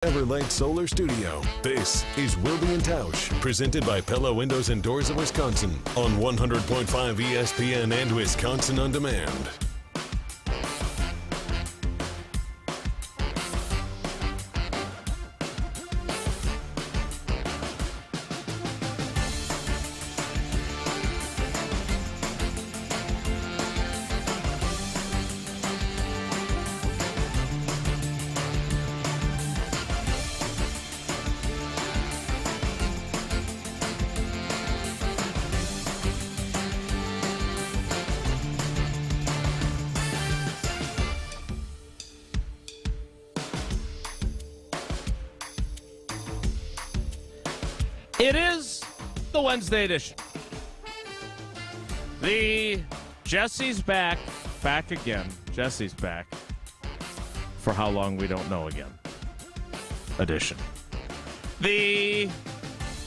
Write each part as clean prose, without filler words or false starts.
Everlight Solar Studio. This is Wilde and Tausch, presented by Pella Windows and Doors of Wisconsin on 100.5 ESPN and Wisconsin On Demand. It is the Wednesday edition. The Jesse's back again. Jesse's back for how long we don't know again. Edition. The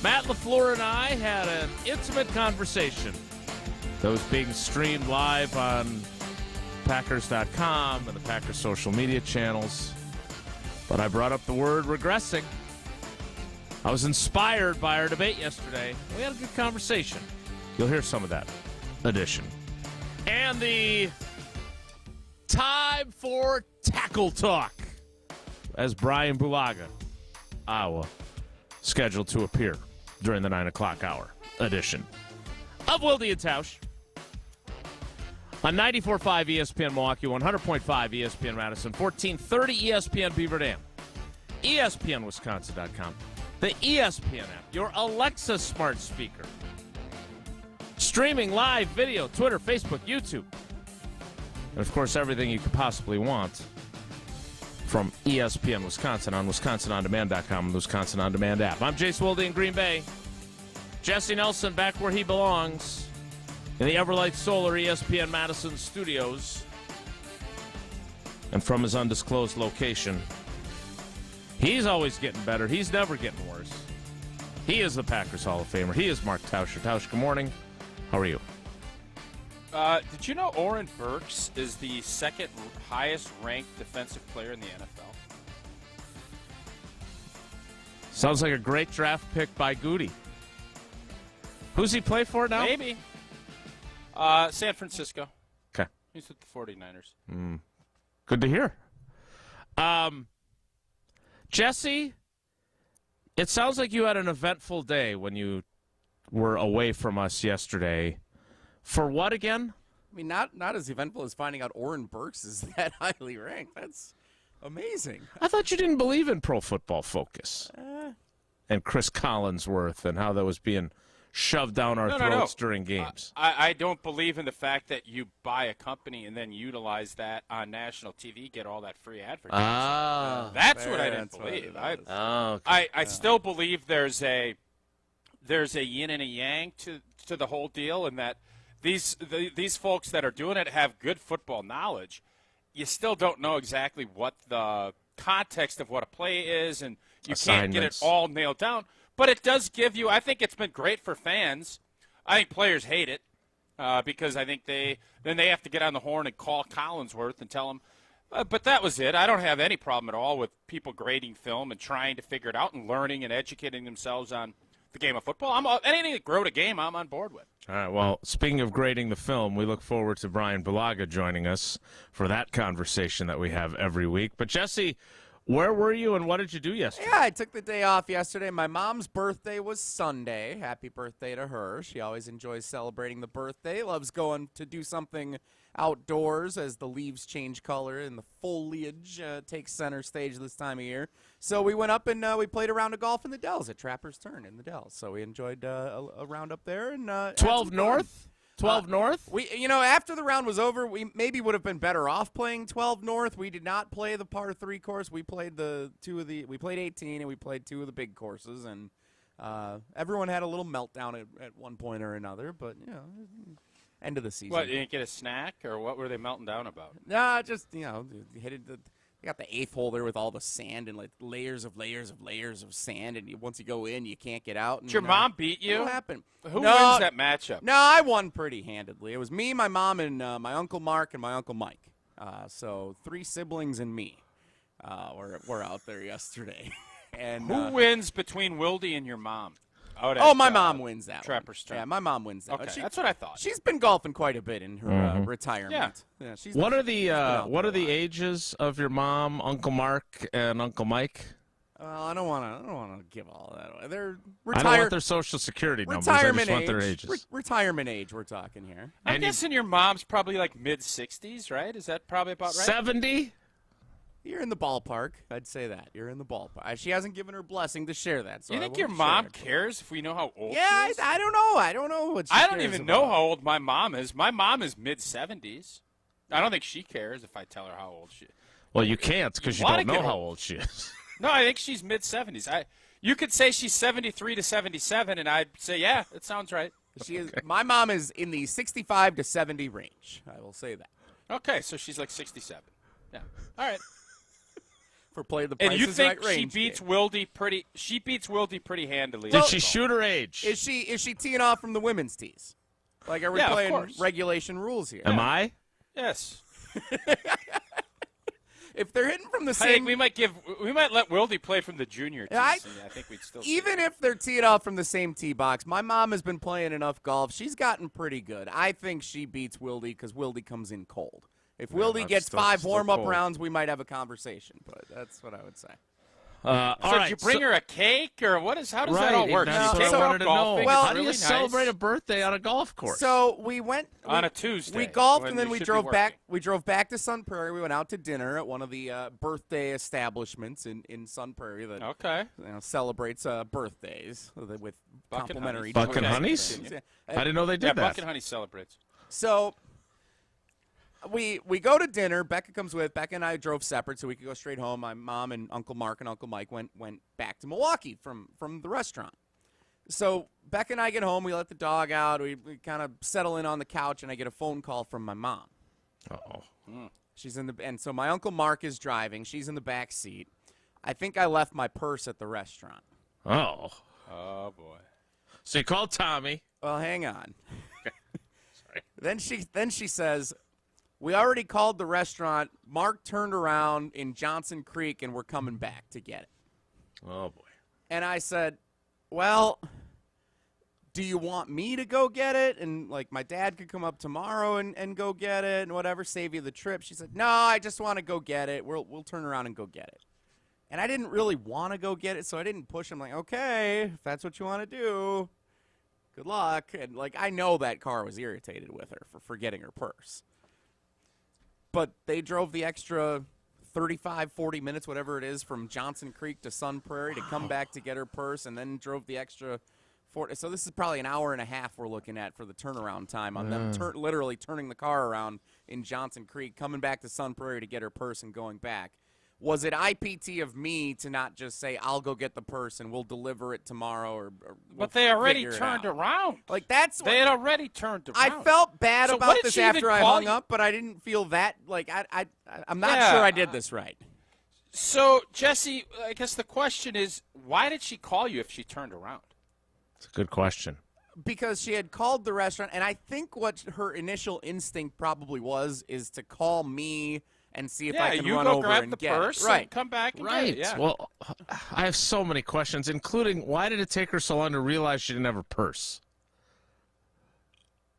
Matt LaFleur and I had an intimate conversation that was being streamed live on Packers.com and the Packers social media channels. But I brought up the word regressing. I was inspired by our debate yesterday. We had a good conversation. You'll hear some of that edition. And the time for tackle talk as Brian Bulaga, Iowa, scheduled to appear during the 9 o'clock hour edition of Wilde and Tausch on 94.5 ESPN Milwaukee, 100.5 ESPN Madison, 1430 ESPN Beaver Dam, ESPNWisconsin.com. The ESPN app, your Alexa smart speaker. Streaming live video, Twitter, Facebook, YouTube. And, of course, everything you could possibly want from ESPN Wisconsin on WisconsinOnDemand.com and the Wisconsin On Demand app. I'm Jace Wilde in Green Bay. Jesse Nelson back where he belongs in the Everlight Solar ESPN Madison studios. And from his undisclosed location, he's always getting better. He's never getting worse. He is the Packers Hall of Famer. He is Mark Tauscher. Tausch, good morning. How are you? Did you know Oren Burks is the second highest ranked defensive player in the NFL? Sounds like a great draft pick by Goody. Who's he play for now? Maybe. San Francisco. Okay. He's with the 49ers. Good to hear. Jesse, it sounds like you had an eventful day when you were away from us yesterday. For what again? I mean, not as eventful as finding out Oren Burks is that highly ranked. That's amazing. I thought you didn't believe in Pro Football Focus and Chris Collinsworth and how that was being shoved down our throats during games. I don't believe in the fact that you buy a company and then utilize that on national TV, get all that free advertising. That's what I didn't believe. I still believe there's a yin and a yang to the whole deal, and that these folks that are doing it have good football knowledge. You still don't know exactly what the context of what a play is, and you can't get it all nailed down. But it does give you – I think it's been great for fans. I think players hate it because I think they have to get on the horn and call Collinsworth and tell him. But that was it. I don't have any problem at all with people grading film and trying to figure it out and learning and educating themselves on the game of football. Anything that grow the game, I'm on board with. All right, well, speaking of grading the film, we look forward to Brian Bulaga joining us for that conversation that we have every week. But, Jesse, where were you and what did you do yesterday? Yeah, I took the day off yesterday. My mom's birthday was Sunday. Happy birthday to her. She always enjoys celebrating the birthday, loves going to do something outdoors as the leaves change color and the foliage takes center stage this time of year. So we went up and we played a round of golf in the Dells at Trapper's Turn in the Dells. So we enjoyed a round up there. And 12 North? 12 North? After the round was over, we maybe would have been better off playing 12 North. We did not play the par 3 course. We played we played 18 and we played 2 of the big courses, and everyone had a little meltdown at one point or another, but end of the season. What, you didn't get a snack, or what were they melting down about? Nah, just hit the. You got the 8th hole there with all the sand and like layers of sand, and once you go in, you can't get out. And, Did your mom beat you? What happened? Who wins that matchup? No, I won pretty handedly. It was me, my mom, and my Uncle Mark and my Uncle Mike. So 3 siblings and me were out there yesterday. And who wins between Wilde and your mom? My mom wins that Trapper's one. Yeah, my mom wins that one. That's what I thought. She's been golfing quite a bit in her retirement. Yeah. What are the ages of your mom, Uncle Mark, and Uncle Mike? Well, I don't want to give all that away. They're I don't want their social security numbers. I just want their ages. Retirement age, we're talking here. I'm guessing your mom's probably like mid-60s, right? Is that probably about right? 70? You're in the ballpark. I'd say that. You're in the ballpark. She hasn't given her blessing to share that. So you think your mom cares if we know how old she is? I don't know. I don't know what she I don't even know how old my mom is. My mom is mid-70s. I don't think she cares if I tell her how old she is. Well, you can't because you don't know how old she is. No, I think she's mid-70s. You could say she's 73 to 77, and I'd say, yeah, it sounds right. She is. My mom is in the 65 to 70 range. I will say that. Okay, so she's like 67. Yeah. All right. For play the Price and you is think Right she range beats game. Wilde pretty? She beats Wilde pretty handily. Did she shoot her age? Is she teeing off from the women's tees? Like, are we playing regulation rules here? Am I? Yes. If they're hitting from the same, we might let Wilde play from the junior tees. I think we'd still. Even if they're teed off from the same tee box, my mom has been playing enough golf. She's gotten pretty good. I think she beats Wilde because Wilde comes in cold. If Wilde gets 5 warm-up rounds, we might have a conversation, but that's what I would say. All so right, did you bring her a cake, or how does that all work? That's Did you take her out golfing? Well, how really do you celebrate a birthday on a golf course? So we went on a Tuesday. We golfed, and then we drove back. We drove back to Sun Prairie. We went out to dinner at one of the birthday establishments in Sun Prairie that celebrates birthdays with complimentary Buck and Honeys. I didn't know they did that. Buck and Honey celebrates. So. We go to dinner. Becca comes with. Becca and I drove separate so we could go straight home. My mom and Uncle Mark and Uncle Mike went back to Milwaukee from the restaurant. So Becca and I get home. We let the dog out. We kind of settle in on the couch, and I get a phone call from my mom. Uh-oh. She's and so my Uncle Mark is driving. She's in the back seat. I think I left my purse at the restaurant. Oh. Oh, boy. So you called Tommy. Well, hang on. Sorry. Then she says, we already called the restaurant. Mark turned around in Johnson Creek, and we're coming back to get it. Oh, boy. And I said, well, do you want me to go get it? And, like, my dad could come up tomorrow and go get it and whatever, save you the trip. She said, no, I just want to go get it. We'll turn around and go get it. And I didn't really want to go get it, so I didn't push him. Like, okay, if that's what you want to do, good luck. And, like, I know that car was irritated with her for forgetting her purse. But they drove the extra 35, 40 minutes, whatever it is, from Johnson Creek to Sun Prairie to come back to get her purse, and then drove the extra 40. So this is probably an hour and a half we're looking at for the turnaround time on them literally turning the car around in Johnson Creek, coming back to Sun Prairie to get her purse and going back. Was it IPT of me to not just say, I'll go get the purse and we'll deliver it tomorrow? Or but they already turned around. Like, they had already turned around. I felt bad about this after I hung up, but I didn't feel that. Like, I'm not sure I did this right. So, Jesse, I guess the question is, why did she call you if she turned around? It's a good question. Because she had called the restaurant, and I think what her initial instinct probably is to call me and see if I can run over and get purse it. Right. And come back and right. get it. Yeah. Well, I have so many questions, including why did it take her so long to realize she didn't have a purse?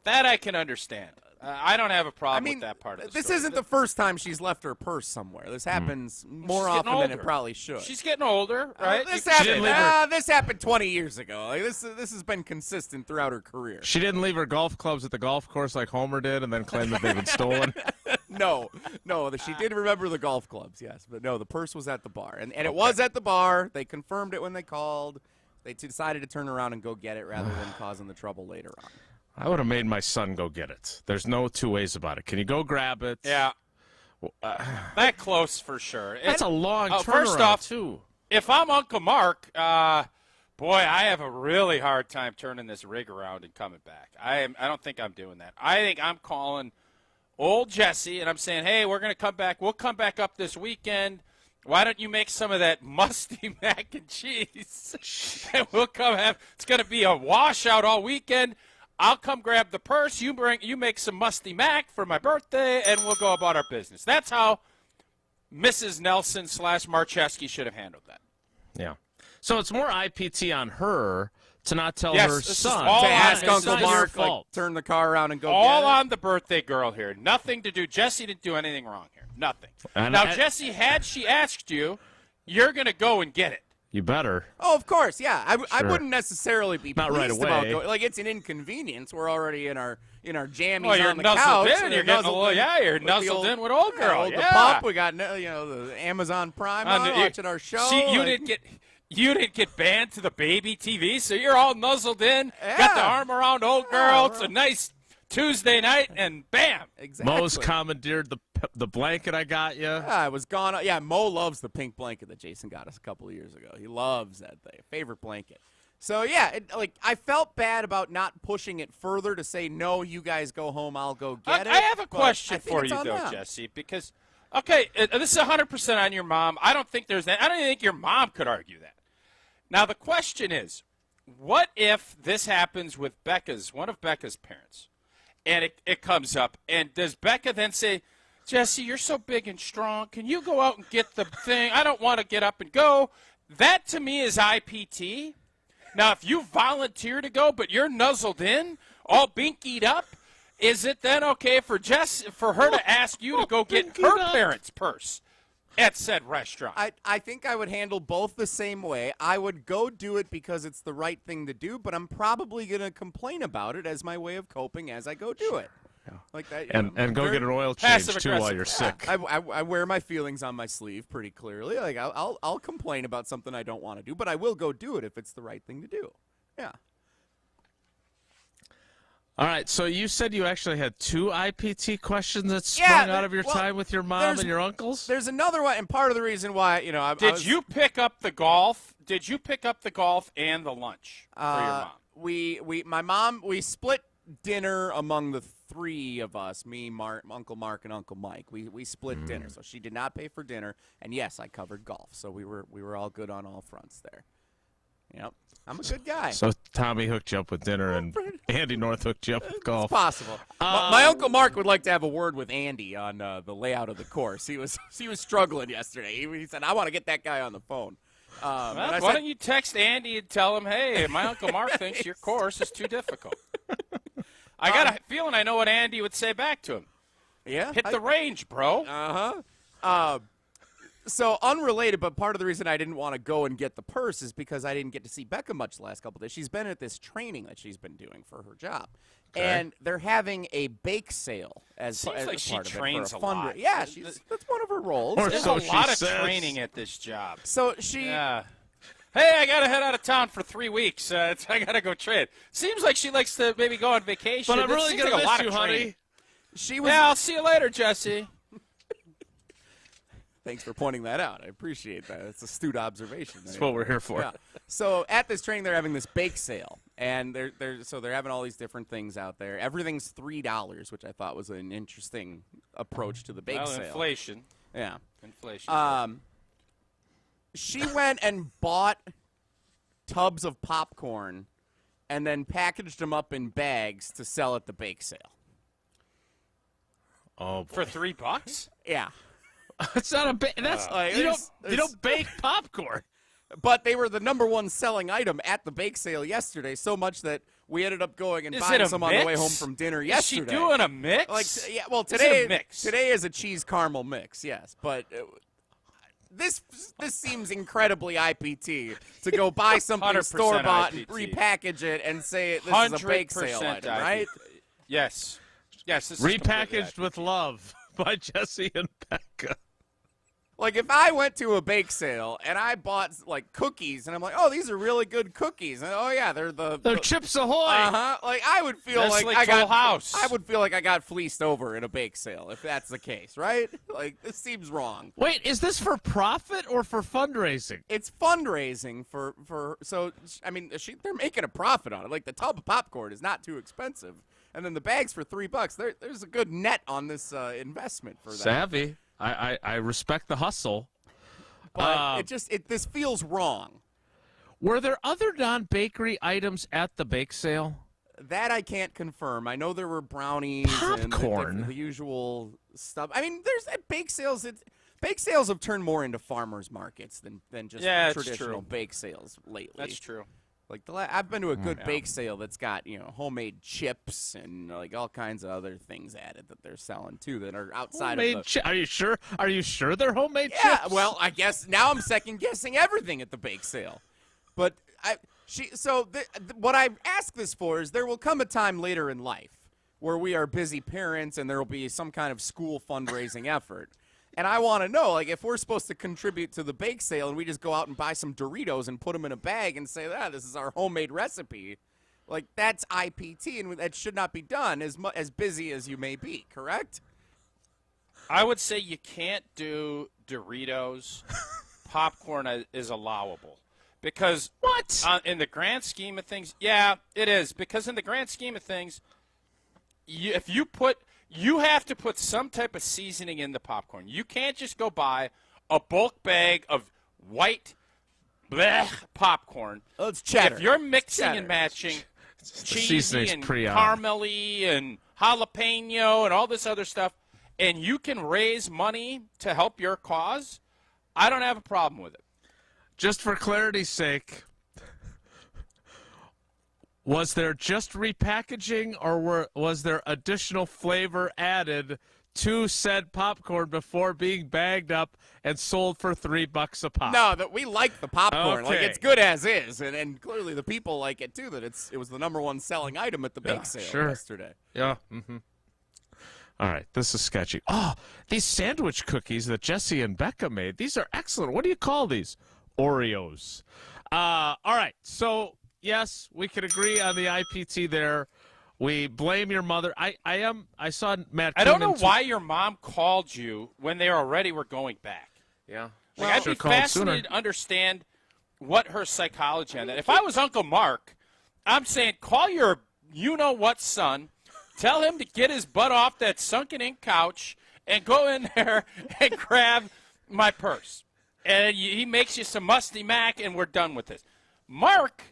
That I can understand. I don't have a problem with that part of the this story. isn't the first time she's left her purse somewhere. This happens more often than it probably should. She's getting older, right? This happened 20 years ago. Like, this has been consistent throughout her career. She didn't leave her golf clubs at the golf course like Homer did and then claim that they've been stolen? No, she did remember the golf clubs, yes. But no, the purse was at the bar. And it was at the bar. They confirmed it when they called. They decided to turn around and go get it rather than causing the trouble later on. I would have made my son go get it. There's no two ways about it. Can you go grab it? Yeah. That close for sure. That's a long turnaround, first off, too. If I'm Uncle Mark, boy, I have a really hard time turning this rig around and coming back. I don't think I'm doing that. I think I'm calling old Jesse, and I'm saying, hey, we're going to come back. We'll come back up this weekend. Why don't you make some of that musty mac and cheese? And we'll come have – it's going to be a washout all weekend. I'll come grab the purse. You make some musty mac for my birthday, and we'll go about our business. That's how Mrs. Nelson / Marcheski should have handled that. Yeah. So it's more IPT on her to not tell Yes, her this is son. all To on ask Mrs. Uncle It's your Mark, like, fault. turn the car around and go All get it. on the birthday girl here. Nothing to do. Jesse didn't do anything wrong here. Nothing. Now, Jesse, had she asked you, you're going to go and get it. You better. Oh, of course, yeah. I Sure. wouldn't necessarily be Not right pleased about away. going. Like, it's an inconvenience. We're already in our jammies Well, you're on the nuzzled couch. in. and You're getting a little, you're with the nuzzled old- in with old girl. The Yeah. pup. We got the Amazon Prime on, watching our show. See, you like- didn't get banned to the baby TV, so you're all nuzzled in. Yeah. Got the arm around old girl. It's a right. nice Tuesday night, and bam. Exactly. Mo's commandeered the blanket I got you. Yeah, I was gone. Yeah, Mo loves the pink blanket that Jason got us a couple of years ago. He loves that thing. Favorite blanket. So, yeah, I felt bad about not pushing it further to say, no, you guys go home, I'll go get it. I have a but question I think for it's you, on though, them. Jesse, because, okay, this is 100% on your mom. I don't even think your mom could argue that. Now, the question is, what if this happens with one of Becca's parents, and it comes up, and does Becca then say, Jesse, you're so big and strong. Can you go out and get the thing? I don't want to get up and go. That, to me, is IPT. Now, if you volunteer to go, but you're nuzzled in, all binkied up, is it then okay for her to ask you to go get her parents' purse at said restaurant? I think I would handle both the same way. I would go do it because it's the right thing to do, but I'm probably going to complain about it as my way of coping as I go do it. Like that, And go get an oil change, too, while you're sick. I wear my feelings on my sleeve pretty clearly. Like I'll complain about something I don't want to do, but I will go do it if it's the right thing to do. Yeah. All right, so you said you actually had 2 IPT questions that sprung out of your time with your mom and your uncles? There's another one, and part of the reason why, Did you pick up the golf? Did you pick up the golf and the lunch for your mom? We split dinner among the 3 of us, me, Uncle Mark, and Uncle Mike. We split dinner, so she did not pay for dinner, and yes, I covered golf, so we were all good on all fronts there. Yep, I'm a good guy. So Tommy hooked you up with dinner, and Andy North hooked you up with golf. It's possible. My Uncle Mark would like to have a word with Andy on the layout of the course. He was struggling yesterday. He said, "I want to get that guy on the phone." Why don't you text Andy and tell him, hey, my Uncle Mark thinks your course is too difficult. I got a feeling I know what Andy would say back to him. Yeah? Hit the range, bro. So unrelated, but part of the reason I didn't want to go and get the purse is because I didn't get to see Becca much the last couple of days. She's been at this training that she's been doing for her job. Okay. And they're having a bake sale as like part she of it trains for a lot. Yeah, that's one of her roles. There's a lot of training at this job. So she... Yeah. Hey, I got to head out of town for 3 weeks. I got to go train. Seems like she likes to maybe go on vacation. But I'm really going to miss you, honey. Yeah, I'll see you later, Jesse. Thanks for pointing that out. I appreciate that. It's an astute observation. That's what we're here for. Yeah. So at this training, they're having this bake sale, and they're having all these different things out there. Everything's $3, which I thought was an interesting approach to the bake sale. Inflation. Yeah. Inflation. She went and bought tubs of popcorn and then packaged them up in bags to sell at the bake sale. Oh, boy. For $3? Yeah. It's not a bake. That's you don't bake popcorn. But they were the #1 selling item at the bake sale yesterday, so much that we ended up going and buying some on the way home from dinner yesterday. Is she doing a mix? Today is a cheese caramel mix, yes. But this seems incredibly IPT to go buy something store-bought and repackage it and say this is a bake sale item, right? Yes. Yes. This Repackaged with love by Jesse and Becca. Like, if I went to a bake sale and I bought, like, cookies, and I'm like, oh, these are really good cookies. And, oh, yeah, they're Chips Ahoy. Like, I would feel like I would feel like I got fleeced over in a bake sale, if that's the case, right? Like, this seems wrong. Wait, is this for profit or for fundraising? It's fundraising so, I mean, they're making a profit on it. Like, the tub of popcorn is not too expensive. And then the bags for $3. There's a good net on this investment for that. Savvy. I respect the hustle. But this feels wrong. Were there other non-bakery items at the bake sale? That I can't confirm. I know there were brownies popcorn and the usual stuff. I mean, there's at bake sales. Bake sales have turned more into farmers markets than just traditional bake sales lately. That's true. Like I've been to a good bake sale that's got homemade chips and like all kinds of other things added that they're selling too that are outside of the. Are you sure? Are you sure they're homemade chips? Yeah. Well, I guess now I'm second guessing everything at the bake sale, but what I ask this for is there will come a time later in life where we are busy parents and there will be some kind of school fundraising effort. And I want to know, like, if we're supposed to contribute to the bake sale and we just go out and buy some Doritos and put them in a bag and say, this is our homemade recipe, like, that's IPT, and that should not be done as busy as you may be, correct? I would say you can't do Doritos. Popcorn is allowable. Because in the grand scheme of things, yeah, it is. Because in the grand scheme of things, you have to put some type of seasoning in the popcorn. You can't just go buy a bulk bag of white popcorn. Oh, it's cheddar. If you're mixing and matching cheesy and caramely and jalapeno and all this other stuff, and you can raise money to help your cause, I don't have a problem with it. Just for clarity's sake, was there just repackaging or was there additional flavor added to said popcorn before being bagged up and sold for $3 a pop? No, that we like the popcorn. Okay. Like, it's good as is, and clearly the people like it too. That it was the #1 selling item at the bake sale yesterday. Yeah. Mm-hmm. All right, this is sketchy. Oh, these sandwich cookies that Jesse and Becca made, these are excellent. What do you call these? Oreos. All right, so yes, we can agree on the IPT there. We blame your mother. I saw Matt. I don't know why your mom called you when they already were going back. Yeah. Like, I'd be fascinated to understand what her psychology on that. If I was Uncle Mark, I'm saying call your you-know-what son, tell him to get his butt off that sunken-in couch and go in there and grab my purse. And he makes you some musty mac, and we're done with this. Mark,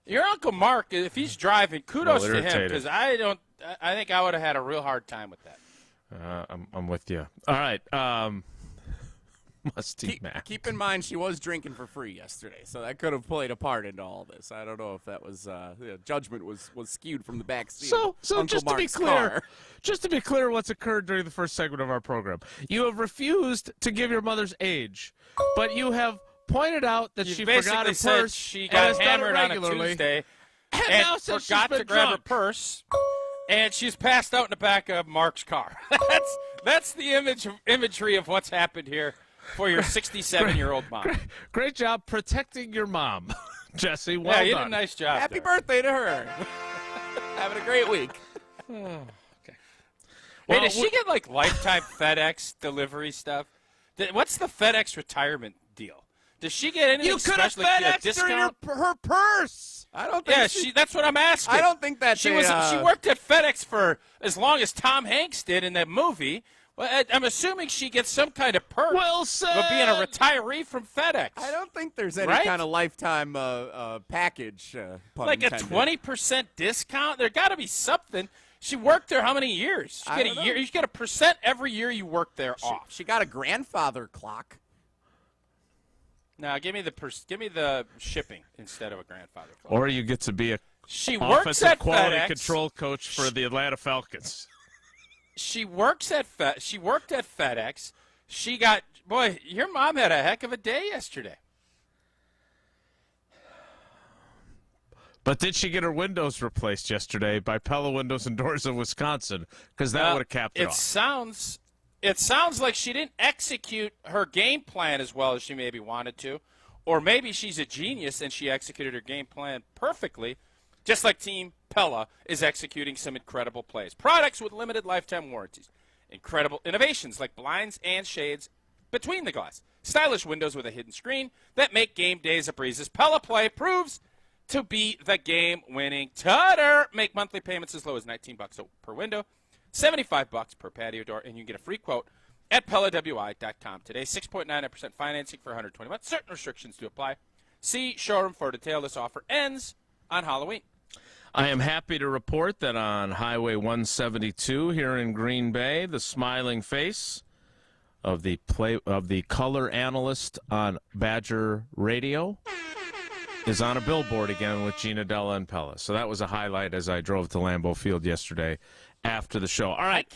your Uncle Mark, if he's driving, kudos to him, because I think I would have had a real hard time with that. I'm with you. All right. Musty mac. Keep in mind she was drinking for free yesterday, so that could have played a part into all this. I don't know if that was judgment was skewed from the back seat. So Uncle just Mark's to be clear, car. just to be clear, what's occurred during the first segment of our program? You have refused to give your mother's age, but you have pointed out that she forgot her purse. She got hammered on a Tuesday and forgot to grab her purse, and she's passed out in the back of Mark's car. That's the imagery of what's happened here for your 67-year-old mom. Great job protecting your mom, Jesse. Well done. You done. did a nice job. Happy birthday to her. Having a great week. Okay. Hey, does she get like lifetime FedEx delivery stuff? What's the FedEx retirement deal? Does she get anything special? You could have FedExed her purse. I don't think. Yeah, that's what I'm asking. I don't think that she worked at FedEx for as long as Tom Hanks did in that movie. Well, I'm assuming she gets some kind of perk for being a retiree from FedEx. I don't think there's any kind of lifetime package. Like a 20% discount? There got to be something. She worked there how many years? You get a year. You get a percent every year you work there off. She got a grandfather clock. Now give me the shipping instead of a grandfather clock. Or you get to be a offensive quality FedEx. Control coach for the Atlanta Falcons. She worked at FedEx. Your mom had a heck of a day yesterday. But did she get her windows replaced yesterday by Pella Windows and Doors of Wisconsin? Because that would have capped it off. It sounds like she didn't execute her game plan as well as she maybe wanted to. Or maybe she's a genius and she executed her game plan perfectly, just like Team Pella is executing some incredible plays. Products with limited lifetime warranties. Incredible innovations like blinds and shades between the glass. Stylish windows with a hidden screen that make game days a breeze. As Pella Play proves to be the game-winning tutter. Make monthly payments as low as $19 per window, $75 per patio door, and you can get a free quote at PellaWI.com today. 6.99% financing for 120 months. Certain restrictions do apply. See showroom for detail. This offer ends on Halloween. I am happy to report that on Highway 172 here in Green Bay, the smiling face of the color analyst on Badger Radio, is on a billboard again with Gina Della and Pella. So that was a highlight as I drove to Lambeau Field yesterday after the show. All right.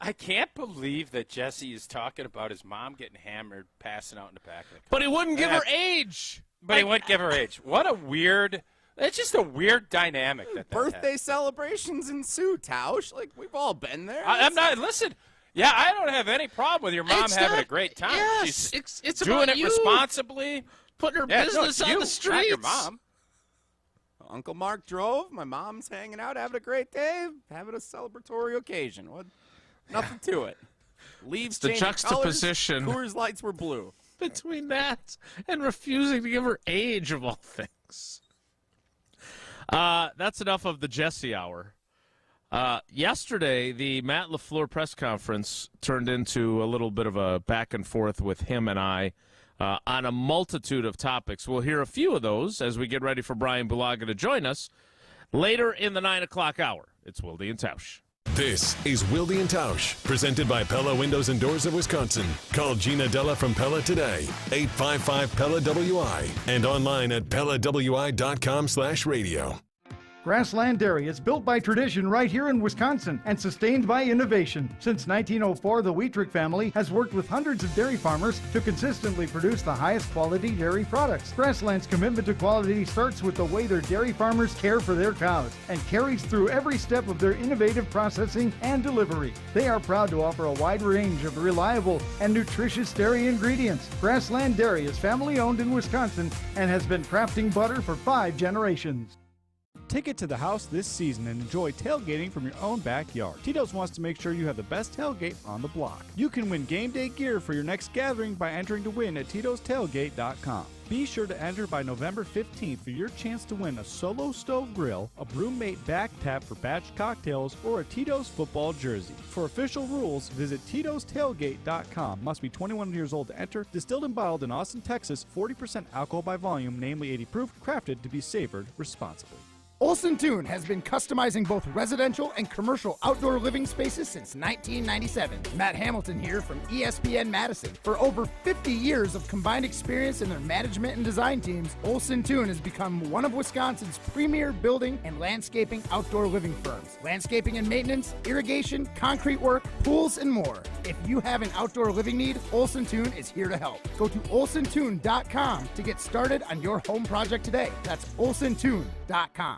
I can't believe that Jesse is talking about his mom getting hammered, passing out in the back of the car. But he wouldn't give her age. But he wouldn't give her age. What a weird – it's just a weird dynamic. Birthday celebrations ensue, Tausch. Like, we've all been there. I'm not – listen, yeah, I don't have any problem with your mom having a great time. Yes, She's doing it responsibly. Putting her business on the streets. Not your mom. Uncle Mark drove. My mom's hanging out, having a great day, having a celebratory occasion. What? Nothing to it. Leaves the changing juxtaposition. Colors, Coors Lights were blue. Between that and refusing to give her age, of all things. That's enough of the Jesse Hour. Yesterday, the Matt LaFleur press conference turned into a little bit of a back and forth with him and I on a multitude of topics. We'll hear a few of those as we get ready for Brian Bulaga to join us later in the 9 o'clock hour. It's Wilde and Tausch. This is Wilde and Tausch, presented by Pella Windows and Doors of Wisconsin. Call Gina Della from Pella today, 855-PELLA-WI, and online at PellaWI.com/radio. Grassland Dairy is built by tradition right here in Wisconsin and sustained by innovation. Since 1904, the Wheatrick family has worked with hundreds of dairy farmers to consistently produce the highest quality dairy products. Grassland's commitment to quality starts with the way their dairy farmers care for their cows and carries through every step of their innovative processing and delivery. They are proud to offer a wide range of reliable and nutritious dairy ingredients. Grassland Dairy is family owned in Wisconsin and has been crafting butter for 5 generations. Take it to the house this season and enjoy tailgating from your own backyard. Tito's wants to make sure you have the best tailgate on the block. You can win game day gear for your next gathering by entering to win at Tito'sTailgate.com. Be sure to enter by November 15th for your chance to win a Solo Stove Grill, a Brewmate back tap for batch cocktails, or a Tito's football jersey. For official rules, visit Tito'sTailgate.com. Must be 21 years old to enter. Distilled and bottled in Austin, Texas. 40% alcohol by volume, namely 80 proof. Crafted to be savored responsibly. Olson Toon has been customizing both residential and commercial outdoor living spaces since 1997. Matt Hamilton here from ESPN Madison. For over 50 years of combined experience in their management and design teams, Olson Toon has become one of Wisconsin's premier building and landscaping outdoor living firms. Landscaping and maintenance, irrigation, concrete work, pools, and more. If you have an outdoor living need, Olson Toon is here to help. Go to olsontoon.com to get started on your home project today. That's olsontoon.com.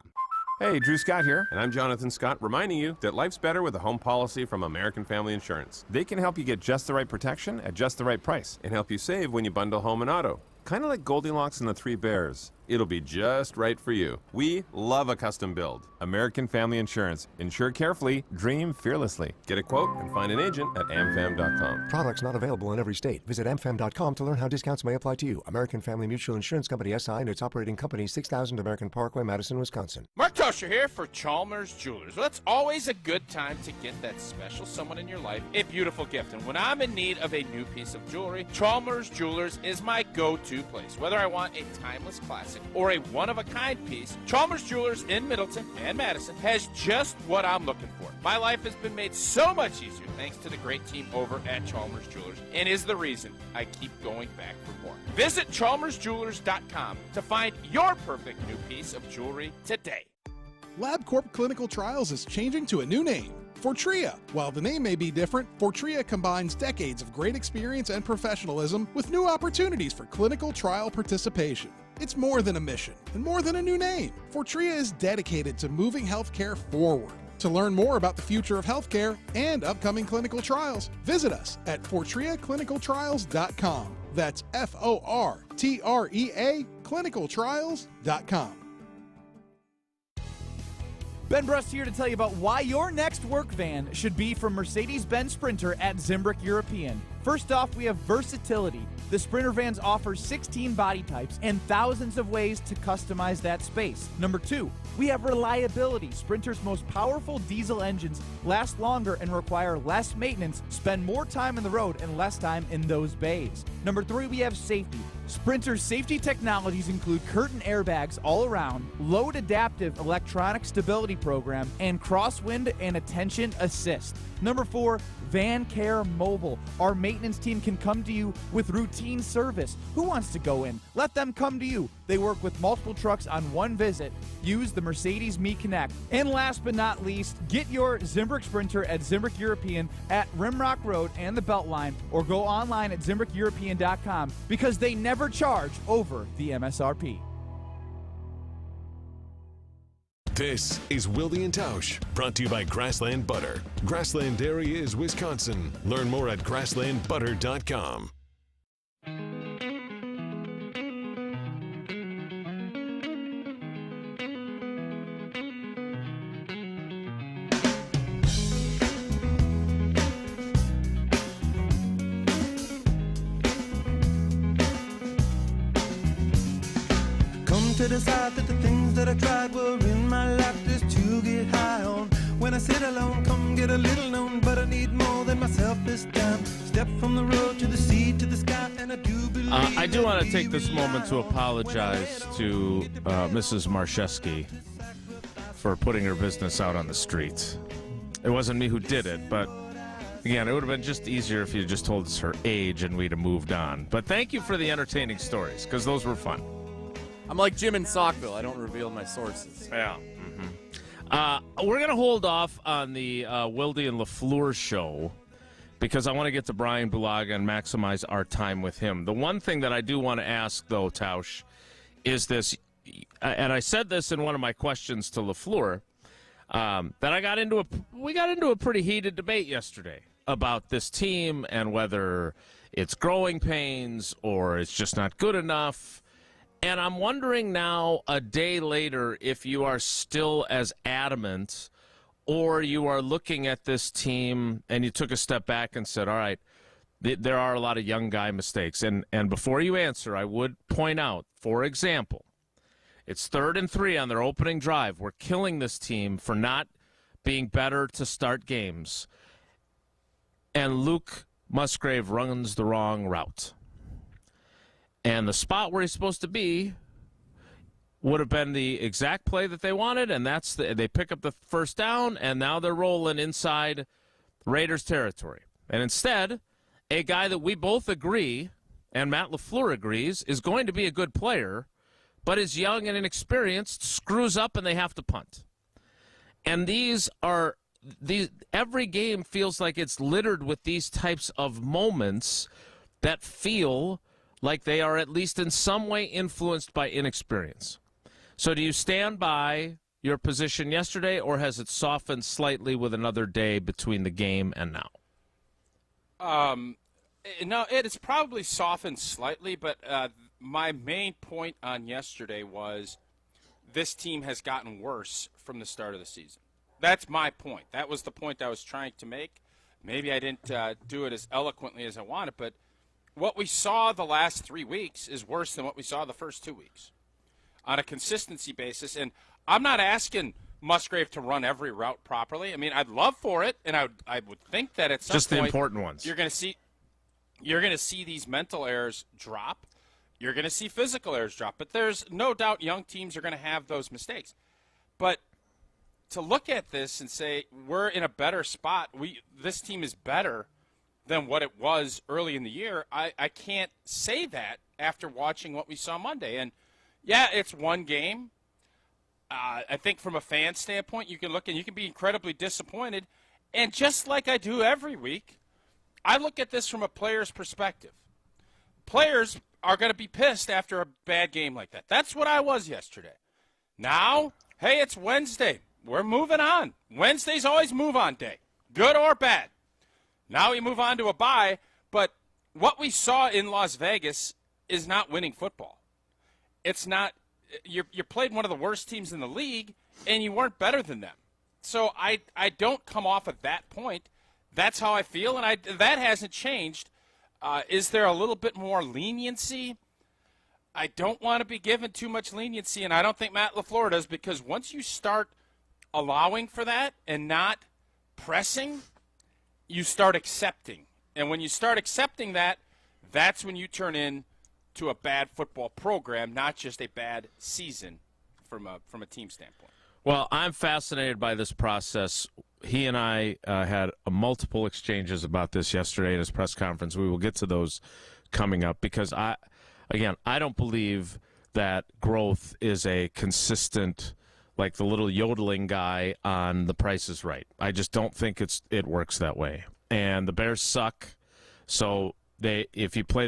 Hey, Drew Scott here, and I'm Jonathan Scott, reminding you that life's better with a home policy from American Family Insurance. They can help you get just the right protection at just the right price and help you save when you bundle home and auto. Kind of like Goldilocks and the Three Bears. It'll be just right for you. We love a custom build. American Family Insurance. Insure carefully, dream fearlessly. Get a quote and find an agent at amfam.com. Products not available in every state. Visit amfam.com to learn how discounts may apply to you. American Family Mutual Insurance Company, SI, and its operating company, 6000 American Parkway, Madison, Wisconsin. Mark Tosher here for Chalmers Jewelers. Well, it's always a good time to get that special someone in your life a beautiful gift. And when I'm in need of a new piece of jewelry, Chalmers Jewelers is my go-to place. Whether I want a timeless classic or a one-of-a-kind piece, Chalmers Jewelers in Middleton and Madison has just what I'm looking for. My life has been made so much easier thanks to the great team over at Chalmers Jewelers, and is the reason I keep going back for more. Visit chalmersjewelers.com to find your perfect new piece of jewelry today. LabCorp Clinical Trials is changing to a new name, Fortrea. While the name may be different, Fortrea combines decades of great experience and professionalism with new opportunities for clinical trial participation. It's more than a mission and more than a new name. Fortrea is dedicated to moving healthcare forward. To learn more about the future of healthcare and upcoming clinical trials, visit us at FortreaClinicalTrials.com. That's FORTREA clinicaltrials.com. Ben Brust here to tell you about why your next work van should be from Mercedes-Benz Sprinter at Zimbrick European. First off, we have versatility. The Sprinter vans offer 16 body types and thousands of ways to customize that space. Number 2, we have reliability. Sprinter's most powerful diesel engines last longer and require less maintenance, spend more time on the road and less time in those bays. Number 3, we have safety. Sprinter's safety technologies include curtain airbags all around, load adaptive electronic stability program, and crosswind and attention assist. Number 4, Van Care Mobile. Our maintenance team can come to you with routine service. Who wants to go in? Let them come to you. They work with multiple trucks on one visit. Use the Mercedes Me Connect. And last but not least, get your Zimbrick Sprinter at Zimbrick European at Rimrock Road and the Beltline, or go online at ZimbrickEuropean.com because they never charge over the MSRP. This is Wilde and Tausch, brought to you by Grassland Butter. Grassland Dairy is Wisconsin. Learn more at grasslandbutter.com. To decide that the things that I tried were in my life just to get high on. When I sit alone, come get a little known, but I need more than myself this time. Step from the road to the sea to the sky, and I do believe. I do want to take this moment to apologize to Mrs. Marszewski for putting her business out on the street. It wasn't me who did it, but again, it would have been just easier if you just told us her age and we'd have moved on. But thank you for the entertaining stories, because those were fun. I'm like Jim in Saukville. I don't reveal my sources. Yeah. We're going to hold off on the Wilde and LaFleur show because I want to get to Brian Bulaga and maximize our time with him. The one thing that I do want to ask, though, Tausch, is this, and I said this in one of my questions to LaFleur, that we got into a pretty heated debate yesterday about this team and whether it's growing pains or it's just not good enough. And I'm wondering now, a day later, if you are still as adamant or you are looking at this team and you took a step back and said, all right, there are a lot of young guy mistakes. And before you answer, I would point out, for example, it's 3rd and 3 on their opening drive. We're killing this team for not being better to start games. And Luke Musgrave runs the wrong route. And the spot where he's supposed to be would have been the exact play that they wanted, and they pick up the first down, and now they're rolling inside Raiders territory. And instead, a guy that we both agree, and Matt LaFleur agrees, is going to be a good player, but is young and inexperienced, screws up, and they have to punt. And every game feels like it's littered with these types of moments that feel like they are at least in some way influenced by inexperience. So do you stand by your position yesterday, or has it softened slightly with another day between the game and now? No, it has probably softened slightly, but my main point on yesterday was this team has gotten worse from the start of the season. That's my point. That was the point I was trying to make. Maybe I didn't do it as eloquently as I wanted, but what we saw the last 3 weeks is worse than what we saw the first 2 weeks on a consistency basis. And I'm not asking Musgrave to run every route properly. I mean, I'd love for it, and I would think that at some just point, the important ones. You're going to see these mental errors drop. You're going to see physical errors drop. But there's no doubt young teams are going to have those mistakes. But to look at this and say we're in a better spot, this team is better than what it was early in the year, I can't say that after watching what we saw Monday. And, yeah, it's one game. I think from a fan standpoint, you can look and you can be incredibly disappointed. And just like I do every week, I look at this from a player's perspective. Players are going to be pissed after a bad game like that. That's what I was yesterday. Now, hey, it's Wednesday. We're moving on. Wednesday's always move-on day, good or bad. Now we move on to a bye, but what we saw in Las Vegas is not winning football. It's not – you played one of the worst teams in the league, and you weren't better than them. So I don't come off at that point. That's how I feel, and that hasn't changed. Is there a little bit more leniency? I don't want to be given too much leniency, and I don't think Matt LaFleur does, because once you start allowing for that and not pressing – you start accepting. And when you start accepting that, that's when you turn in to a bad football program, not just a bad season from a team standpoint. Well, I'm fascinated by this process. He and I had multiple exchanges about this yesterday at his press conference. We will get to those coming up because, I don't believe that growth is a consistent, like the little yodeling guy on The Price is Right. I just don't think it works that way. And the Bears suck, so if you play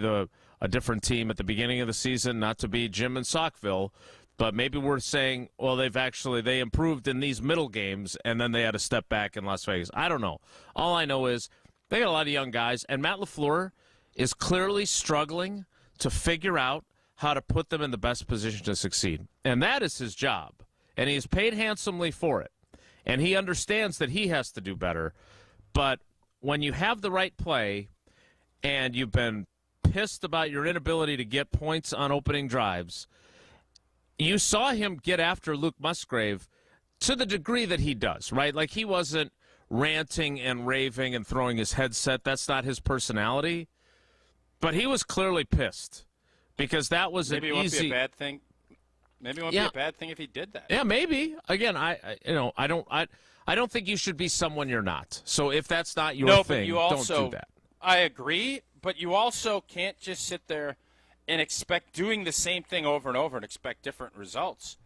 a different team at the beginning of the season, not to be Jim and Saukville, but maybe we're saying, well, they improved in these middle games, and then they had to step back in Las Vegas. I don't know. All I know is they got a lot of young guys, and Matt LaFleur is clearly struggling to figure out how to put them in the best position to succeed. And that is his job, and he's paid handsomely for it. And he understands that he has to do better. But when you have the right play and you've been pissed about your inability to get points on opening drives, you saw him get after Luke Musgrave to the degree that he does, right? Like, he wasn't ranting and raving and throwing his headset. That's not his personality. But he was clearly pissed because that was maybe an easy. Maybe it won't be a bad thing. Maybe it won't be a bad thing if he did that. Yeah, maybe. Again, I don't think you should be someone you're not. So if that's not your thing, don't do that. I agree, but you also can't just sit there and expect doing the same thing over and over and expect different results.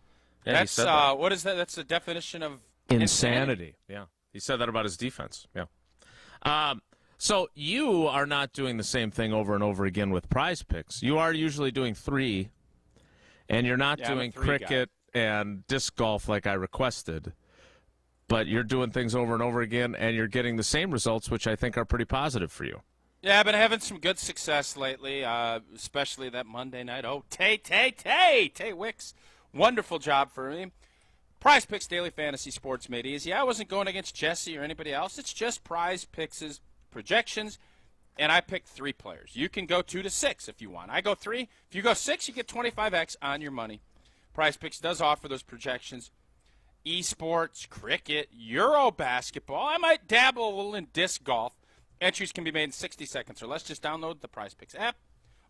Yeah, that's that. What is that? That's the definition of insanity. Yeah, he said that about his defense. Yeah. So you are not doing the same thing over and over again with Prize Picks. You are usually doing 3, and you're not doing cricket and disc golf like I requested. But you're doing things over and over again, and you're getting the same results, which I think are pretty positive for you. Yeah, I've been having some good success lately, especially that Monday night. Oh, Tay Wicks. Wonderful job for me. Prize Picks Daily Fantasy Sports made easy. I wasn't going against Jesse or anybody else. It's just Prize Picks' projections, and I picked 3 players. You can go 2 to 6 if you want. I go 3. If you go 6, you get 25x on your money. Prize Picks does offer those projections. Esports, cricket, Euro basketball. I might dabble a little in disc golf. Entries can be made in 60 seconds or less. Just download the Prize Picks app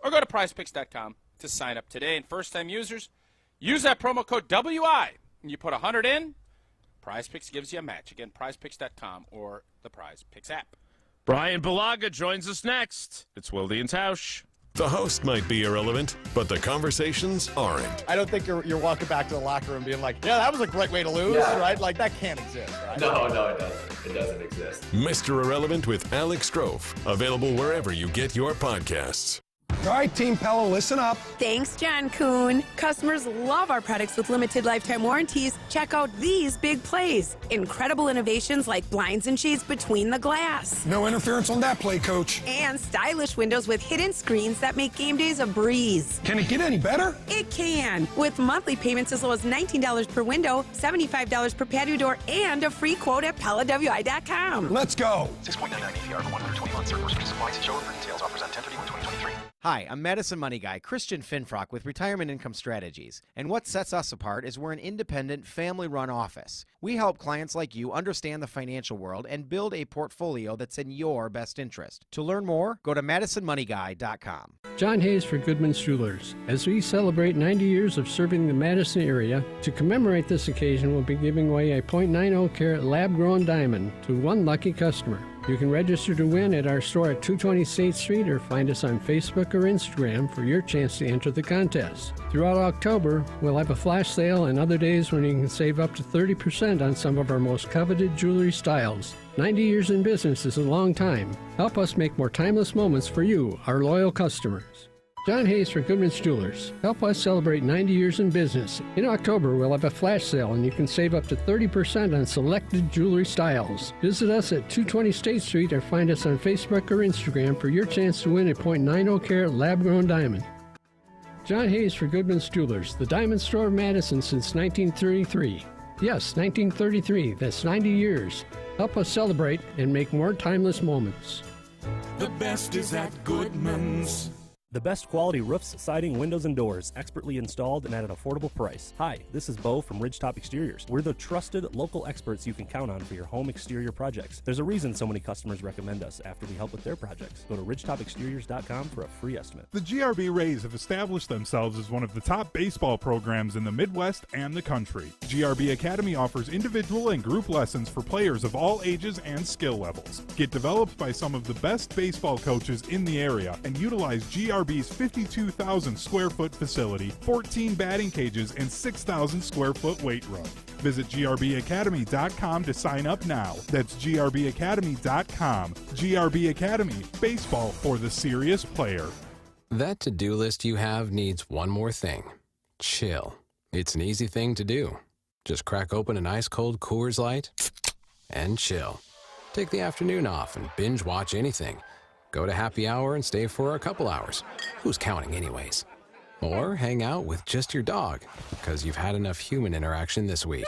or go to prizepicks.com to sign up today. And first-time users, use that promo code WI. And you put 100 in, Prize Picks gives you a match. Again, prizepicks.com or the Prize Picks app. Brian Balaga joins us next. It's Wilde and Tausch. The host might be irrelevant, but the conversations aren't. I don't think you're walking back to the locker room being like, yeah, that was a great way to lose, right? Like, that can't exist, right? No, it doesn't. It doesn't exist. Mr. Irrelevant with Alex Strofe. Available wherever you get your podcasts. All right, Team Pella, listen up. Thanks, John Kuhn. Customers love our products with limited lifetime warranties. Check out these big plays. Incredible innovations like blinds and shades between the glass. No interference on that play, Coach. And stylish windows with hidden screens that make game days a breeze. Can it get any better? It can. With monthly payments as low as $19 per window, $75 per patio door, and a free quote at PellaWI.com. Let's go. 6.99 APR for 120 months. Certain restrictions apply. See show for details. Offers on 10/31/2023. Hi, I'm Madison Money Guy, Christian Finfrock with Retirement Income Strategies. And what sets us apart is we're an independent, family-run office. We help clients like you understand the financial world and build a portfolio that's in your best interest. To learn more, go to MadisonMoneyGuy.com. John Hayes for Goodman's Jewelers. As we celebrate 90 years of serving the Madison area, to commemorate this occasion, we'll be giving away a .90 carat lab-grown diamond to one lucky customer. You can register to win at our store at 220 State Street or find us on Facebook or Instagram for your chance to enter the contest. Throughout October, we'll have a flash sale and other days when you can save up to 30% on some of our most coveted jewelry styles. 90 years in business is a long time. Help us make more timeless moments for you, our loyal customers. John Hayes for Goodman's Jewelers. Help us celebrate 90 years in business. In October, we'll have a flash sale and you can save up to 30% on selected jewelry styles. Visit us at 220 State Street or find us on Facebook or Instagram for your chance to win a .90 carat lab-grown diamond. John Hayes for Goodman's Jewelers, the diamond store of Madison since 1933. Yes, 1933. That's 90 years. Help us celebrate and make more timeless moments. The best is at Goodman's. The best quality roofs, siding, windows, and doors, expertly installed and at an affordable price. Hi, this is Bo from Ridgetop Exteriors. We're the trusted local experts you can count on for your home exterior projects. There's a reason so many customers recommend us after we help with their projects. Go to ridgetopexteriors.com for a free estimate. The GRB Rays have established themselves as one of the top baseball programs in the Midwest and the country. GRB Academy offers individual and group lessons for players of all ages and skill levels. Get developed by some of the best baseball coaches in the area and utilize GRB's 52,000 square foot facility, 14 batting cages, and 6,000 square foot weight room. Visit grbacademy.com to sign up now. That's grbacademy.com. GRB Academy, baseball for the serious player. That to-do list you have needs one more thing. Chill. It's an easy thing to do. Just crack open an ice-cold Coors Light and chill. Take the afternoon off and binge watch anything. Go to happy hour and stay for a couple hours. Who's counting anyways? Or hang out with just your dog, because you've had enough human interaction this week.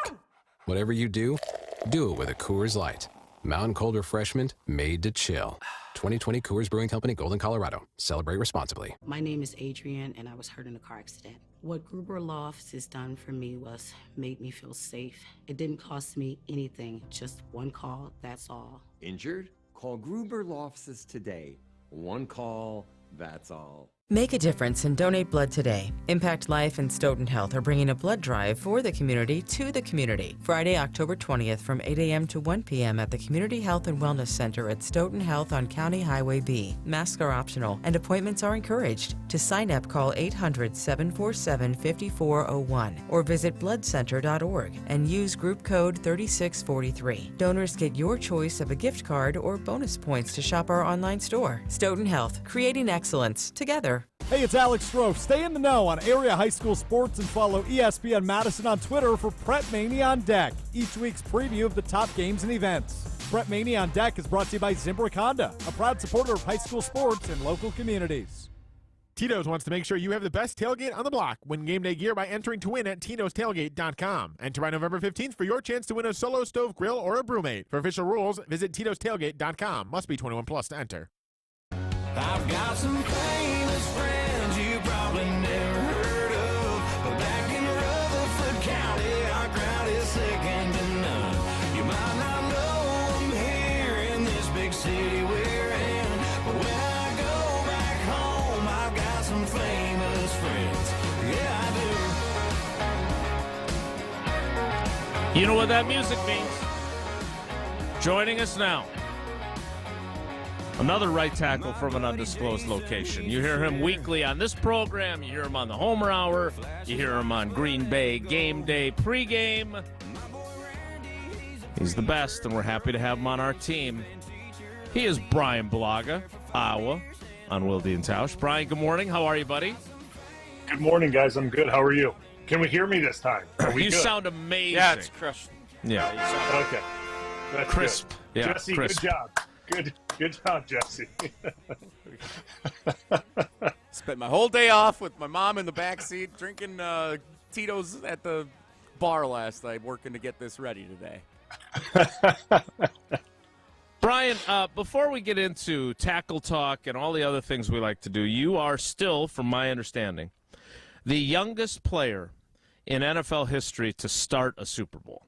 Whatever you do it with a Coors Light. Mountain cold refreshment made to chill. 2020 Coors Brewing Company, Golden, Colorado. Celebrate responsibly. My name is Adrienne, and I was hurt in a car accident. What Gruber Law Office has done for me was made me feel safe. It didn't cost me anything, just one call, that's all. Injured? Call Gruber Law Offices today. One call, that's all. Make a difference and donate blood today. Impact Life and Stoughton Health are bringing a blood drive for the community to the community. Friday, October 20th from 8 a.m. to 1 p.m. at the Community Health and Wellness Center at Stoughton Health on County Highway B. Masks are optional and appointments are encouraged. To sign up, call 800-747-5401 or visit bloodcenter.org and use group code 3643. Donors get your choice of a gift card or bonus points to shop our online store. Stoughton Health, creating excellence together. Hey, it's Alex Strofe. Stay in the know on area high school sports and follow ESPN Madison on Twitter for Prep Mania on Deck, each week's preview of the top games and events. Prep Mania on Deck is brought to you by Zimbrick Honda, a proud supporter of high school sports and local communities. Tito's wants to make sure you have the best tailgate on the block. Win game day gear by entering to win at titostailgate.com. Enter by November 15th for your chance to win a Solo Stove Grill or a Brewmate. For official rules, visit titostailgate.com. Must be 21 plus to enter. I've got some famous friends you probably never heard of, but back in Rutherford County, our crowd is second to none. You might not know them here in this big city we're in, but when I go back home, I've got some famous friends. Yeah, I do. You know what that music means. Joining us now, another right tackle from an undisclosed location. You hear him weekly on this program. You hear him on the Homer Hour. You hear him on Green Bay Game Day pregame. He's the best, and we're happy to have him on our team. He is Brian Blaga, Iowa, on Wilde and Tausch. Brian, good morning. How are you, buddy? Good morning, guys. I'm good. How are you? Can we hear me this time? You sound amazing. Yeah, it's crushed. Yeah. Okay. That's crisp. Good. Yeah, Jesse, crisp. good job. Good job, Jesse. Spent my whole day off with my mom in the back seat drinking Tito's at the bar last night, working to get this ready today. Brian, before we get into tackle talk and all the other things we like to do, you are still, from my understanding, the youngest player in NFL history to start a Super Bowl.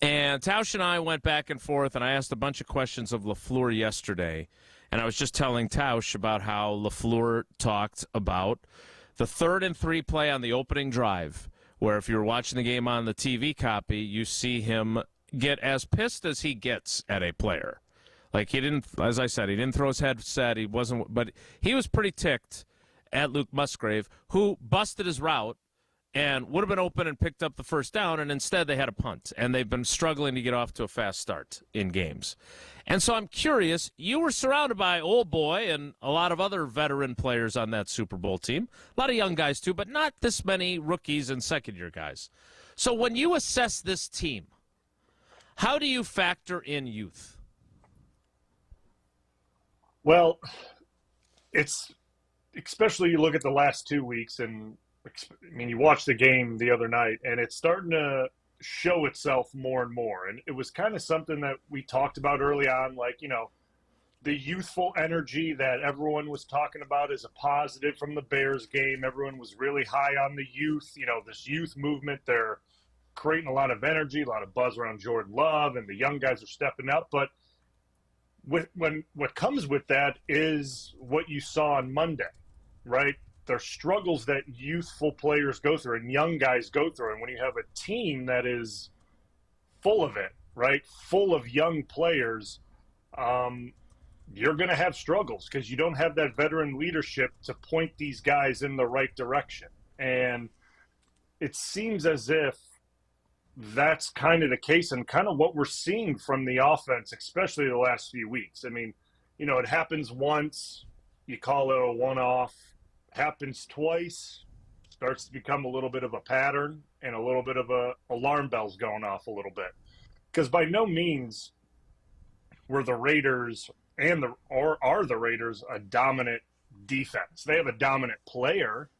And Tausch and I went back and forth, and I asked a bunch of questions of LaFleur yesterday. And I was just telling Tausch about how LaFleur talked about the 3rd and 3 play on the opening drive, where if you're watching the game on the TV copy, you see him get as pissed as he gets at a player. Like, he didn't, as I said, he didn't throw his headset. He wasn't, but he was pretty ticked at Luke Musgrave, who busted his route and would have been open and picked up the first down, and instead they had a punt, and they've been struggling to get off to a fast start in games. And so I'm curious, you were surrounded by old boy and a lot of other veteran players on that Super Bowl team, a lot of young guys too, but not this many rookies and second-year guys. So when you assess this team, how do you factor in youth? Well, it's especially you look at the last 2 weeks, and I mean, you watched the game the other night, and it's starting to show itself more and more. And it was kind of something that we talked about early on, like, you know, the youthful energy that everyone was talking about as a positive from the Bears game. Everyone was really high on the youth, this youth movement. They're creating a lot of energy, a lot of buzz around Jordan Love, and the young guys are stepping up. But what comes with that is what you saw on Monday, right? There's struggles that youthful players go through and young guys go through. And when you have a team that is full of it, right, full of young players, you're going to have struggles because you don't have that veteran leadership to point these guys in the right direction. And it seems as if that's kind of the case and kind of what we're seeing from the offense, especially the last few weeks. I mean, it happens once, you call it a one-off, happens twice, starts to become a little bit of a pattern and a little bit of alarm bells going off a little bit. Because by no means were the Raiders are the Raiders a dominant defense. They have a dominant player,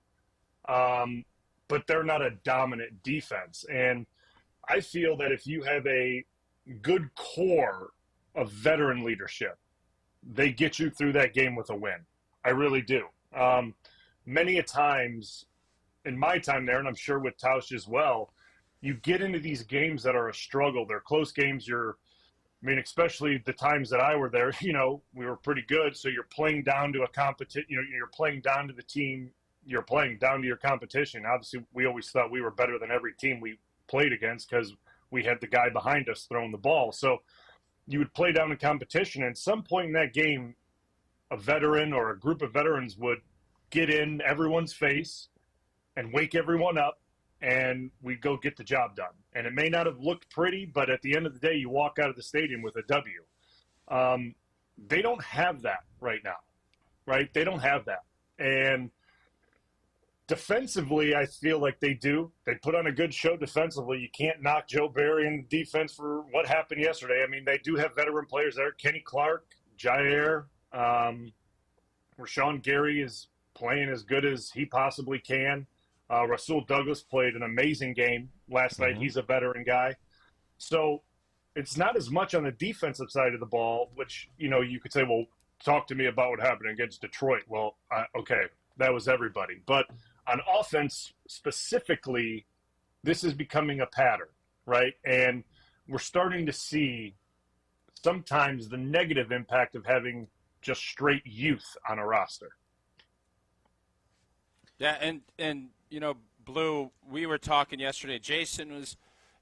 but they're not a dominant defense. And I feel that if you have a good core of veteran leadership, they get you through that game with a win. I really do. Many a times in my time there, and I'm sure with Tausch as well, you get into these games that are a struggle. They're close games. Especially the times that I were there, we were pretty good. So you're playing down to a competition, you're playing down to the team, you're playing down to your competition. Obviously, we always thought we were better than every team we played against because we had the guy behind us throwing the ball. So you would play down the competition. And at some point in that game, a veteran or a group of veterans would get in everyone's face and wake everyone up, and we'd go get the job done. And it may not have looked pretty, but at the end of the day, you walk out of the stadium with a W. They don't have that right now, right? They don't have that. And defensively, I feel like they do. They put on a good show defensively. You can't knock Joe Barry in the defense for what happened yesterday. I mean, they do have veteran players there. Kenny Clark, Jair, Rashawn Gary is playing as good as he possibly can. Rasul Douglas played an amazing game last night. He's a veteran guy. So it's not as much on the defensive side of the ball, which, you could say, well, talk to me about what happened against Detroit. Well, okay, that was everybody. But on offense specifically, this is becoming a pattern, right? And we're starting to see sometimes the negative impact of having just straight youth on a roster. Yeah, and Blue, we were talking yesterday. Jason was,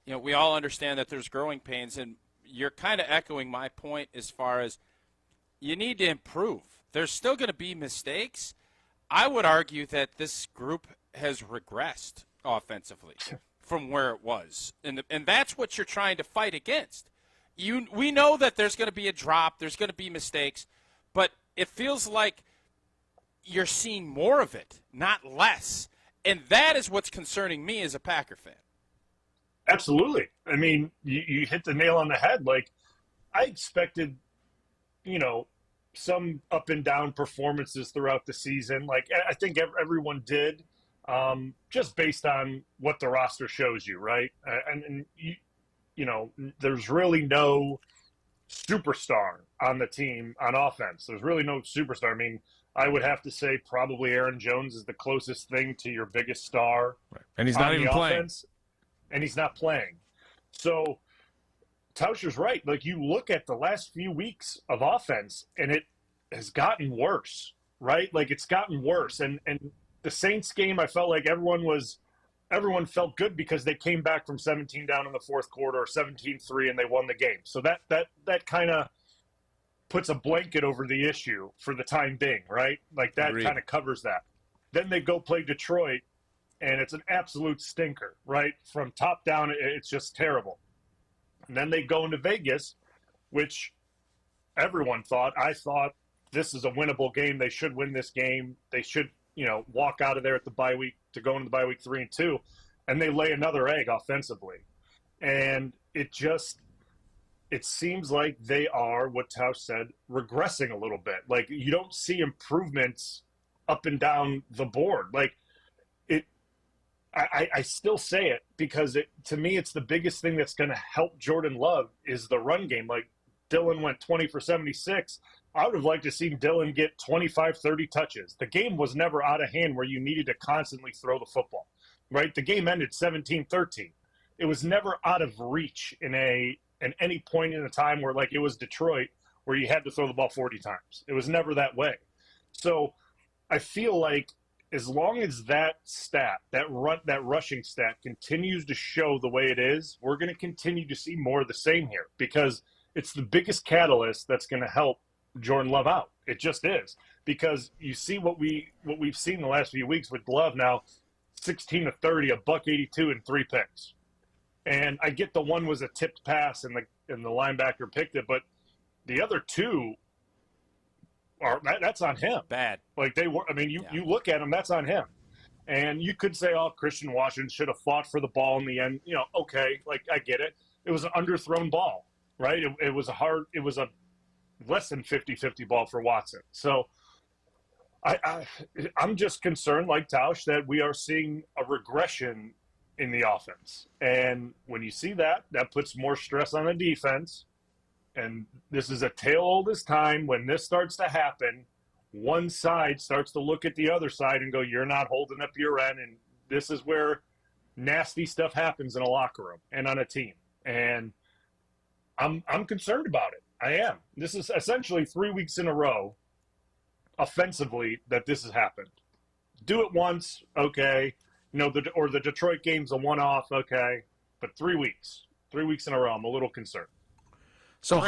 we all understand that there's growing pains, and you're kind of echoing my point as far as you need to improve. There's still going to be mistakes. I would argue that this group has regressed offensively from where it was, and that's what you're trying to fight against. We know that there's going to be a drop, there's going to be mistakes, but it feels like you're seeing more of it, not less. And that is what's concerning me as a Packer fan. Absolutely. I mean, you hit the nail on the head. Like, I expected, some up and down performances throughout the season. Like, I think everyone did, just based on what the roster shows you, right? And there's really no superstar on the team on offense. There's really no superstar. I mean, I would have to say probably Aaron Jones is the closest thing to your biggest star. Right. And he's not even playing. And he's not playing. So Tauscher's right. Like, you look at the last few weeks of offense, and it has gotten worse, right? Like, it's gotten worse. And the Saints game, I felt like everyone felt good because they came back from 17 down in the fourth quarter, or 17-3, and they won the game. So that kind of puts a blanket over the issue for the time being, right? Like, that kind of covers that. Then they go play Detroit, and it's an absolute stinker, right? From top down, it's just terrible. And then they go into Vegas, which everyone thought, I thought, this is a winnable game. They should win this game. They should, walk out of there at the bye week to go into the bye week 3-2. And they lay another egg offensively. And it seems like they are, what Tausch said, regressing a little bit. Like, you don't see improvements up and down the board. Like, I still say it because to me, it's the biggest thing that's going to help Jordan Love is the run game. Like, Dylan went 20 for 76. I would have liked to see Dylan get 25, 30 touches. The game was never out of hand where you needed to constantly throw the football, right? The game ended 17-13. It was never out of reach in any point in the time where, like, it was Detroit where you had to throw the ball 40 times. It was never that way. So I feel like as long as that stat, that rushing stat continues to show the way it is, we're going to continue to see more of the same here because it's the biggest catalyst that's going to help Jordan Love out. It just is, because you see what we've seen the last few weeks with Love now, 16-30, $182 and 3 picks. And I get the one was a tipped pass and the linebacker picked it, but the other two that's on him. Bad. Like they were. I mean, you look at him, that's on him. And you could say, oh, Christian Washington should have fought for the ball in the end. You know, okay, like I get it. It was an underthrown ball, right? It was a less than 50-50 ball for Watson. So I'm just concerned, like Tausch, that we are seeing a regression in the offense. And when you see that, that puts more stress on the defense. And this is a tale of this time when this starts to happen. One side starts to look at the other side and go, you're not holding up your end. And this is where nasty stuff happens in a locker room and on a team. And I'm concerned about it. I am. This is essentially 3 weeks in a row offensively that this has happened. Do it once, okay. You know, the Detroit game's a one-off, okay. But 3 weeks in a row, I'm a little concerned. So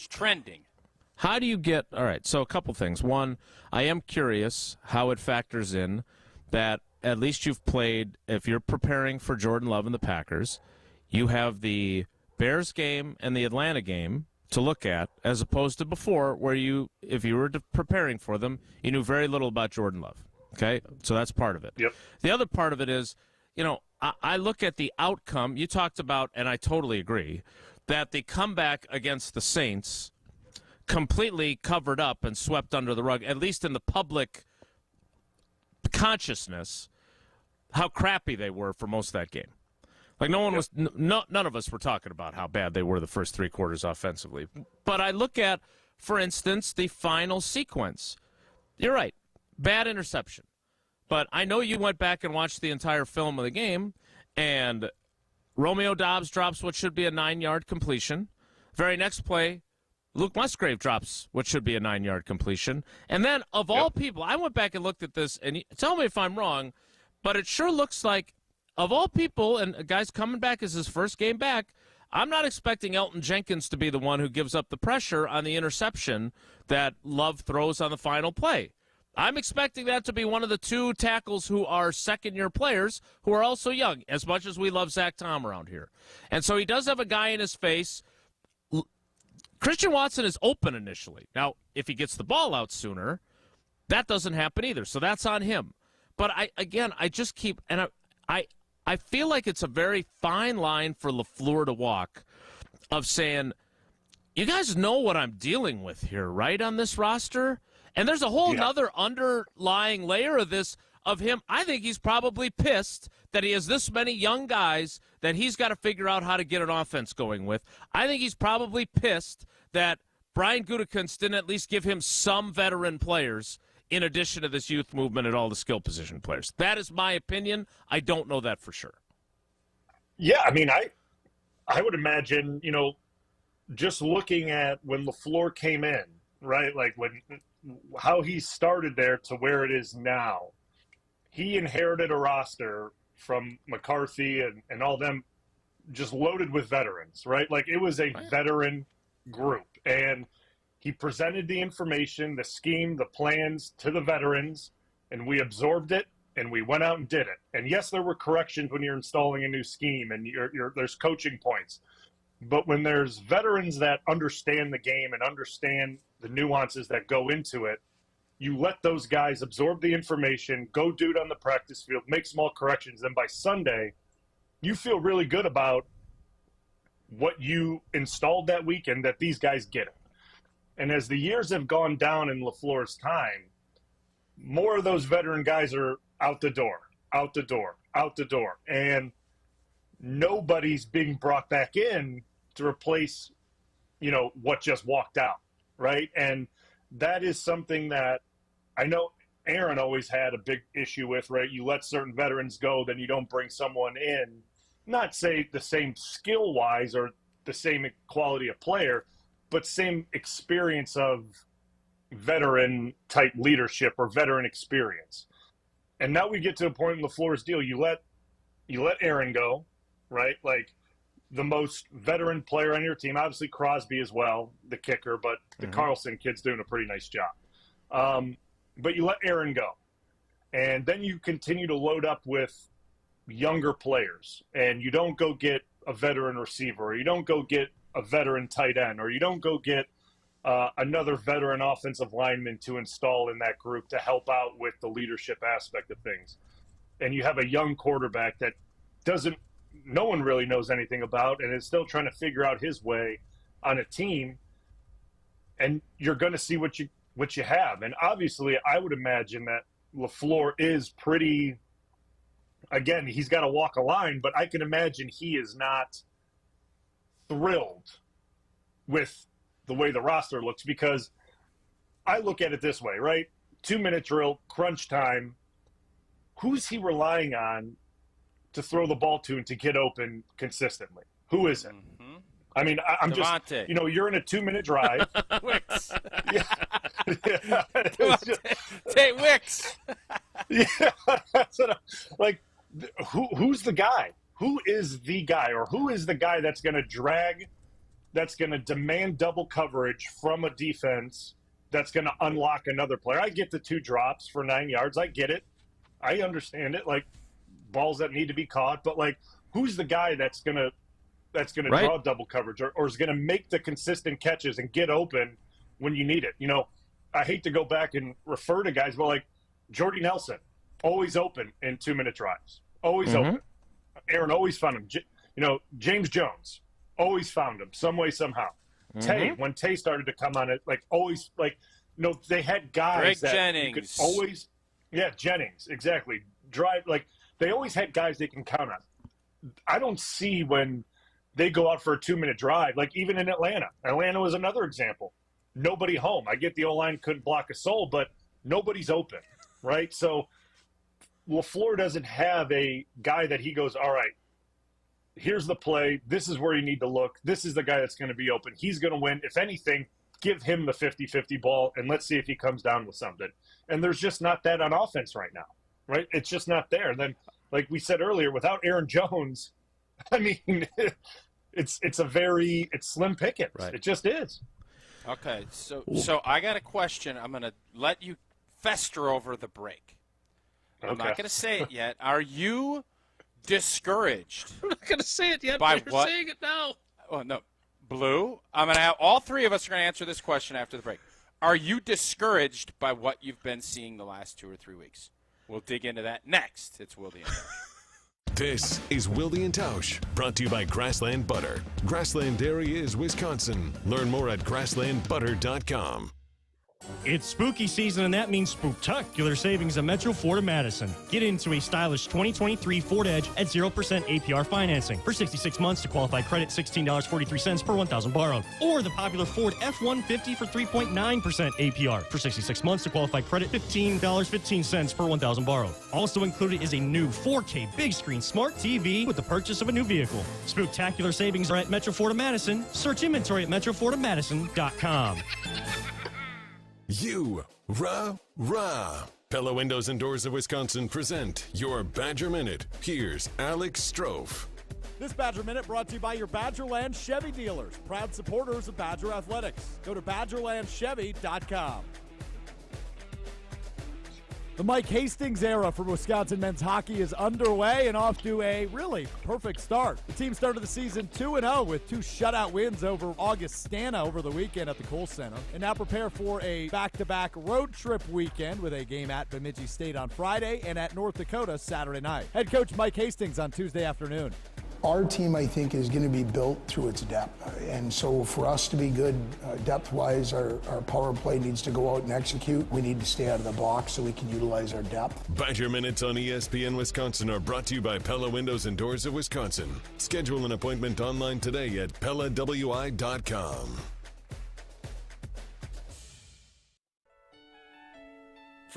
trending. How do you get – all right, so a couple things. One, I am curious how it factors in that at least you've played – if you're preparing for Jordan Love and the Packers, you have the Bears game and the Atlanta game to look at, as opposed to before where if you were preparing for them, you knew very little about Jordan Love. Okay? So that's part of it. Yep. The other part of it is, you know, I look at the outcome. You talked about, and I totally agree, that the comeback against the Saints completely covered up and swept under the rug, at least in the public consciousness, how crappy they were for most of that game. Like none of us were talking about how bad they were the first 3 quarters offensively. But I look at, for instance, the final sequence. You're right, bad interception. But I know you went back and watched the entire film of the game, and Romeo Doubs drops what should be a 9-yard completion. Very next play, Luke Musgrave drops what should be a 9-yard completion. And then, of all people, I went back and looked at this, and tell me if I'm wrong, but it sure looks like, of all people, and a guy's coming back as his first game back, I'm not expecting Elton Jenkins to be the one who gives up the pressure on the interception that Love throws on the final play. I'm expecting that to be one of the 2 tackles who are second-year players who are also young, as much as we love Zach Tom around here. And so he does have a guy in his face. Christian Watson is open initially. Now, if he gets the ball out sooner, that doesn't happen either, so that's on him. But I just keep – and I feel like it's a very fine line for LaFleur to walk of saying, you guys know what I'm dealing with here, right, on this roster? And there's a whole other underlying layer of this, of him. I think he's probably pissed that he has this many young guys that he's got to figure out how to get an offense going with. I think he's probably pissed that Brian Gutekunst didn't at least give him some veteran players in addition to this youth movement and all the skill position players. That is my opinion. I don't know that for sure. Yeah, I mean, I would imagine, you know, just looking at when LaFleur came in, right, like how he started there to where it is now, he inherited a roster from McCarthy and all them just loaded with veterans, right? Like it was a veteran group. And he presented the information, the scheme, the plans to the veterans, and we absorbed it, and we went out and did it. And yes, there were corrections when you're installing a new scheme, and there's coaching points. But when there's veterans that understand the game and understand the nuances that go into it, you let those guys absorb the information, go do it on the practice field, make small corrections, and by Sunday, you feel really good about what you installed that weekend, that these guys get it. And as the years have gone down in LaFleur's time, more of those veteran guys are out the door. And nobody's being brought back in to replace, you know, what just walked out, right? And that is something that I know Aaron always had a big issue with, right? You let certain veterans go, then you don't bring someone in, not say the same skill-wise or the same quality of player, but same experience of veteran-type leadership or veteran experience. And now we get to a point in LaFleur's deal. You let Aaron go, right? Like the most veteran player on your team, obviously Crosby as well, the kicker, but the Carlson kid's doing a pretty nice job. But you let Aaron go. And then you continue to load up with younger players. And you don't go get a veteran receiver, or you don't go get a veteran tight end, or you don't go get another veteran offensive lineman to install in that group to help out with the leadership aspect of things. And you have a young quarterback that no one really knows anything about and is still trying to figure out his way on a team. And you're going to see what you have. And obviously I would imagine that LaFleur is pretty, again, he's got to walk a line, but I can imagine he is not thrilled with the way the roster looks, because I look at it this way, right? 2-minute drill, crunch time. Who's he relying on to throw the ball to and to get open consistently? Who is it? I mean, I'm Devontae. just, you're in a 2-minute drive. Wicks. Yeah. Devontae Wicks. Yeah. Who's the guy? Who is the guy, or who is the guy that's going to drag, that's going to demand double coverage from a defense, that's going to unlock another player? I get the 2 drops for 9 yards. I get it. I understand it. Like, balls that need to be caught, but who's the guy that's going to draw double coverage, or is going to make the consistent catches and get open when you need it? I hate to go back and refer to guys, but Jordy Nelson, always open in 2-minute drives, always open. Aaron always found him. James Jones always found him some way, somehow. Tay, when Tay started to come on it, always, they had guys Greg that Jennings. you could always, Jennings, exactly. Drive, they always had guys they can count on. I don't see when they go out for a 2-minute drive, even in Atlanta. Atlanta was another example. Nobody home. I get the O-line couldn't block a soul, but nobody's open, right? So LaFleur doesn't have a guy that he goes, all right, here's the play. This is where you need to look. This is the guy that's going to be open. He's going to win. If anything, give him the 50-50 ball, and let's see if he comes down with something. And there's just not that on offense right now, right? It's just not there. And then, like we said earlier, without Aaron Jones, I mean, it's slim pickings. Right. It just is. Okay, so I got a question. I'm going to let you fester over the break. I'm not going to say it yet. Are you discouraged? I'm not going to say it yet, but you're saying it now. Oh, no. Blue, I'm going to have all 3 of us are going to answer this question after the break. Are you discouraged by what you've been seeing the last 2 or 3 weeks? We'll dig into that next. It's Wilde and Tausch. This is Wilde and Tausch, brought to you by Grassland Butter. Grassland Dairy is Wisconsin. Learn more at grasslandbutter.com. It's spooky season, and that means spooktacular savings at Metro Ford of Madison. Get into a stylish 2023 Ford Edge at 0% APR financing. For 66 months to qualified credit, $16.43 per $1,000 borrowed. Or the popular Ford F-150 for 3.9% APR. For 66 months to qualified credit, $15.15 per $1,000 borrowed. Also included is a new 4K big screen smart TV with the purchase of a new vehicle. Spooktacular savings are at Metro Ford of Madison. Search inventory at metrofordofmadison.com. Rah. Pella Windows and Doors of Wisconsin present your Badger Minute. Here's Alex Strofe. This Badger Minute brought to you by your Badgerland Chevy dealers, proud supporters of Badger Athletics. Go to BadgerlandChevy.com. The Mike Hastings era for Wisconsin men's hockey is underway and off to a really perfect start. The team started the season 2-0 with 2 shutout wins over Augustana over the weekend at the Kohl Center, and now prepare for a back-to-back road trip weekend with a game at Bemidji State on Friday and at North Dakota Saturday night. Head coach Mike Hastings on Tuesday afternoon. Our team, I think, is going to be built through its depth. And so for us to be good depth-wise, our power play needs to go out and execute. We need to stay out of the box so we can utilize our depth. Badger Minutes on ESPN Wisconsin are brought to you by Pella Windows and Doors of Wisconsin. Schedule an appointment online today at PellaWI.com.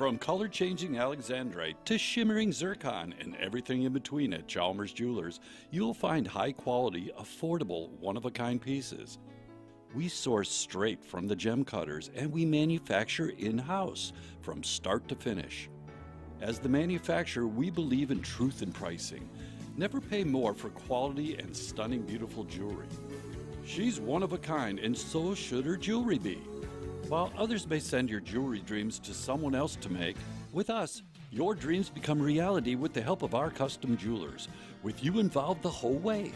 From color-changing alexandrite to shimmering zircon and everything in between at Chalmers Jewelers, you'll find high-quality, affordable, one-of-a-kind pieces. We source straight from the gem cutters, and we manufacture in-house from start to finish. As the manufacturer, we believe in truth in pricing. Never pay more for quality and stunning, beautiful jewelry. She's one of a kind, and so should her jewelry be. While others may send your jewelry dreams to someone else to make, with us, your dreams become reality with the help of our custom jewelers, with you involved the whole way.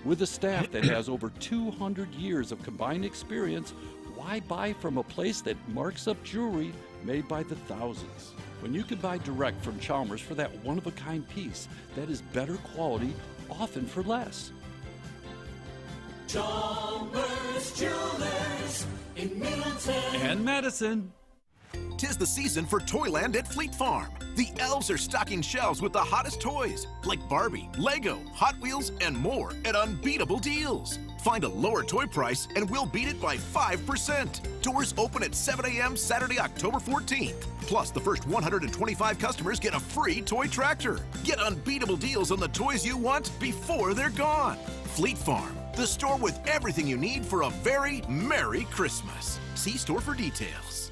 With a staff that has over 200 years of combined experience, why buy from a place that marks up jewelry made by the thousands? When you can buy direct from Chalmers for that one-of-a-kind piece that is better quality, often for less. Chalmers Jewelers in Middleton and Madison. 'Tis the season for Toyland at Fleet Farm. The elves are stocking shelves with the hottest toys, like Barbie, Lego, Hot Wheels, and more at unbeatable deals. Find a lower toy price and we'll beat it by 5%. Doors open at 7 a.m. Saturday, October 14th. Plus, the first 125 customers get a free toy tractor. Get unbeatable deals on the toys you want before they're gone. Fleet Farm, the store with everything you need for a very Merry Christmas. See store for details.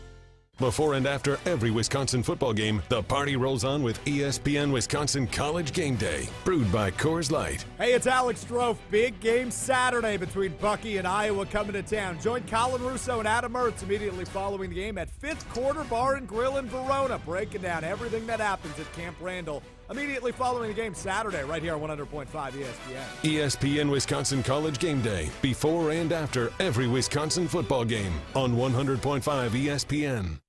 Before and after every Wisconsin football game, the party rolls on with ESPN Wisconsin College Game Day, brewed by Coors Light. Hey, it's Alex Strofe. Big game Saturday between Bucky and Iowa coming to town. Join Colin Russo and Adam Ertz immediately following the game at Fifth Quarter Bar and Grill in Verona, breaking down everything that happens at Camp Randall. Immediately following the game Saturday, right here on 100.5 ESPN. ESPN Wisconsin College Game Day, before and after every Wisconsin football game on 100.5 ESPN.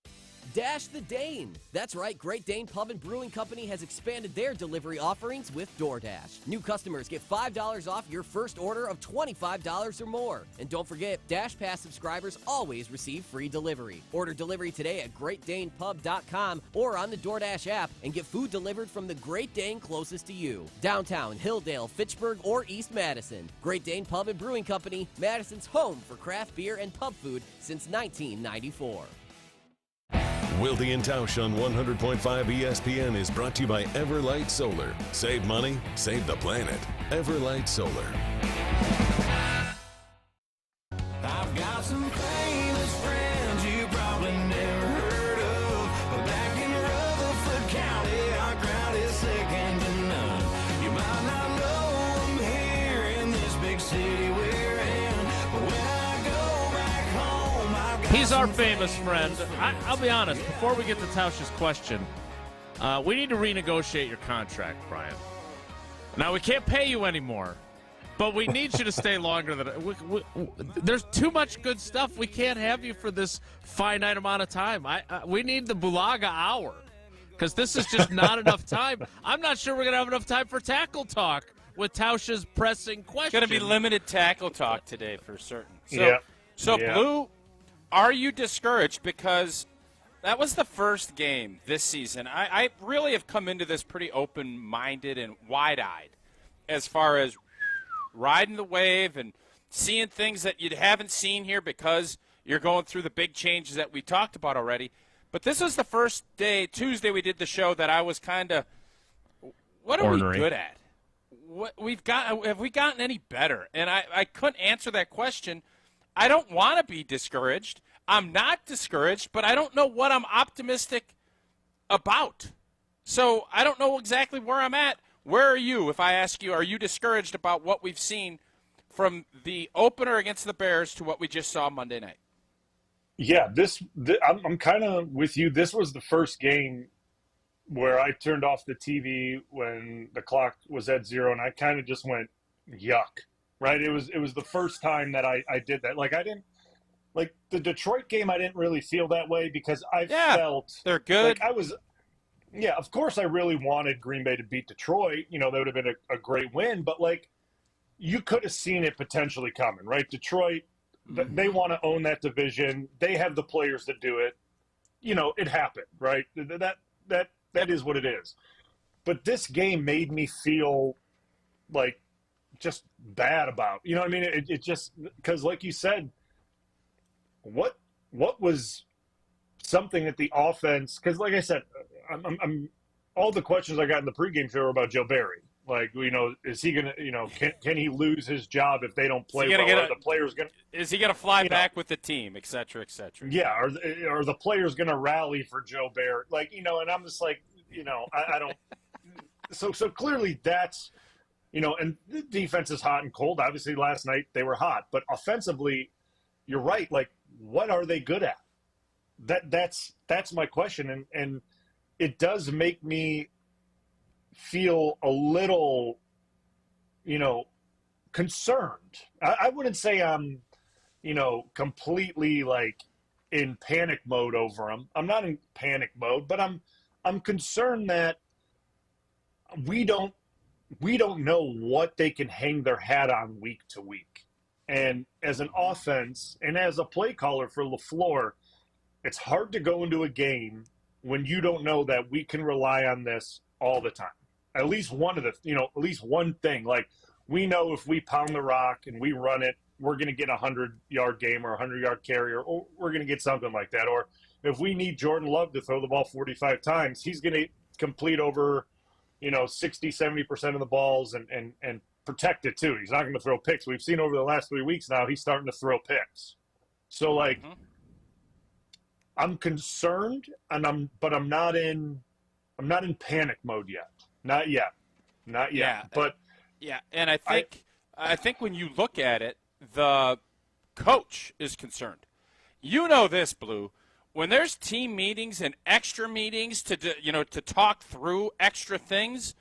Dash the Dane. That's right, Great Dane Pub and Brewing Company has expanded their delivery offerings with DoorDash. New customers get $5 off your first order of $25 or more. And don't forget, Dash Pass subscribers always receive free delivery. Order delivery today at GreatDanePub.com or on the DoorDash app and get food delivered from the Great Dane closest to you. Downtown, Hilldale, Fitchburg, or East Madison. Great Dane Pub and Brewing Company, Madison's home for craft beer and pub food since 1994. Wilde and Tausch on 100.5 ESPN is brought to you by Everlight Solar. Save money, save the planet. Everlight Solar. I've got some famous friends you probably never heard of, but back in Rutherford County, our crowd is second to none. You might not know them here in this big city we're in, but when I go back home, I've got He's our famous friend. I'll be honest, before we get to Tausch's question, we need to renegotiate your contract, Brian. Now, we can't pay you anymore, but we need you to stay longer than there's too much good stuff. We can't have you for this finite amount of time. We need the Bulaga hour because this is just not enough time. I'm not sure we're going to have enough time for tackle talk with Tausch's pressing question. It's going to be limited tackle talk today for certain. So Blue, are you discouraged? Because that was the first game this season. I really have come into this pretty open-minded and wide-eyed as far as riding the wave and seeing things that you haven't seen here because you're going through the big changes that we talked about already. But this was the first day, Tuesday we did the show, that I was kind of, what are we good at? Have we gotten any better? And I couldn't answer that question. I don't want to be discouraged. I'm not discouraged, but I don't know what I'm optimistic about. So I don't know exactly where I'm at. Where are you? If I ask you, are you discouraged about what we've seen from the opener against the Bears to what we just saw Monday night? Yeah, I'm kind of with you. This was the first game where I turned off the TV when the clock was at 0, and I kind of just went, yuck. Right? It was the first time that I did that. Like, I didn't – like, the Detroit game, I didn't really feel that way because I felt – they're good. Like yeah, of course I really wanted Green Bay to beat Detroit. You know, that would have been a great win. But, like, you could have seen it potentially coming, right? Detroit, they want to own that division. They have the players to do it. You know, it happened, right? That is what it is. But this game made me feel like – just bad about, you know what I mean? It just, because like you said, what was something that the offense, because like I said, I'm all the questions I got in the pregame show were about Joe Barry. Like, is he going to, can he lose his job if they don't play well? Are the players going to? Is he going to fly back with the team, et cetera, et cetera? Yeah, are the players going to rally for Joe Barry? Like, and I'm just like, I don't. So clearly that's, and the defense is hot and cold. Obviously, last night they were hot, but offensively, you're right. Like, what are they good at? That's my question, and it does make me feel a little, concerned. I wouldn't say I'm, completely like in panic mode over them. I'm not in panic mode, but I'm concerned that we don't know what they can hang their hat on week to week. And as an offense and as a play caller for LaFleur, it's hard to go into a game when you don't know that we can rely on this all the time. At least one of the, at least one thing. Like, we know if we pound the rock and we run it, we're going to get a 100-yard game or a 100-yard carry, or we're going to get something like that. Or if we need Jordan Love to throw the ball 45 times, he's going to complete over, 60, 70% of the balls and protect it too. He's not going to throw picks. We've seen over the last 3 weeks now, he's starting to throw picks. So, like, I'm concerned, but I'm not in panic mode yet. Not yet. Yeah, but and I think when you look at it, the coach is concerned. You know this, Blue. When there's team meetings and extra meetings to talk through extra things,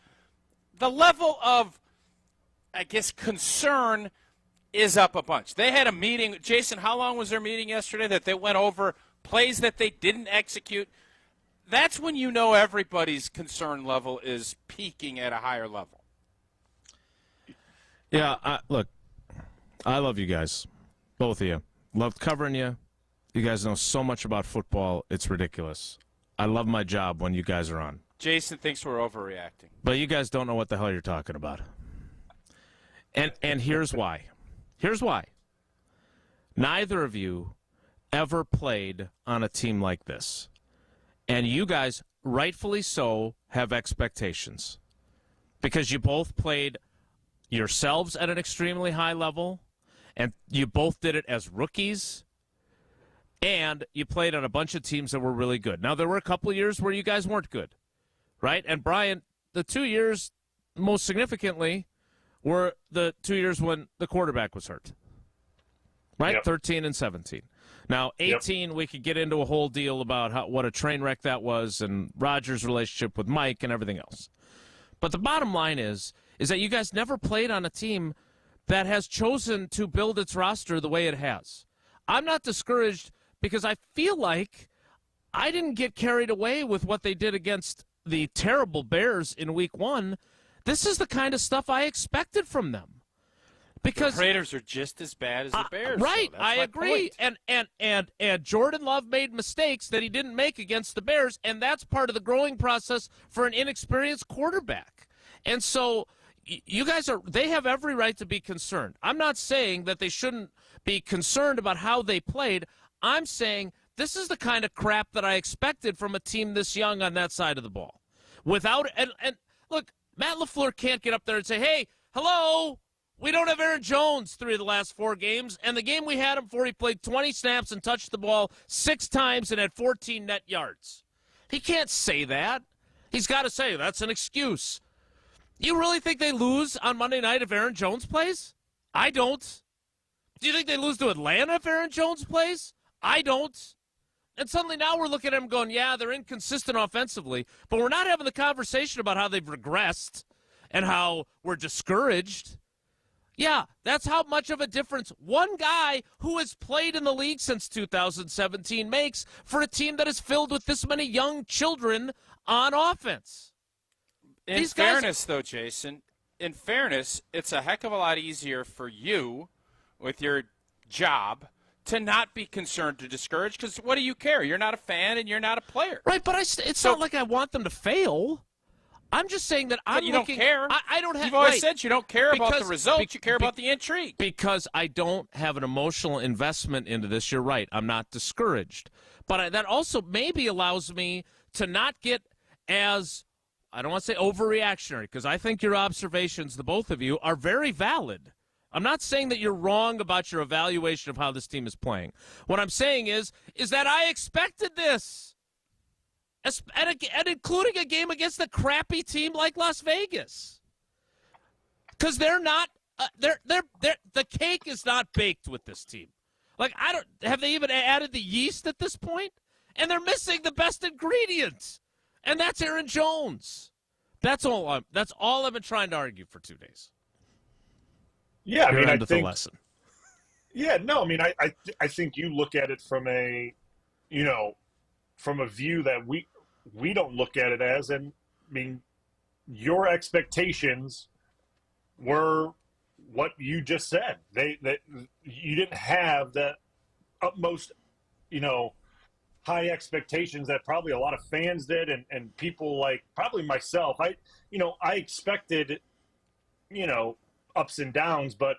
the level of, I guess, concern is up a bunch. They had a meeting. Jason, how long was their meeting yesterday that they went over plays that they didn't execute? That's when you know everybody's concern level is peaking at a higher level. Yeah, look, I love you guys, both of you. Loved covering you. You guys know so much about football, it's ridiculous. I love my job when you guys are on. Jason thinks we're overreacting. But you guys don't know what the hell you're talking about. And here's why. Here's why. Neither of you ever played on a team like this. And you guys, rightfully so, have expectations. Because you both played yourselves at an extremely high level, and you both did it as rookies, and you played on a bunch of teams that were really good. Now, there were a couple of years where you guys weren't good, right? And, Brian, the 2 years, most significantly, were the 2 years when the quarterback was hurt, right? Yep. 13 and 17. Now, 18, we could get into a whole deal about what a train wreck that was and Rodgers' relationship with Mike and everything else. But the bottom line is that you guys never played on a team that has chosen to build its roster the way it has. I'm not discouraged because I feel like I didn't get carried away with what they did against the terrible Bears in Week 1. This is the kind of stuff I expected from them. Because the Raiders are just as bad as the Bears. Right, so I agree. And Jordan Love made mistakes that he didn't make against the Bears, and that's part of the growing process for an inexperienced quarterback. And so you guys they have every right to be concerned. I'm not saying that they shouldn't be concerned about how they played. I'm saying this is the kind of crap that I expected from a team this young on that side of the ball. And look, Matt LaFleur can't get up there and say, hey, hello, we don't have Aaron Jones 3 of the last 4 games, and the game we had him for, he played 20 snaps and touched the ball 6 times and had 14 net yards. He can't say that. He's got to say that's an excuse. You really think they lose on Monday night if Aaron Jones plays? I don't. Do you think they lose to Atlanta if Aaron Jones plays? I don't. And suddenly now we're looking at them going, yeah, they're inconsistent offensively, but we're not having the conversation about how they've regressed and how we're discouraged. Yeah, that's how much of a difference one guy who has played in the league since 2017 makes for a team that is filled with this many young children on offense. In fairness, though, Jason, in fairness, it's a heck of a lot easier for you with your job to not be concerned or discouraged because what do you care? You're not a fan and you're not a player. Right, but it's not like I want them to fail. I'm just saying that I'm looking. Don't care. I don't have. You've always said you don't care about the results. You care about the intrigue. Because I don't have an emotional investment into this. You're right. I'm not discouraged, But that also maybe allows me to not get as, I don't want to say overreactionary, because I think your observations, the both of you, are very valid. I'm not saying that you're wrong about your evaluation of how this team is playing. What I'm saying is that I expected this. And including a game against a crappy team like Las Vegas. Because they're not, the cake is not baked with this team. Like, have they even added the yeast at this point? And they're missing the best ingredients. And that's Aaron Jones. That's all I've been trying to argue for 2 days. Yeah, I mean, I think think the lesson. Yeah, no, I mean, I think you look at it from a, from a view that we don't look at it as, and I mean, your expectations were what you just said. That you didn't have the utmost, high expectations that probably a lot of fans did, and people like probably myself. I expected, ups and downs, but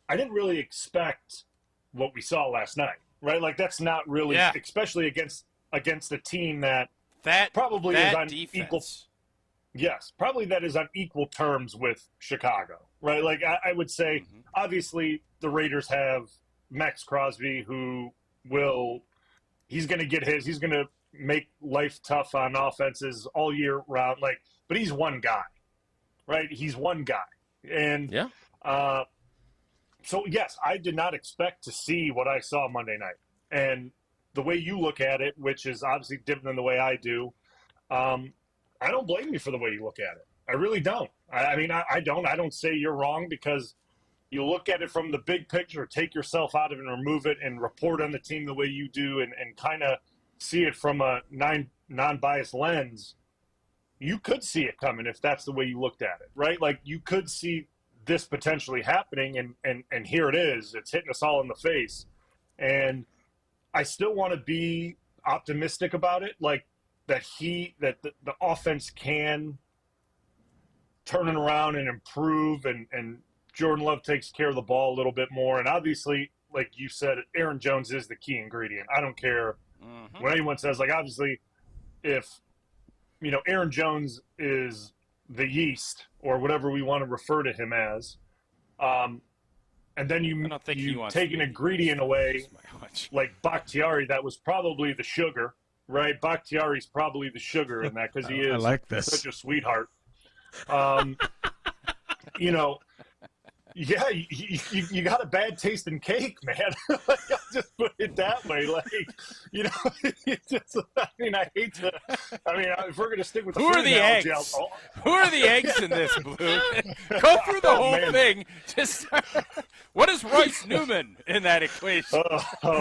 I didn't really expect what we saw last night, right? Like, that's not really, especially against a team that probably is on equal. Yes, probably that is on equal terms with Chicago, right? Like, I would say, obviously, the Raiders have Max Crosby, who he's going to get he's going to make life tough on offenses all year round. Like, but he's one guy, right? He's one guy. And so, yes, I did not expect to see what I saw Monday night. And the way you look at it, which is obviously different than the way I do, I don't blame you for the way you look at it. I really don't. I mean, I don't. I don't say you're wrong, because you look at it from the big picture, take yourself out of it and remove it and report on the team the way you do, and kind of see it from a non-biased lens. You could see it coming if that's the way you looked at it, right? Like, you could see this potentially happening, and here it is. It's hitting us all in the face. And I still want to be optimistic about it, like that the offense can turn it around and improve, and Jordan Love takes care of the ball a little bit more. And obviously, like you said, Aaron Jones is the key ingredient. I don't care what anyone says. Like, obviously, if Aaron Jones is the yeast, or whatever we want to refer to him as, and then you take an ingredient away, like Bakhtiari, that was probably the sugar, right? Bakhtiari's probably the sugar in that, because he is such a sweetheart. Yeah, you got a bad taste in cake, man. Like, I'll just put it that way. Like, I hate to. I mean, if we're gonna stick with who are the eggs? Who are the eggs in this, Blue? Go through the whole thing. Just what is Royce Newman in that equation?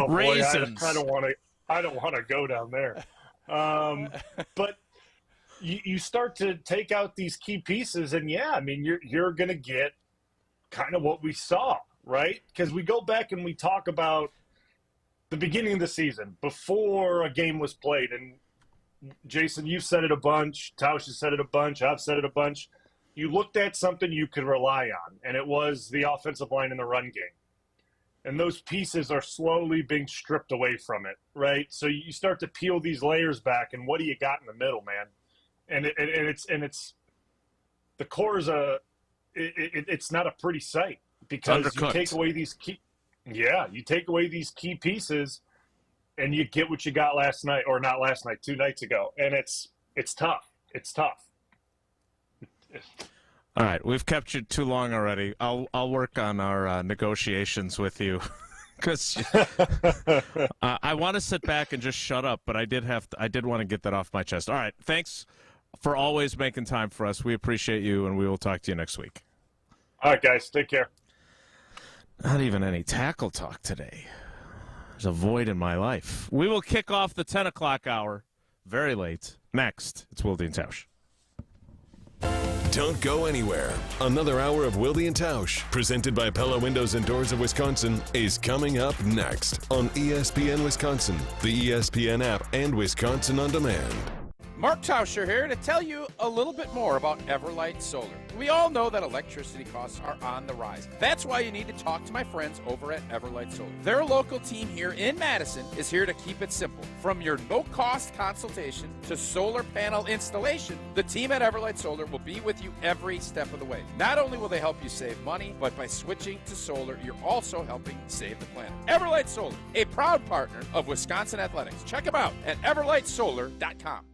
Raisins. Boy, I don't want to go down there. But you start to take out these key pieces, and I mean, you're gonna get kind of what we saw, right? Because we go back and we talk about the beginning of the season before a game was played. And Jason, you've said it a bunch. Tausch has said it a bunch. I've said it a bunch. You looked at something you could rely on, and it was the offensive line in the run game. And those pieces are slowly being stripped away from it, right? So you start to peel these layers back, and what do you got in the middle, man? And it's the core is it's not a pretty sight, because you take away these key pieces, and you get what you got last night, or not last night, 2 nights ago, and it's tough. It's tough. All right, we've kept you too long already. I'll work on our negotiations with you, because I want to sit back and just shut up, but I did want to get that off my chest. All right, thanks for always making time for us. We appreciate you, and we will talk to you next week. All right, guys. Take care. Not even any tackle talk today. There's a void in my life. We will kick off the 10 o'clock hour very late. Next, it's Wilde and Tausch. Don't go anywhere. Another hour of Wilde and Tausch, presented by Pella Windows and Doors of Wisconsin, is coming up next on ESPN Wisconsin, the ESPN app, and Wisconsin On Demand. Mark Tauscher here to tell you a little bit more about Everlight Solar. We all know that electricity costs are on the rise. That's why you need to talk to my friends over at Everlight Solar. Their local team here in Madison is here to keep it simple. From your no-cost consultation to solar panel installation, the team at Everlight Solar will be with you every step of the way. Not only will they help you save money, but by switching to solar, you're also helping save the planet. Everlight Solar, a proud partner of Wisconsin Athletics. Check them out at everlightsolar.com.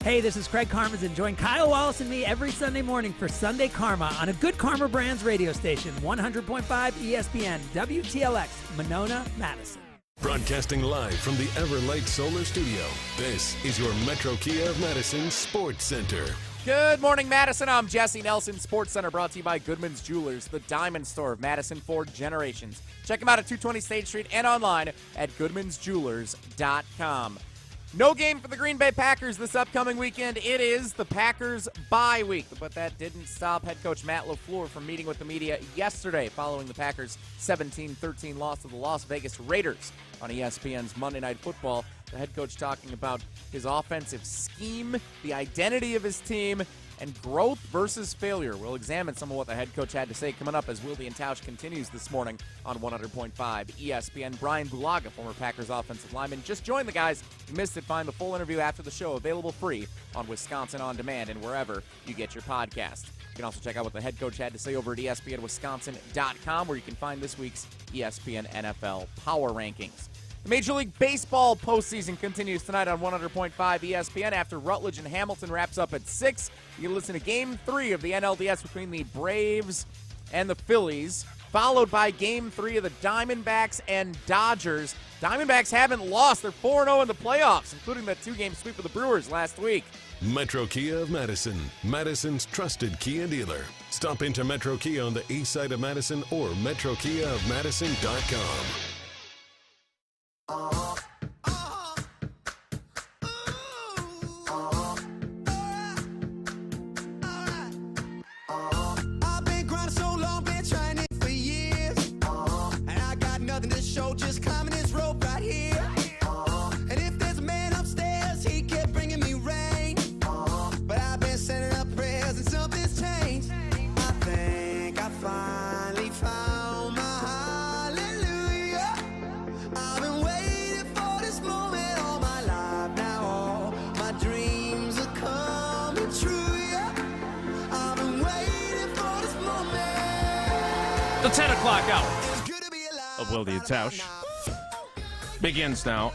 Hey, this is Craig Karmazin. Join Kyle Wallace and me every Sunday morning for Sunday Karma on a Good Karma Brands radio station, 100.5 ESPN, WTLX, Monona, Madison. Broadcasting live from the Everlight Solar Studio, this is your Metro Kia of Madison Sports Center. Good morning, Madison. I'm Jesse Nelson. Sports Center brought to you by Goodman's Jewelers, the diamond store of Madison for generations. Check them out at 220 State Street and online at goodmansjewelers.com. No game for the Green Bay Packers this upcoming weekend. It is the Packers bye week, but that didn't stop head coach Matt LaFleur from meeting with the media yesterday following the Packers' 17-13 loss to the Las Vegas Raiders on ESPN's Monday Night Football. The head coach talking about his offensive scheme, the identity of his team, and growth versus failure. We'll examine some of what the head coach had to say coming up as Wilde and Tausch continues this morning on 100.5 ESPN. Brian Bulaga, former Packers offensive lineman, just joined the guys. If you missed it, find the full interview after the show, available free on Wisconsin On Demand and wherever you get your podcast. You can also check out what the head coach had to say over at ESPNWisconsin.com, where you can find this week's ESPN NFL Power Rankings. The Major League Baseball postseason continues tonight on 100.5 ESPN after Rutledge and Hamilton wraps up at 6. You can listen to Game 3 of the NLDS between the Braves and the Phillies, followed by Game 3 of the Diamondbacks and Dodgers. Diamondbacks haven't lost. They're 4-0 in the playoffs, including that 2-game sweep of the Brewers last week. Metro Kia of Madison, Madison's trusted Kia dealer. Stop into Metro Kia on the east side of Madison or metrokiaofmadison.com. I've been grinding so long, been trying it for years. And I got nothing to show, just climbing this rope right here. And if there's a man upstairs, he kept bringing me rain. But I've been sending up prayers and something's changed. I think I finally found my hallelujah. I've been waiting for this moment all my life now. All my dreams are coming true, yeah. I've been waiting for this moment. The 10 o'clock hour of Wilde and Tausch begins now.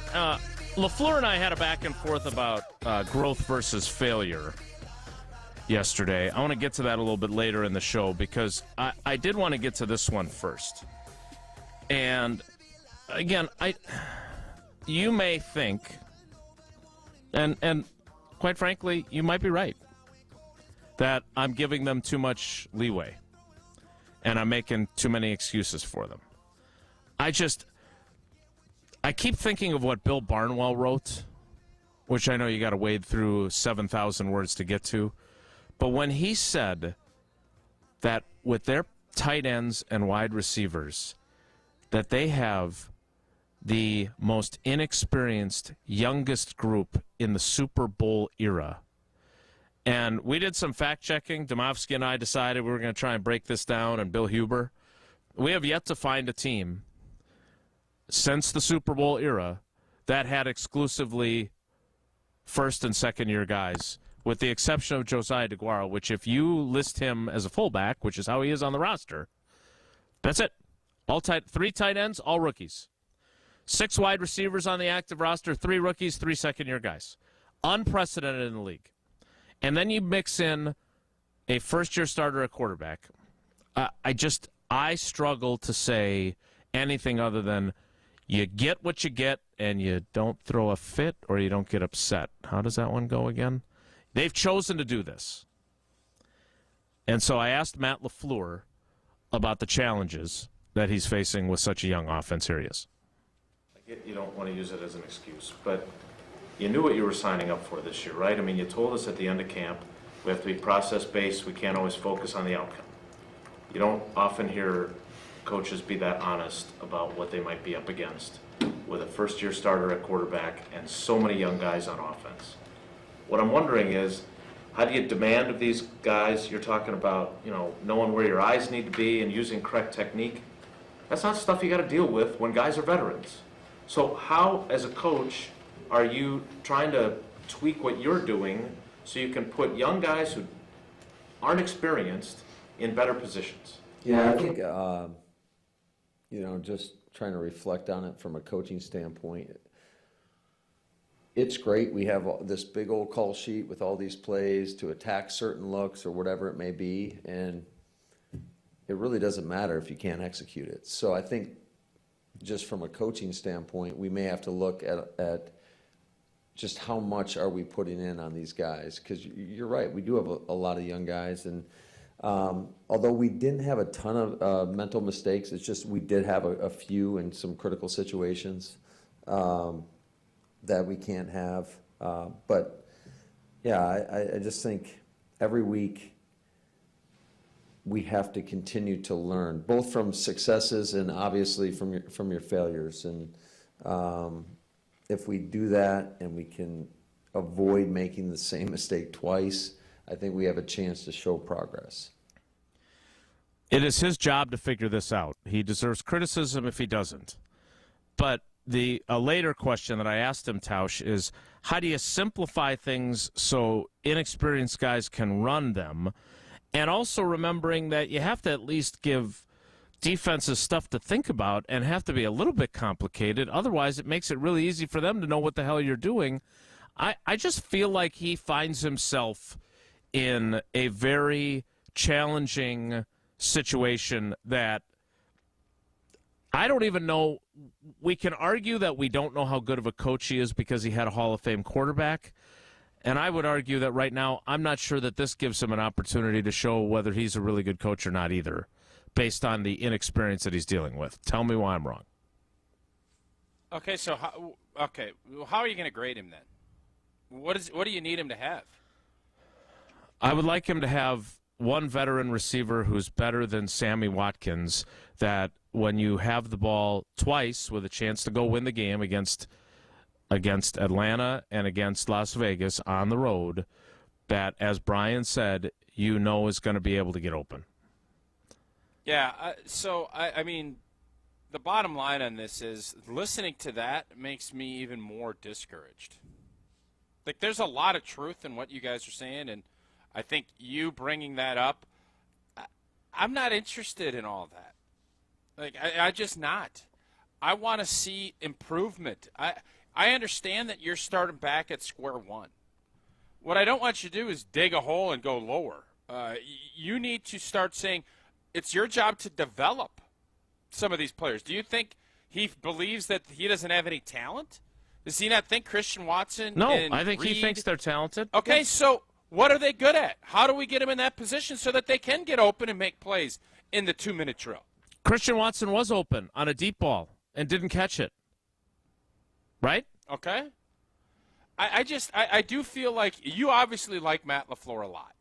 LaFleur and I had a back and forth about growth versus failure yesterday. I want to get to that a little bit later in the show because I did want to get to this one first. And again, you may think, and quite frankly, you might be right, that I'm giving them too much leeway and I'm making too many excuses for them. I keep thinking of what Bill Barnwell wrote, which I know you got to wade through 7,000 words to get to. But when he said that with their tight ends and wide receivers, that they have the most inexperienced, youngest group in the Super Bowl era. And we did some fact-checking. Domofsky and I decided we were going to try and break this down, and Bill Huber. We have yet to find a team since the Super Bowl era that had exclusively first- and second-year guys, with the exception of Josiah DeGuara, which if you list him as a fullback, which is how he is on the roster, that's it. Three tight ends, all rookies. 6 wide receivers on the active roster, 3 rookies, 3 second-year guys. Unprecedented in the league. And then you mix in a first-year starter at quarterback. I struggle to say anything other than you get what you get and you don't throw a fit or you don't get upset. How does that one go again? They've chosen to do this. And so I asked Matt LaFleur about the challenges that he's facing with such a young offense. Here he is. I get you don't want to use it as an excuse, but you knew what you were signing up for this year, right? I mean, you told us at the end of camp we have to be process-based. We can't always focus on the outcome. You don't often hear coaches be that honest about what they might be up against with a first-year starter at quarterback and so many young guys on offense. What I'm wondering is, how do you demand of these guys? You're talking about, knowing where your eyes need to be and using correct technique. That's not stuff you got to deal with when guys are veterans. So how, as a coach, are you trying to tweak what you're doing so you can put young guys who aren't experienced in better positions? Yeah, I think, just trying to reflect on it from a coaching standpoint, it's great. We have this big old call sheet with all these plays to attack certain looks or whatever it may be, and it really doesn't matter if you can't execute it. So I think just from a coaching standpoint, we may have to look at just how much are we putting in on these guys, because you're right, we do have a lot of young guys, and although we didn't have a ton of mental mistakes, it's just we did have a few in some critical situations that we can't have. But yeah, I just think every week we have to continue to learn, both from successes and obviously from your failures. And if we do that and we can avoid making the same mistake twice, I think we have a chance to show progress. It is his job to figure this out. He deserves criticism if he doesn't. But a later question that I asked him, Tausch, is how do you simplify things so inexperienced guys can run them? And also remembering that you have to at least give defenses stuff to think about and have to be a little bit complicated. Otherwise, it makes it really easy for them to know what the hell you're doing. I just feel like he finds himself in a very challenging situation that I don't even know. We can argue that we don't know how good of a coach he is because he had a Hall of Fame quarterback. And I would argue that right now I'm not sure that this gives him an opportunity to show whether he's a really good coach or not either, based on the inexperience that he's dealing with. Tell me why I'm wrong. Okay, so how are you going to grade him then? What do you need him to have? I would like him to have one veteran receiver who's better than Sammy Watkins, that when you have the ball twice with a chance to go win the game against Atlanta and against Las Vegas on the road, that, as Brian said, is going to be able to get open. Yeah, I mean, the bottom line on this is listening to that makes me even more discouraged. Like, there's a lot of truth in what you guys are saying, and I think you bringing that up, I'm not interested in all that. Like, I just not. I want to see improvement. I understand that you're starting back at square one. What I don't want you to do is dig a hole and go lower. You need to start saying it's your job to develop some of these players. Do you think he believes that he doesn't have any talent? Does he not think Christian Watson? No, and I think Reed, he thinks they're talented. Okay, Yes. So what are they good at? How do we get them in that position so that they can get open and make plays in the 2-minute drill? Christian Watson was open on a deep ball and didn't catch it. Right? Okay. I do feel like you obviously like Matt LaFleur a lot.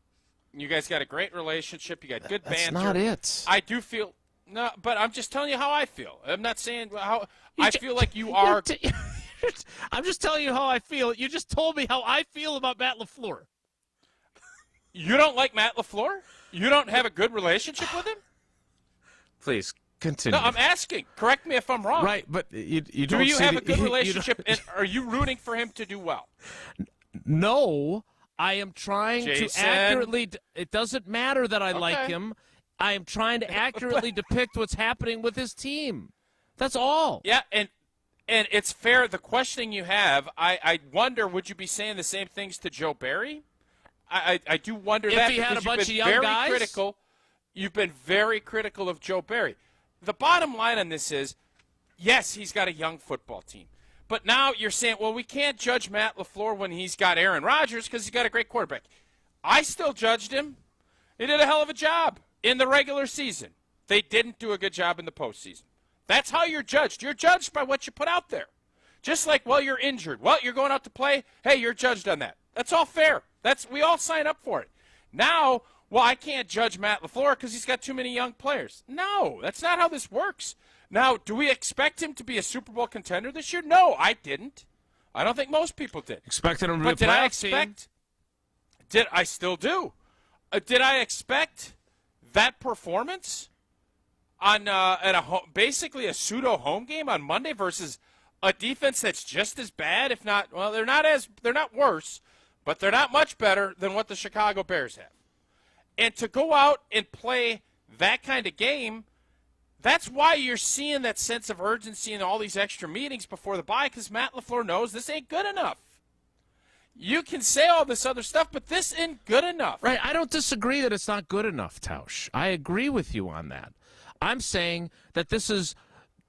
You guys got a great relationship. You got good banter. That's not it. I do feel no, but I'm just telling you how I feel. I'm not saying how I feel like you are. I'm just telling you how I feel. You just told me how I feel about Matt LaFleur. You don't like Matt LaFleur? You don't have a good relationship with him? Please continue. No, I'm asking. Correct me if I'm wrong. Right, but you do don't. You have a good relationship, and are you rooting for him to do well? No, I am trying Jason. to accurately. It doesn't matter that I like him. I am trying to accurately depict what's happening with his team. That's all. Yeah, and it's fair. The questioning you have, I wonder, would you be saying the same things to Joe Barry? I do wonder if that he had a bunch of young very guys. Critical. You've been very critical of Joe Barry. The bottom line on this is, yes, he's got a young football team. But now you're saying, well, we can't judge Matt LaFleur when he's got Aaron Rodgers because he's got a great quarterback. I still judged him. He did a hell of a job in the regular season. They didn't do a good job in the postseason. That's how you're judged. You're judged by what you put out there. Just like, well, you're injured. Well, you're going out to play. Hey, you're judged on that. That's all fair. We all sign up for it. Now, well, I can't judge Matt LaFleur because he's got too many young players. No, that's not how this works. Now, do we expect him to be a Super Bowl contender this year? No, I didn't. I don't think most people did. Expected him to be a did I playoff expect? team. I still do. Did I expect that performance on basically a pseudo home game on Monday versus a defense that's just as bad, if not, well, they're not worse, but they're not much better than what the Chicago Bears have. And to go out and play that kind of game, that's why you're seeing that sense of urgency in all these extra meetings before the bye, because Matt LaFleur knows this ain't good enough. You can say all this other stuff, but this ain't good enough. Right. I don't disagree that it's not good enough, Tausch. I agree with you on that. I'm saying that this is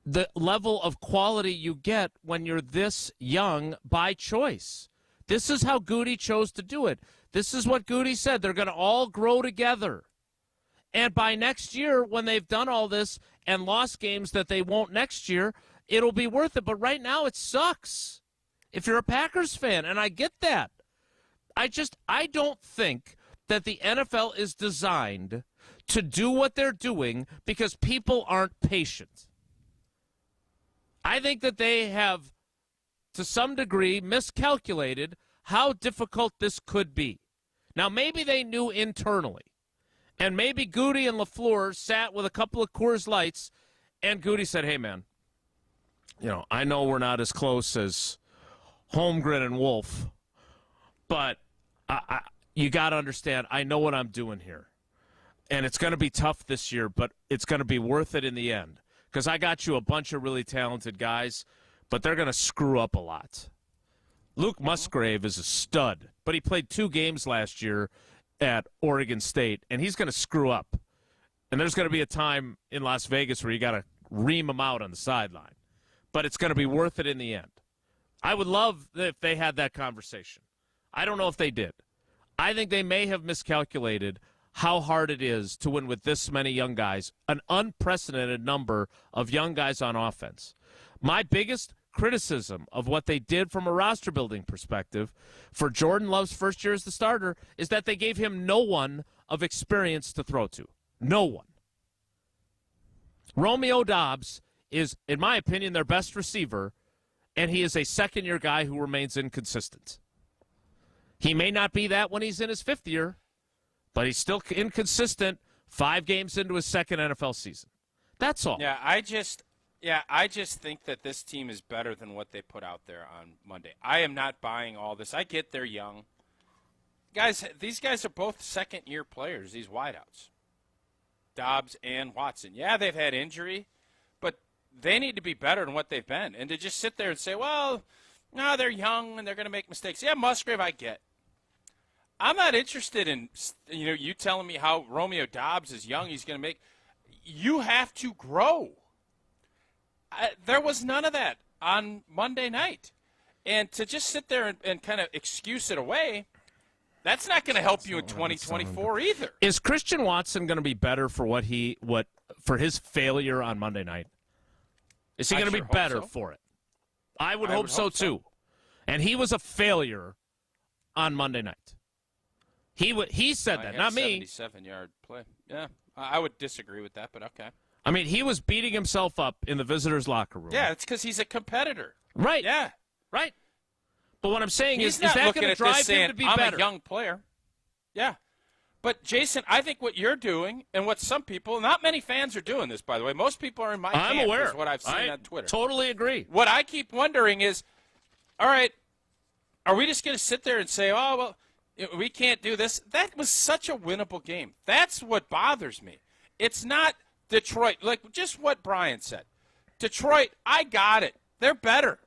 the level of quality you get when you're this young by choice. This is how Goody chose to do it. This is what Goody said. They're going to all grow together. And by next year, when they've done all this and lost games that they won't next year, it'll be worth it. But right now, it sucks if you're a Packers fan, and I get that. I don't think that the NFL is designed to do what they're doing because people aren't patient. I think that they have, to some degree, miscalculated how difficult this could be. Now, maybe they knew internally, and maybe Goody and LaFleur sat with a couple of Coors Lights, and Goody said, hey, man, I know we're not as close as Holmgren and Wolf, but you got to understand, I know what I'm doing here. And it's going to be tough this year, but it's going to be worth it in the end. Because I got you a bunch of really talented guys, but they're going to screw up a lot. Luke Musgrave is a stud, but he played 2 games last year at Oregon State, and he's going to screw up. And there's going to be a time in Las Vegas where you got to ream him out on the sideline. But it's going to be worth it in the end. I would love if they had that conversation. I don't know if they did. I think they may have miscalculated how hard it is to win with this many young guys, an unprecedented number of young guys on offense. My biggest criticism of what they did from a roster-building perspective for Jordan Love's first year as the starter is that they gave him no one of experience to throw to. No one. Romeo Doubs is, in my opinion, their best receiver, and he is a second-year guy who remains inconsistent. He may not be that when he's in his 5th year, but he's still inconsistent 5 games into his second NFL season. That's all. Yeah, I just think that this team is better than what they put out there on Monday. I am not buying all this. I get they're young. Guys, these guys are both second-year players, these wideouts. Dobbs and Watson. Yeah, they've had injury, but they need to be better than what they've been. And to just sit there and say, well, no, they're young and they're going to make mistakes. Yeah, Musgrave, I get. I'm not interested in, you telling me how Romeo Doubs is young, he's going to make. You have to grow. There was none of that on Monday night. And to just sit there and kind of excuse it away, that's not going to help you in 2024 either. Is Christian Watson going to be better for for his failure on Monday night? Is he going to be better for it? I would hope so too. And he was a failure on Monday night. He said that, not me. 77-yard play. Yeah, I would disagree with that, but okay. I mean, he was beating himself up in the visitors' locker room. Yeah, it's because he's a competitor. Right. Yeah. Right. But what I'm saying is that going to drive him to be I'm better? A young player. Yeah. But, Jason, I think what you're doing and what some people, not many fans are doing this, by the way. Most people are in my camp, I'm aware. Is what I've seen on Twitter. Totally agree. What I keep wondering is, all right, are we just going to sit there and say, oh, well, we can't do this? That was such a winnable game. That's what bothers me. It's not Detroit. Like just what Brian said. Detroit, I got it. They're better.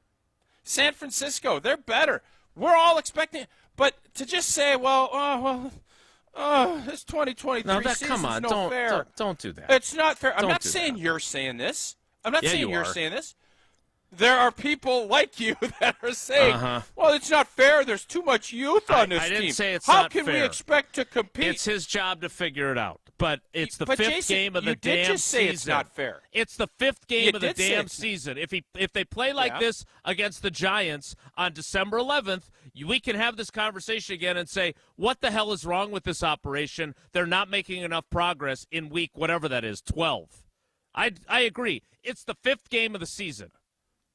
San Francisco, they're better. We're all expecting it. But to just say, this 2023 season's no fair. Don't do that. It's not fair. I'm not saying you're saying this. I'm not saying you're saying this. There are people like you that are saying, well, it's not fair. There's too much youth on this team. I didn't say it's How not can fair. we expect to compete? It's his job to figure it out. But it's the 5th game of the damn season. You did just say it's not fair. It's the 5th game of the damn season. If they play like this against the Giants on December 11th, we can have this conversation again and say, what the hell is wrong with this operation? They're not making enough progress in week whatever that is, 12. I agree. It's the 5th game of the season.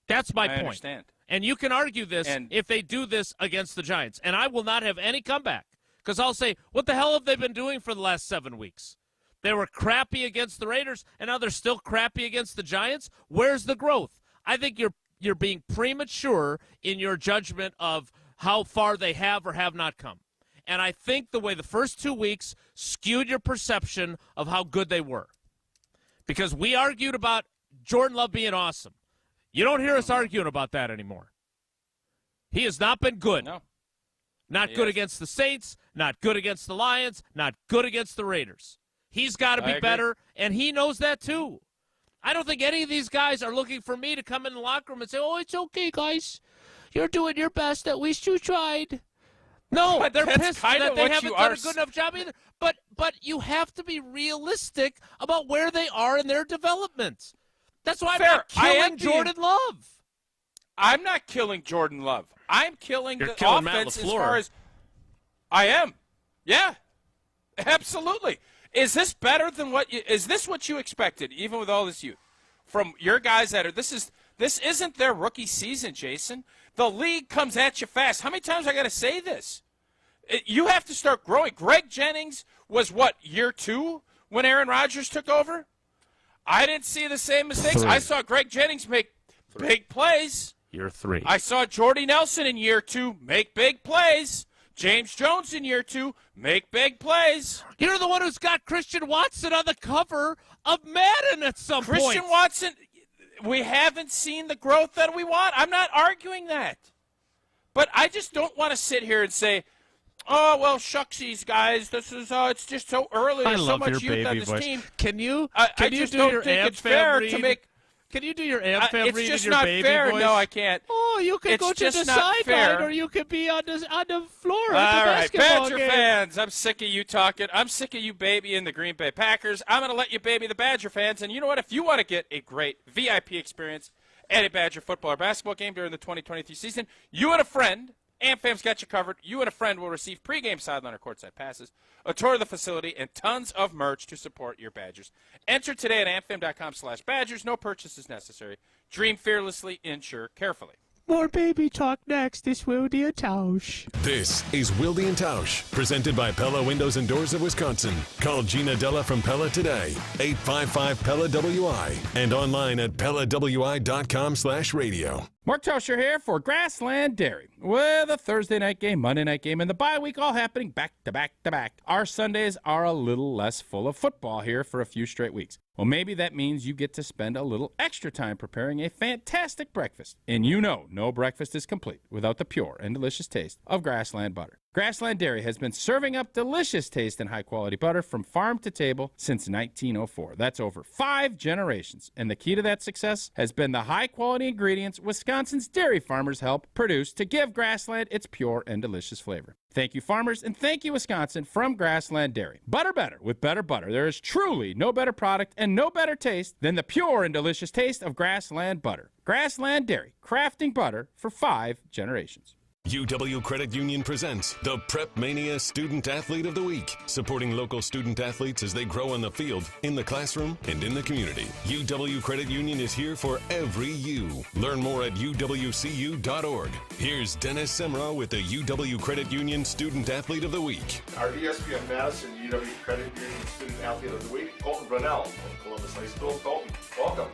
That's my point. I understand. And you can argue this if they do this against the Giants. And I will not have any comeback Because I'll say, what the hell have they been doing for the last 7 weeks? They were crappy against the Raiders, and now they're still crappy against the Giants. Where's the growth? I think you're being premature in your judgment of how far they have or have not come. And I think the way the first 2 weeks skewed your perception of how good they were. Because we argued about Jordan Love being awesome. You don't hear us arguing about that anymore. He has not been good. No. Not good against the Saints, not good against the Lions, not good against the Raiders. He's got to be better, and he knows that too. I don't think any of these guys are looking for me to come in the locker room and say, oh, it's okay, guys. You're doing your best. At least you tried. No, but they're pissed that they haven't done a good are... enough job either. But you have to be realistic about where they are in their development. That's why I'm not killing Jordan Love. I'm not killing Jordan Love. I'm killing You're the killing offense Matt as LaFleur. far as I am. Yeah, absolutely. Is this better than is this what you expected, even with all this youth, from your guys that are? This isn't their rookie season, Jason. The league comes at you fast. How many times I got to say this? You have to start growing. Greg Jennings was year 2 when Aaron Rodgers took over? I didn't see the same mistakes. 3. I saw Greg Jennings make big plays. Year 3. I saw Jordy Nelson in year 2 make big plays. James Jones in year 2 make big plays. You're the one who's got Christian Watson on the cover of Madden at some point. Christian Watson, we haven't seen the growth that we want. I'm not arguing that. But I just don't want to sit here and say, oh, well, shucksies, guys. This is it's just so early. There's so much youth on this team. Can you just do don't your think Amp it's fair Fam to read? make. Can you do your Amp Fam It's read just in your not baby fair. voice? No, I can't. Oh, you can It's go to just the not fair. sideline, or you could be on the floor All at the right, basketball Badger game. fans, I'm sick of you talking. I'm sick of you babying the Green Bay Packers. I'm going to let you baby the Badger fans. And you know what? If you want to get a great VIP experience at a Badger football or basketball game during the 2023 season, you and a friend, AmFam's got you covered. You and a friend will receive pregame sideline or courtside passes, a tour of the facility, and tons of merch to support your Badgers. Enter today at amfam.com/Badgers. No purchase is necessary. Dream fearlessly, insure carefully. More baby talk next. It's Wilde and Tausch. This is Wilde and Tausch, presented by Pella Windows and Doors of Wisconsin. Call Gina Della from Pella today, 855-PELLA-WI, and online at PellaWI.com/radio. Mark Tauscher here for Grassland Dairy, with a Thursday night game, Monday night game, and the bye week all happening back to back to back. Our Sundays are a little less full of football here for a few straight weeks. Well, maybe that means you get to spend a little extra time preparing a fantastic breakfast. And you know, no breakfast is complete without the pure and delicious taste of Grassland butter. Grassland Dairy has been serving up delicious taste and high-quality butter from farm to table since 1904. That's over 5 generations. And the key to that success has been the high-quality ingredients Wisconsin's dairy farmers help produce to give Grassland its pure and delicious flavor. Thank you, farmers, and thank you, Wisconsin, from Grassland Dairy. Butter better with better butter. There is truly no better product and no better taste than the pure and delicious taste of Grassland butter. Grassland Dairy, crafting butter for 5 generations. UW Credit Union presents the Prep Mania Student Athlete of the Week, supporting local student athletes as they grow on the field, in the classroom, and in the community. UW Credit Union is here for every you. Learn more at uwcu.org. Here's Dennis Semrau with the UW Credit Union Student Athlete of the Week. Our ESPN Madison UW Credit Union Student Athlete of the Week, Colton Brunell from Columbus High School. Colton, welcome.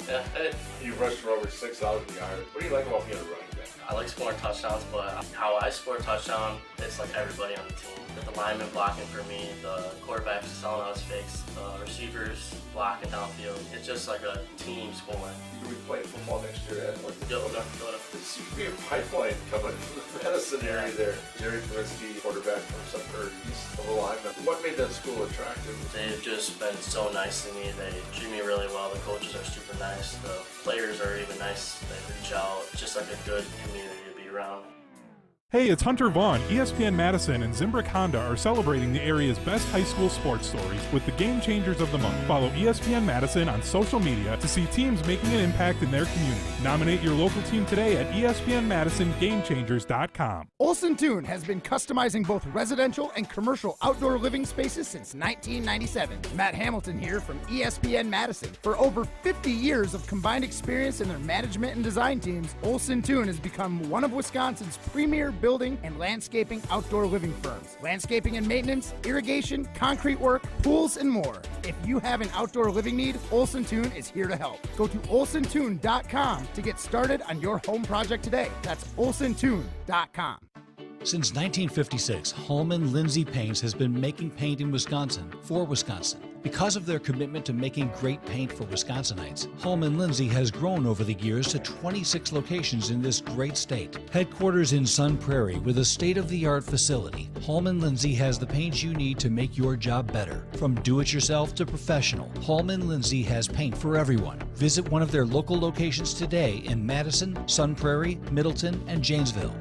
You rushed for over 6,000 yards. What do you like about being a running back? I like scoring touchdowns, but how I score a touchdown, it's like everybody on the team. With the linemen blocking for me, the quarterbacks selling out his fakes, the receivers blocking downfield. It's just like a team scoring. You'll be playing football next year at what? Philadelphia. There seems to be a pipeline coming from the Madison area there. Jerry Kaminsky, quarterback from Sumter, he's a little lineman. What made that school attractive? They've just been so nice to me. They treat me really well. The coaches are super nice. The players are even nice. They reach out. It's just like a good community to be around. Hey, it's Hunter Vaughn. ESPN Madison and Zimbrick Honda are celebrating the area's best high school sports stories with the Game Changers of the Month. Follow ESPN Madison on social media to see teams making an impact in their community. Nominate your local team today at ESPNMadisonGameChangers.com. Olson Toon has been customizing both residential and commercial outdoor living spaces since 1997. Matt Hamilton here from ESPN Madison. For over 50 years of combined experience in their management and design teams, Olson Toon has become one of Wisconsin's premier building and landscaping outdoor living firms. Landscaping and maintenance, irrigation, concrete work, pools, and more. If you have an outdoor living need, Olson Toon is here to help. Go to olsontoon.com to get started on your home project today. That's olsontoon.com. Since 1956, Holman Lindsay Paints has been making paint in Wisconsin for Wisconsin. Because of their commitment to making great paint for Wisconsinites, Holman Lindsay has grown over the years to 26 locations in this great state. Headquarters in Sun Prairie with a state-of-the-art facility, Holman Lindsay has the paint you need to make your job better. From do-it-yourself to professional, Holman Lindsay has paint for everyone. Visit one of their local locations today in Madison, Sun Prairie, Middleton, and Janesville.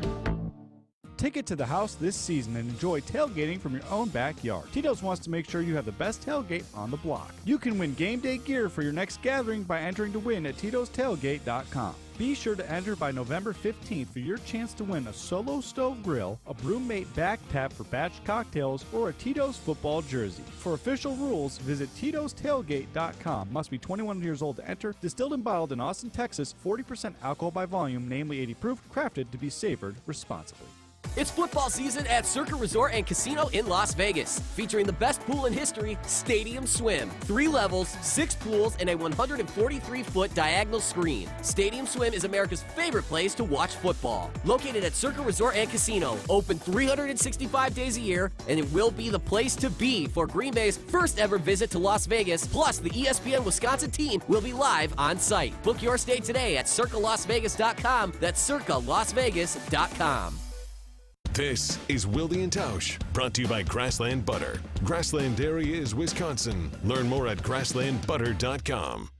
Take it to the house this season and enjoy tailgating from your own backyard. Tito's wants to make sure you have the best tailgate on the block. You can win game day gear for your next gathering by entering to win at titostailgate.com. Be sure to enter by November 15th for your chance to win a Solo Stove Grill, a Brewmate back tap for batch cocktails, or a Tito's football jersey. For official rules, visit titostailgate.com. Must be 21 years old to enter. Distilled and bottled in Austin, Texas. 40% alcohol by volume, namely 80 proof. Crafted to be savored responsibly. It's football season at Circa Resort and Casino in Las Vegas, featuring the best pool in history, Stadium Swim. 3 levels, 6 pools, and a 143-foot diagonal screen. Stadium Swim is America's favorite place to watch football. Located at Circa Resort and Casino, open 365 days a year, and it will be the place to be for Green Bay's first ever visit to Las Vegas. Plus, the ESPN Wisconsin team will be live on site. Book your stay today at circalasvegas.com. That's circalasvegas.com. This is Wilde and Tausch, brought to you by Grassland Butter. Grassland Dairy is Wisconsin. Learn more at grasslandbutter.com.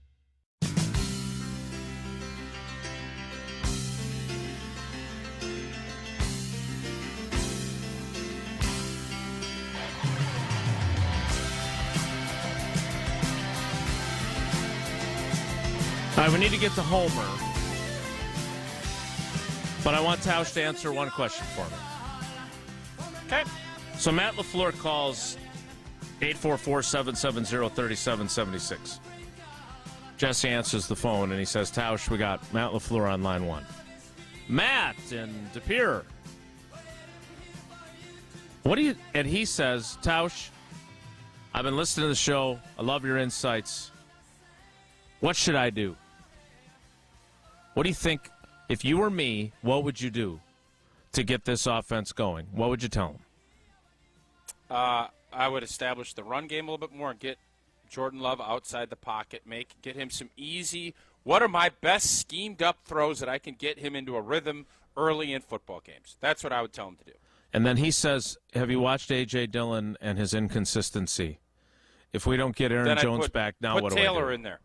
All right, we need to get to Homer. But I want Tausch to answer one question for me. Okay. So Matt LaFleur calls 844-770-3776. Jesse answers the phone, and he says, Tausch, we got Matt LaFleur on line 1. Matt in De Pere. And he says, Tausch, I've been listening to the show. I love your insights. What should I do? What do you think? If you were me, what would you do to get this offense going? What would you tell him? I would establish the run game a little bit more and get Jordan Love outside the pocket, get him some easy, what are my best schemed-up throws that I can get him into a rhythm early in football games? That's what I would tell him to do. And then he says, have you watched A.J. Dillon and his inconsistency? If we don't get Aaron Jones back, now what do I do? Put Taylor in there.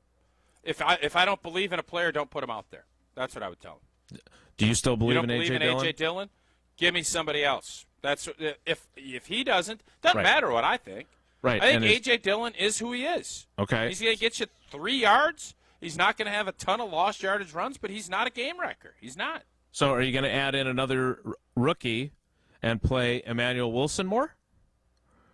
If I don't believe in a player, don't put him out there. That's what I would tell him. Do you still believe in A.J. Dillon? You don't believe in A.J. Dillon? Give me somebody else. That's if he doesn't matter what I think. Right. I think A.J. Dillon is who he is. Okay. He's going to get you 3 yards. He's not going to have a ton of lost yardage runs, but he's not a game wrecker. He's not. So are you going to add in another rookie and play Emmanuel Wilson more?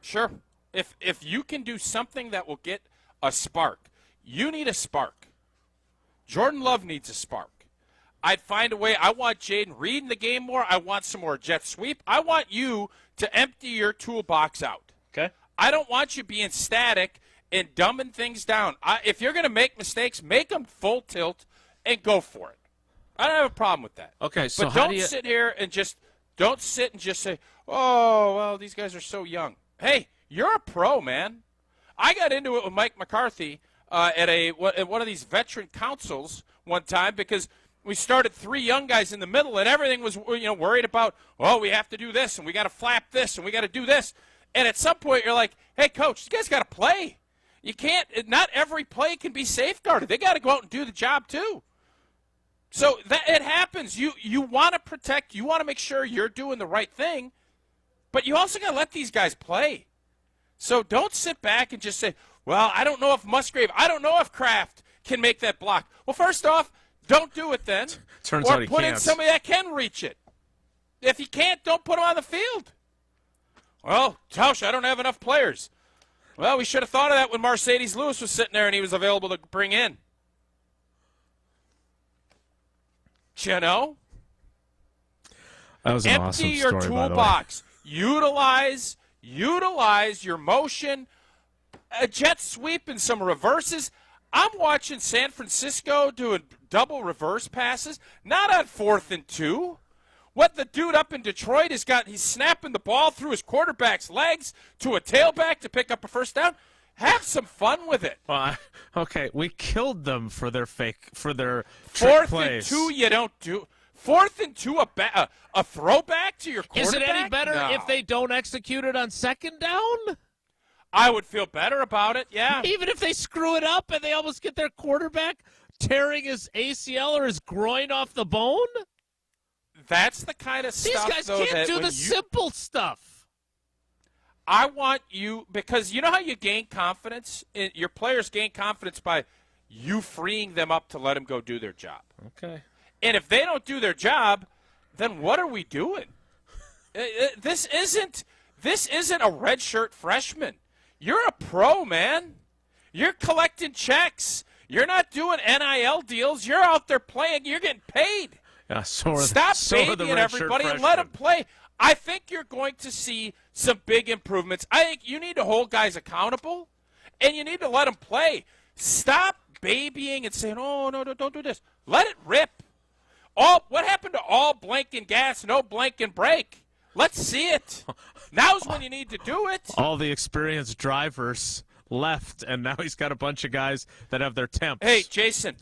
Sure. If you can do something that will get a spark, you need a spark. Jordan Love needs a spark. I'd find a way. I want Jaden Reed in the game more. I want some more jet sweep. I want you to empty your toolbox out. Okay. I don't want you being static and dumbing things down. If you're going to make mistakes, make them full tilt and go for it. I don't have a problem with that. Okay, so but how don't do you... sit here and just say, oh, well, these guys are so young. Hey, you're a pro, man. I got into it with Mike McCarthy at one of these veteran councils one time because we started 3 young guys in the middle, and everything was worried about, we have to do this, and we got to flap this, and we got to do this. And at some point, you're like, hey, coach, you guys got to play. You can't – not every play can be safeguarded. They got to go out and do the job too. So that it happens. You want to protect. You want to make sure you're doing the right thing, but you also got to let these guys play. So don't sit back and just say, well, I don't know if Musgrave, I don't know if Kraft can make that block. Well, first off, don't do it then. Turns or out he put in can't. somebody that can reach it. If he can't, don't put him on the field. Well, Tausch, I don't have enough players. Well, we should have thought of that when Mercedes Lewis was sitting there and he was available to bring in. That was an Empty awesome your story, by the way. toolbox. Utilize your motion. A jet sweep and some reverses. I'm watching San Francisco doing double reverse passes, not on 4th and 2. What the dude up in Detroit has got, he's snapping the ball through his quarterback's legs to a tailback to pick up a first down. Have some fun with it. Well, okay, we killed them for their trick 4th plays. and 2, you don't do. 4th and 2, a throwback to your quarterback? Is it any better No. if they don't execute it on 2nd down? I would feel better about it, yeah. Even if they screw it up and they almost get their quarterback tearing his ACL or his groin off the bone? That's the kind of These stuff, guys though, can't that do when the you, simple stuff. I want you, because you know how you gain confidence? Your players gain confidence by you freeing them up to let them go do their job. Okay. And if they don't do their job, then what are we doing? This isn't a redshirt freshman. You're a pro, man. You're collecting checks. You're not doing NIL deals. You're out there playing. You're getting paid. Yeah, Stop babying everybody and let them play. I think you're going to see some big improvements. I think you need to hold guys accountable, and you need to let them play. Stop babying and saying, oh, no, don't do this. Let it rip. What happened to all blank and gas, no blank and brake? Let's see it. Now's when you need to do it. All the experienced drivers left, and now he's got a bunch of guys that have their temps. Hey, Jason,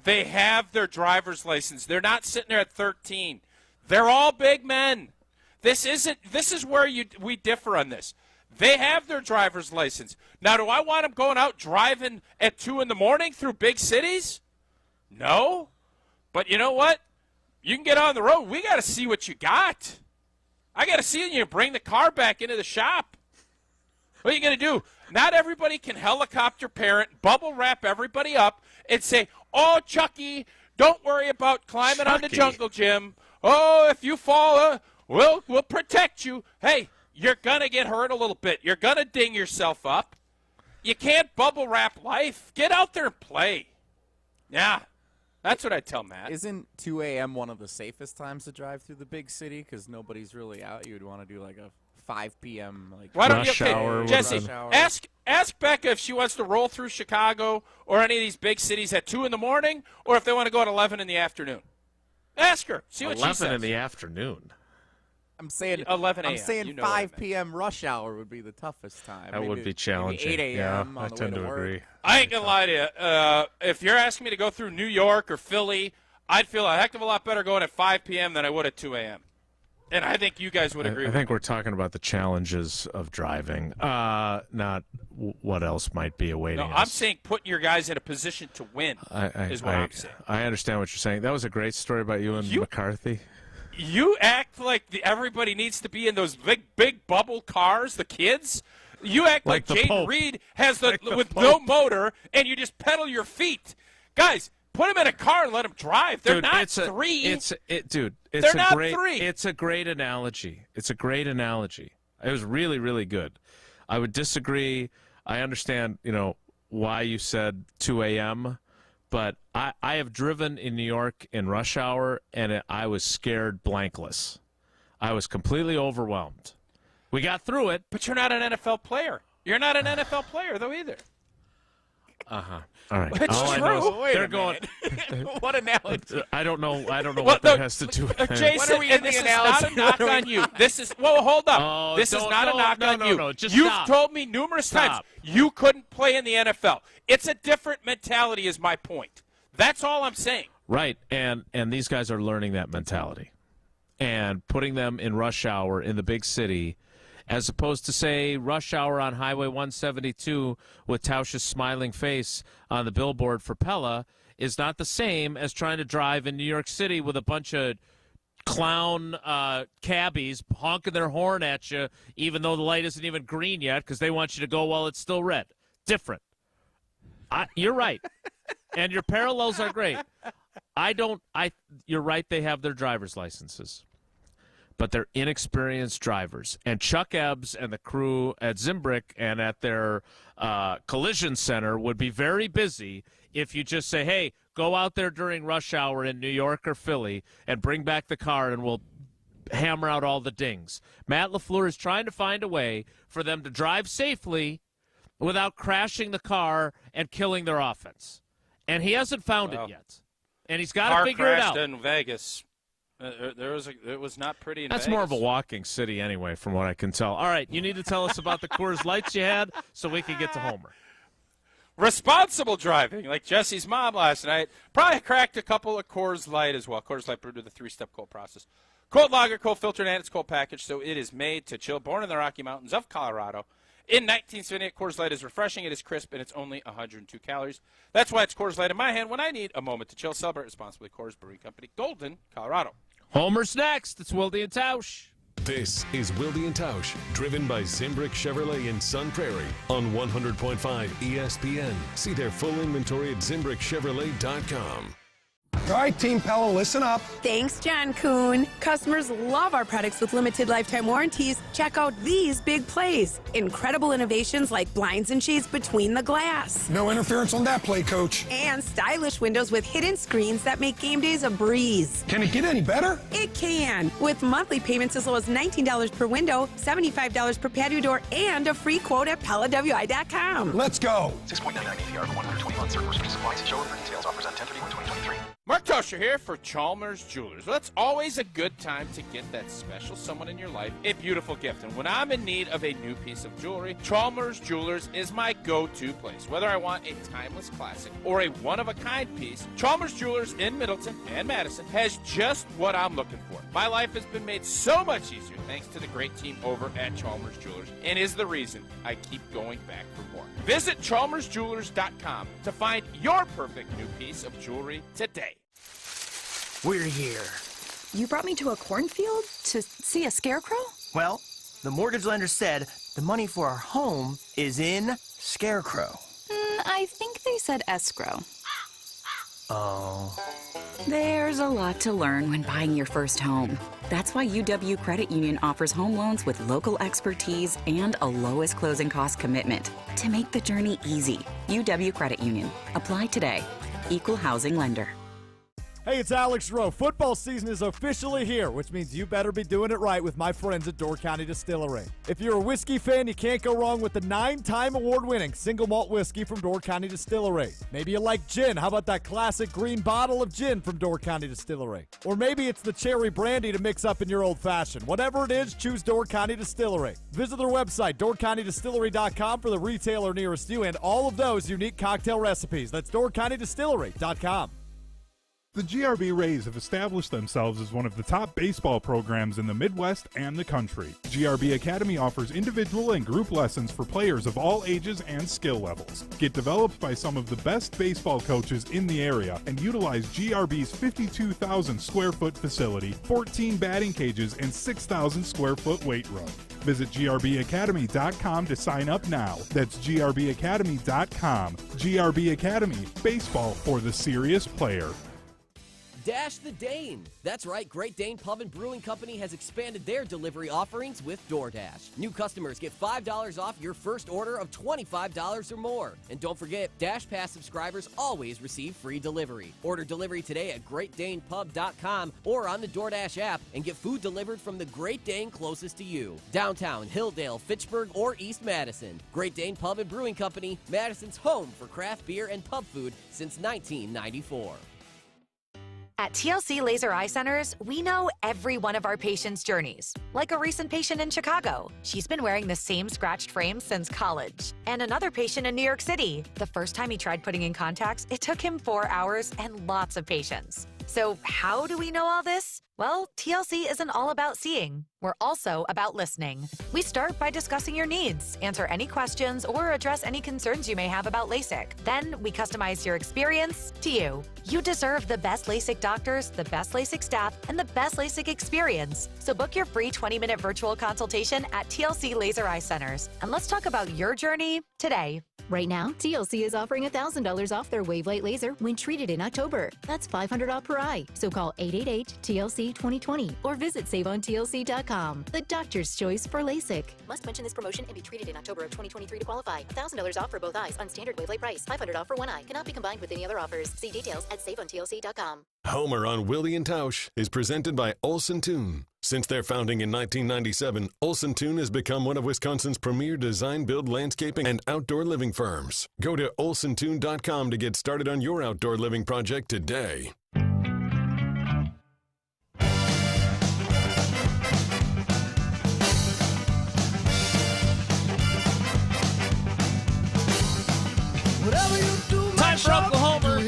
they have their driver's license. They're not sitting there at 13. They're all big men. This is where we differ on this. They have their driver's license. Now, do I want them going out driving at 2 in the morning through big cities? No. But you know what? You can get on the road. We got to see what you got. I got to see you bring the car back into the shop. What are you going to do? Not everybody can helicopter parent, bubble wrap everybody up, and say, oh, Chucky, don't worry about climbing on the jungle gym. Oh, if you fall, we'll protect you. Hey, you're going to get hurt a little bit. You're going to ding yourself up. You can't bubble wrap life. Get out there and play. Yeah. That's what I tell Matt. Isn't 2 a.m. one of the safest times to drive through the big city because nobody's really out? You would want to do like a 5 p.m. Why don't rush hour. Jesse, ask Becca if she wants to roll through Chicago or any of these big cities at 2 in the morning, or if they want to go at 11 in the afternoon. Ask her. See what she says. 11 in the afternoon. I'm saying 11 a.m. I'm saying You know 5 p.m. rush hour would be the toughest time. That would be challenging. Maybe 8 a.m. Yeah, on I the tend way to work. agree. I ain't going to lie to you. If you're asking me to go through New York or Philly, I'd feel a heck of a lot better going at 5 p.m. than I would at 2 a.m. And I think you guys would agree I with think me. we're talking about the challenges of driving, not what else might be awaiting No, us. I'm saying putting your guys in a position to win is what I'm saying. I understand what you're saying. That was a great story about you and McCarthy. You act like everybody needs to be in those big bubble cars, the kids. You act like the Jaden Pope. Reed has Like the with Pope. no motor, and you just pedal your feet. Guys, put them in a car and let them drive. They're Dude, not three. It's They're not great, three. It's a great analogy. It's a great analogy. It was really, really good. I would disagree. I understand, why you said 2 a.m., but I have driven in New York in rush hour, and I was scared blankless. I was completely overwhelmed. We got through it. But you're not an NFL player. You're not an NFL player, though, either. Uh-huh. All right. It's All I true. know is Wait they're a going. What analogy? I don't know what that has to do with it. Jason, When are we and in this the is not a analogy? knock on you. This is hold up. Oh, this is not a knock on you. No, just You've stop. told me numerous times Stop. you couldn't play in the NFL. It's a different mentality, is my point. That's all I'm saying. Right, and these guys are learning that mentality and putting them in rush hour in the big city as opposed to, say, rush hour on Highway 172 with Tausch's smiling face on the billboard for Pella is not the same as trying to drive in New York City with a bunch of clown cabbies honking their horn at you even though the light isn't even green yet because they want you to go while it's still red. Different. You're right. And your parallels are great. You're right, they have their driver's licenses. But they're inexperienced drivers. And Chuck Ebbs and the crew at Zimbrick and at their collision center would be very busy if you just say, hey, go out there during rush hour in New York or Philly and bring back the car and we'll hammer out all the dings. Matt LaFleur is trying to find a way for them to drive safely without crashing the car and killing their offense. And he hasn't found it yet. And he's got to figure it out. Car crashed in Vegas. It was not pretty in That's Vegas. more of a walking city anyway, from what I can tell. All right, you need to tell us about the Coors Lights you had so we can get to Homer. Responsible driving, like Jesse's mom last night. Probably cracked a couple of Coors Light as well. Coors Light brewed with a 3-step cold process. Cold lager, cold filtered, and it's cold packaged, so it is made to chill. Born in the Rocky Mountains of Colorado. In 1978, Coors Light is refreshing, it is crisp, and it's only 102 calories. That's why it's Coors Light in my hand when I need a moment to chill. Celebrate responsibly. Coors Brewing Company, Golden, Colorado. Homer's next. It's Wilde and Tausch. This is Wilde and Tausch, driven by Zimbrick Chevrolet in Sun Prairie on 100.5 ESPN. See their full inventory at ZimbrickChevrolet.com. All right, Team Pella, listen up. Thanks, John Kuhn. Customers love our products with limited lifetime warranties. Check out these big plays. Incredible innovations like blinds and shades between the glass. No interference on that play, Coach. And stylish windows with hidden screens that make game days a breeze. Can it get any better? It can. With monthly payments as low as $19 per window, $75 per patio door, and a free quote at PellaWI.com. Let's go. 6.99 APR for 120 months. Certain restrictions apply. See showroom for details. Offers end 10/31/2023. Mark Tosher here for Chalmers Jewelers. Well, it's always a good time to get that special someone in your life a beautiful gift. And when I'm in need of a new piece of jewelry, Chalmers Jewelers is my go-to place. Whether I want a timeless classic or a one-of-a-kind piece, Chalmers Jewelers in Middleton and Madison has just what I'm looking for. My life has been made so much easier thanks to the great team over at Chalmers Jewelers, and is the reason I keep going back for more. Visit chalmersjewelers.com to find your perfect new piece of jewelry today. We're here. You brought me to a cornfield to see a scarecrow? Well, the mortgage lender said the money for our home is in Scarecrow. I think they said escrow. Oh. There's a lot to learn when buying your first home. That's why UW Credit Union offers home loans with local expertise and a lowest closing cost commitment to make the journey easy. UW Credit Union. Apply today. Equal housing lender. Hey, it's Alex Rowe. Football season is officially here, which means you better be doing it right with my friends at Door County Distillery. If you're a whiskey fan, you can't go wrong with the 9-time award-winning single malt whiskey from Door County Distillery. Maybe you like gin. How about that classic green bottle of gin from Door County Distillery? Or maybe it's the cherry brandy to mix up in your old-fashioned. Whatever it is, choose Door County Distillery. Visit their website, doorcountydistillery.com, for the retailer nearest you and all of those unique cocktail recipes. That's doorcountydistillery.com. The GRB Rays have established themselves as one of the top baseball programs in the Midwest and the country. GRB Academy offers individual and group lessons for players of all ages and skill levels. Get developed by some of the best baseball coaches in the area and utilize GRB's 52,000 square foot facility, 14 batting cages, and 6,000 square foot weight room. Visit GRBacademy.com to sign up now. That's GRBacademy.com. GRB Academy, baseball for the serious player. Dash the Dane. That's right, Great Dane Pub and Brewing Company has expanded their delivery offerings with DoorDash. New customers get $5 off your first order of $25 or more. And don't forget, Dash Pass subscribers always receive free delivery. Order delivery today at GreatDanePub.com or on the DoorDash app and get food delivered from the Great Dane closest to you. Downtown, Hilldale, Fitchburg, or East Madison. Great Dane Pub and Brewing Company, Madison's home for craft beer and pub food since 1994. At TLC Laser Eye Centers, we know every one of our patients' journeys. Like a recent patient in Chicago. She's been wearing the same scratched frame since college. And another patient in New York City. The first time he tried putting in contacts, it took him 4 hours and lots of patience. So how do we know all this? Well, TLC isn't all about seeing. We're also about listening. We start by discussing your needs, answer any questions, or address any concerns you may have about LASIK. Then we customize your experience to you. You deserve the best LASIK doctors, the best LASIK staff, and the best LASIK experience. So book your free 20-minute virtual consultation at TLC Laser Eye Centers. And let's talk about your journey today. Right now, TLC is offering $1,000 off their Wavelight laser when treated in October. That's $500 off per eye. So call 888-TLC-2020 or visit SaveOnTLC.com. The doctor's choice for LASIK. Must mention this promotion and be treated in October of 2023 to qualify. $1,000 off for both eyes on standard Wavelight price. $500 off for one eye. Cannot be combined with any other offers. See details at SaveOnTLC.com. Homer on Wilde and Tausch is presented by Olson Toon. Since their founding in 1997, Olson Toon has become one of Wisconsin's premier design-build landscaping and outdoor living firms. Go to olsontoon.com to get started on your outdoor living project today. Time for Uncle Homer.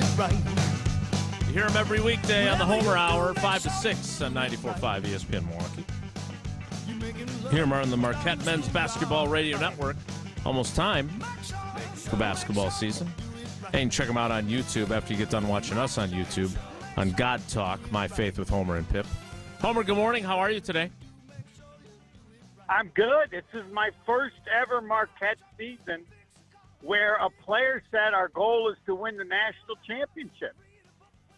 You hear him every weekday on the Homer Hour, 5 to 6 on 94.5 ESPN Milwaukee. Hear him on the Marquette Men's Basketball Radio Network. Almost time for basketball season. And check him out on YouTube after you get done watching us on YouTube on God Talk, My Faith with Homer and Pip. Homer, good morning. How are you today? I'm good. This is my first ever Marquette season where a player said our goal is to win the national championship.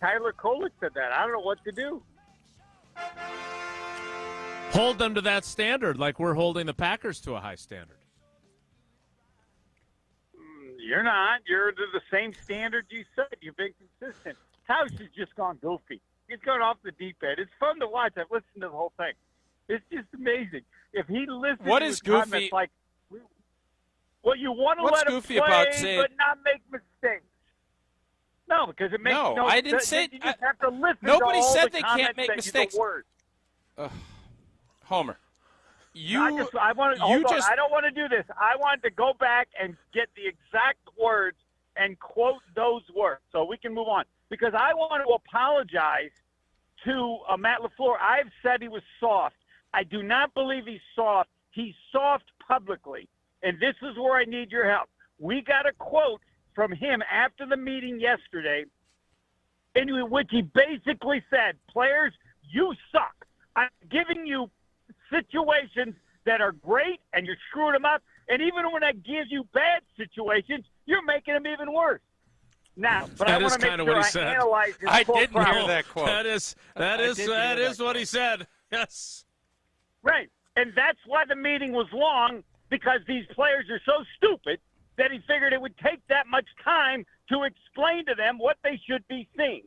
Tyler Kolek said that. I don't know what to do. Hold them to that standard like we're holding the Packers to a high standard. You're not. You're to the same standard you said. You've been consistent. Tausch has just gone goofy. He's gone off the deep end. It's fun to watch. I've listened to the whole thing. It's just amazing. If he listened what to is his goofy? comments like, well, you want to What's let him goofy play, about saying? but not make mistakes. No, because it makes no. I didn't say. You just have to listen. Nobody to all said the they comments can't make that mistakes. Homer, I don't want to do this. I want to go back and get the exact words and quote those words so we can move on. Because I want to apologize to Matt LaFleur. I've said he was soft. I do not believe he's soft. He's soft publicly. And this is where I need your help. We got a quote from him after the meeting yesterday in which he basically said, players, you suck. I'm giving you situations that are great and you're screwing them up. And even when I give you bad situations, you're making them even worse. Now, but I want to make sure I analyze his I quote didn't properly. hear that quote. That is what he said. Yes. Right. And that's why the meeting was long, because these players are so stupid that he figured it would take that much time to explain to them what they should be seeing.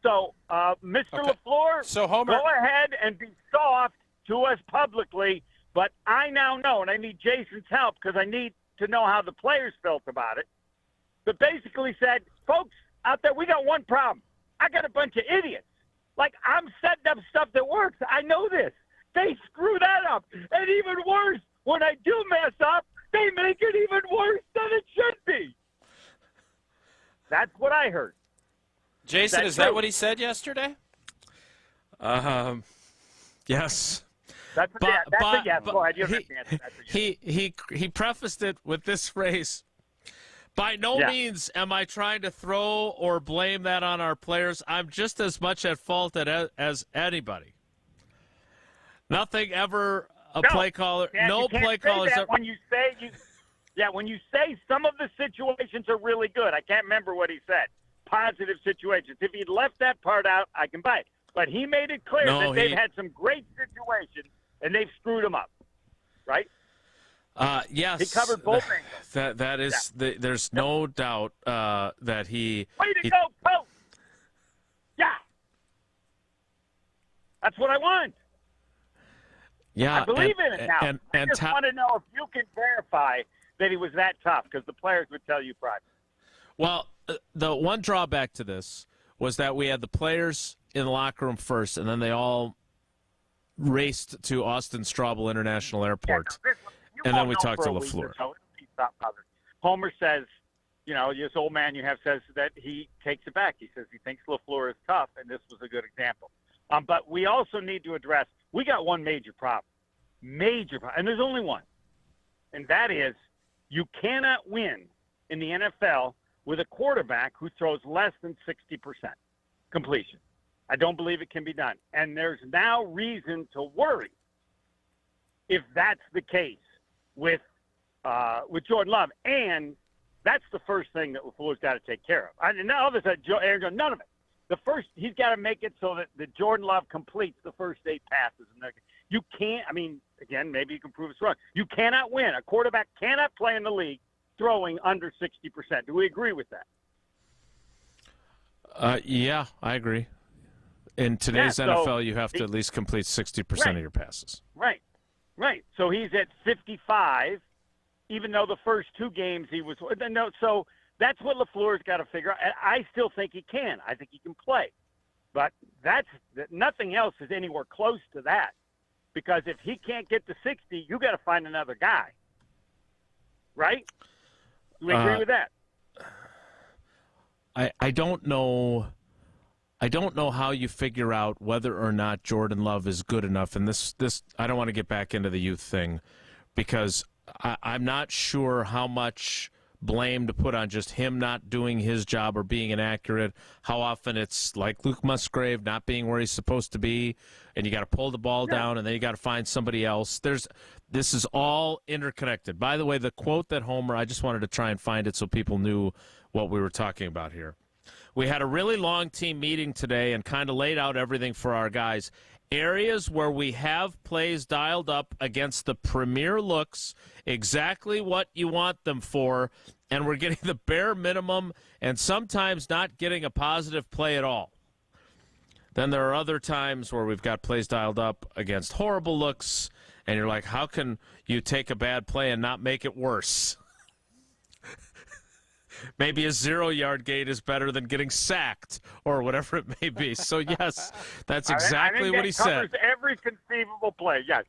So, Mr. LaFleur, so Homer, go ahead and be soft to us publicly, but I now know, and I need Jason's help because I need to know how the players felt about it, but basically said, folks out there, we got one problem. I got a bunch of idiots. Like, I'm setting up stuff that works. I know this. They screw that up. And even worse, when I do mess up, they make it even worse than it should be. That's what I heard. Jason, is that what he said yesterday? Yes. That's a yes. Go ahead. You don't have to answer that. He prefaced it with this phrase. By no means am I trying to throw or blame that on our players. I'm just as much at fault as anybody. Nothing ever play caller. No play callers. When you say some of the situations are really good. I can't remember what he said. Positive situations. If he'd left that part out, I can buy it. But he made it clear that they've had some great situations and they've screwed them up. Right? Yes. He covered both angles. That is. There's no doubt that he. Way to go, Coach! Yeah. That's what I want. Yeah, I believe in it now. I just want to know if you can verify that he was that tough, because the players would tell you privately. Well, the one drawback to this was that we had the players in the locker room first, and then they all raced to Austin Straubel International Airport, and then we talked to LaFleur. Homer says, this old man you have says that he takes it back. He says he thinks LaFleur is tough, and this was a good example. But we also need to address, we got one major problem, and there's only one, and that is you cannot win in the NFL with a quarterback who throws less than 60% completion. I don't believe it can be done. And there's now reason to worry if that's the case with Jordan Love. And that's the first thing that LaFleur's got to take care of. And now others said, none of it. The first, he's got to make it so that Jordan Love completes the first 8 passes. And you can't, again, maybe you can prove it's wrong. You cannot win. A quarterback cannot play in the league throwing under 60%. Do we agree with that? Yeah, I agree. In today's NFL, you have to at least complete 60% of your passes. Right. So he's at 55, even though the first 2 games he was – no. So that's what LaFleur's got to figure out. And I still think he can. I think he can play. But nothing else is anywhere close to that. Because if he can't get to 60, you got to find another guy. Right? Do we agree with that? I don't know. I don't know how you figure out whether or not Jordan Love is good enough. And this I don't want to get back into the youth thing because I'm not sure how much blame to put on just him not doing his job or being inaccurate. How often it's like Luke Musgrave not being where he's supposed to be, and you got to pull the ball down, and then you got to find somebody else. This is all interconnected. By the way, the quote that Homer, I just wanted to try and find it so people knew what we were talking about here. We had a really long team meeting today and kind of laid out everything for our guys. Areas where we have plays dialed up against the premier looks, exactly what you want them for, and we're getting the bare minimum and sometimes not getting a positive play at all. Then there are other times where we've got plays dialed up against horrible looks, and you're like, how can you take a bad play and not make it worse? Maybe a 0-yard gain is better than getting sacked or whatever it may be. So, yes, that's exactly what he said. I think that covers every conceivable play, yes.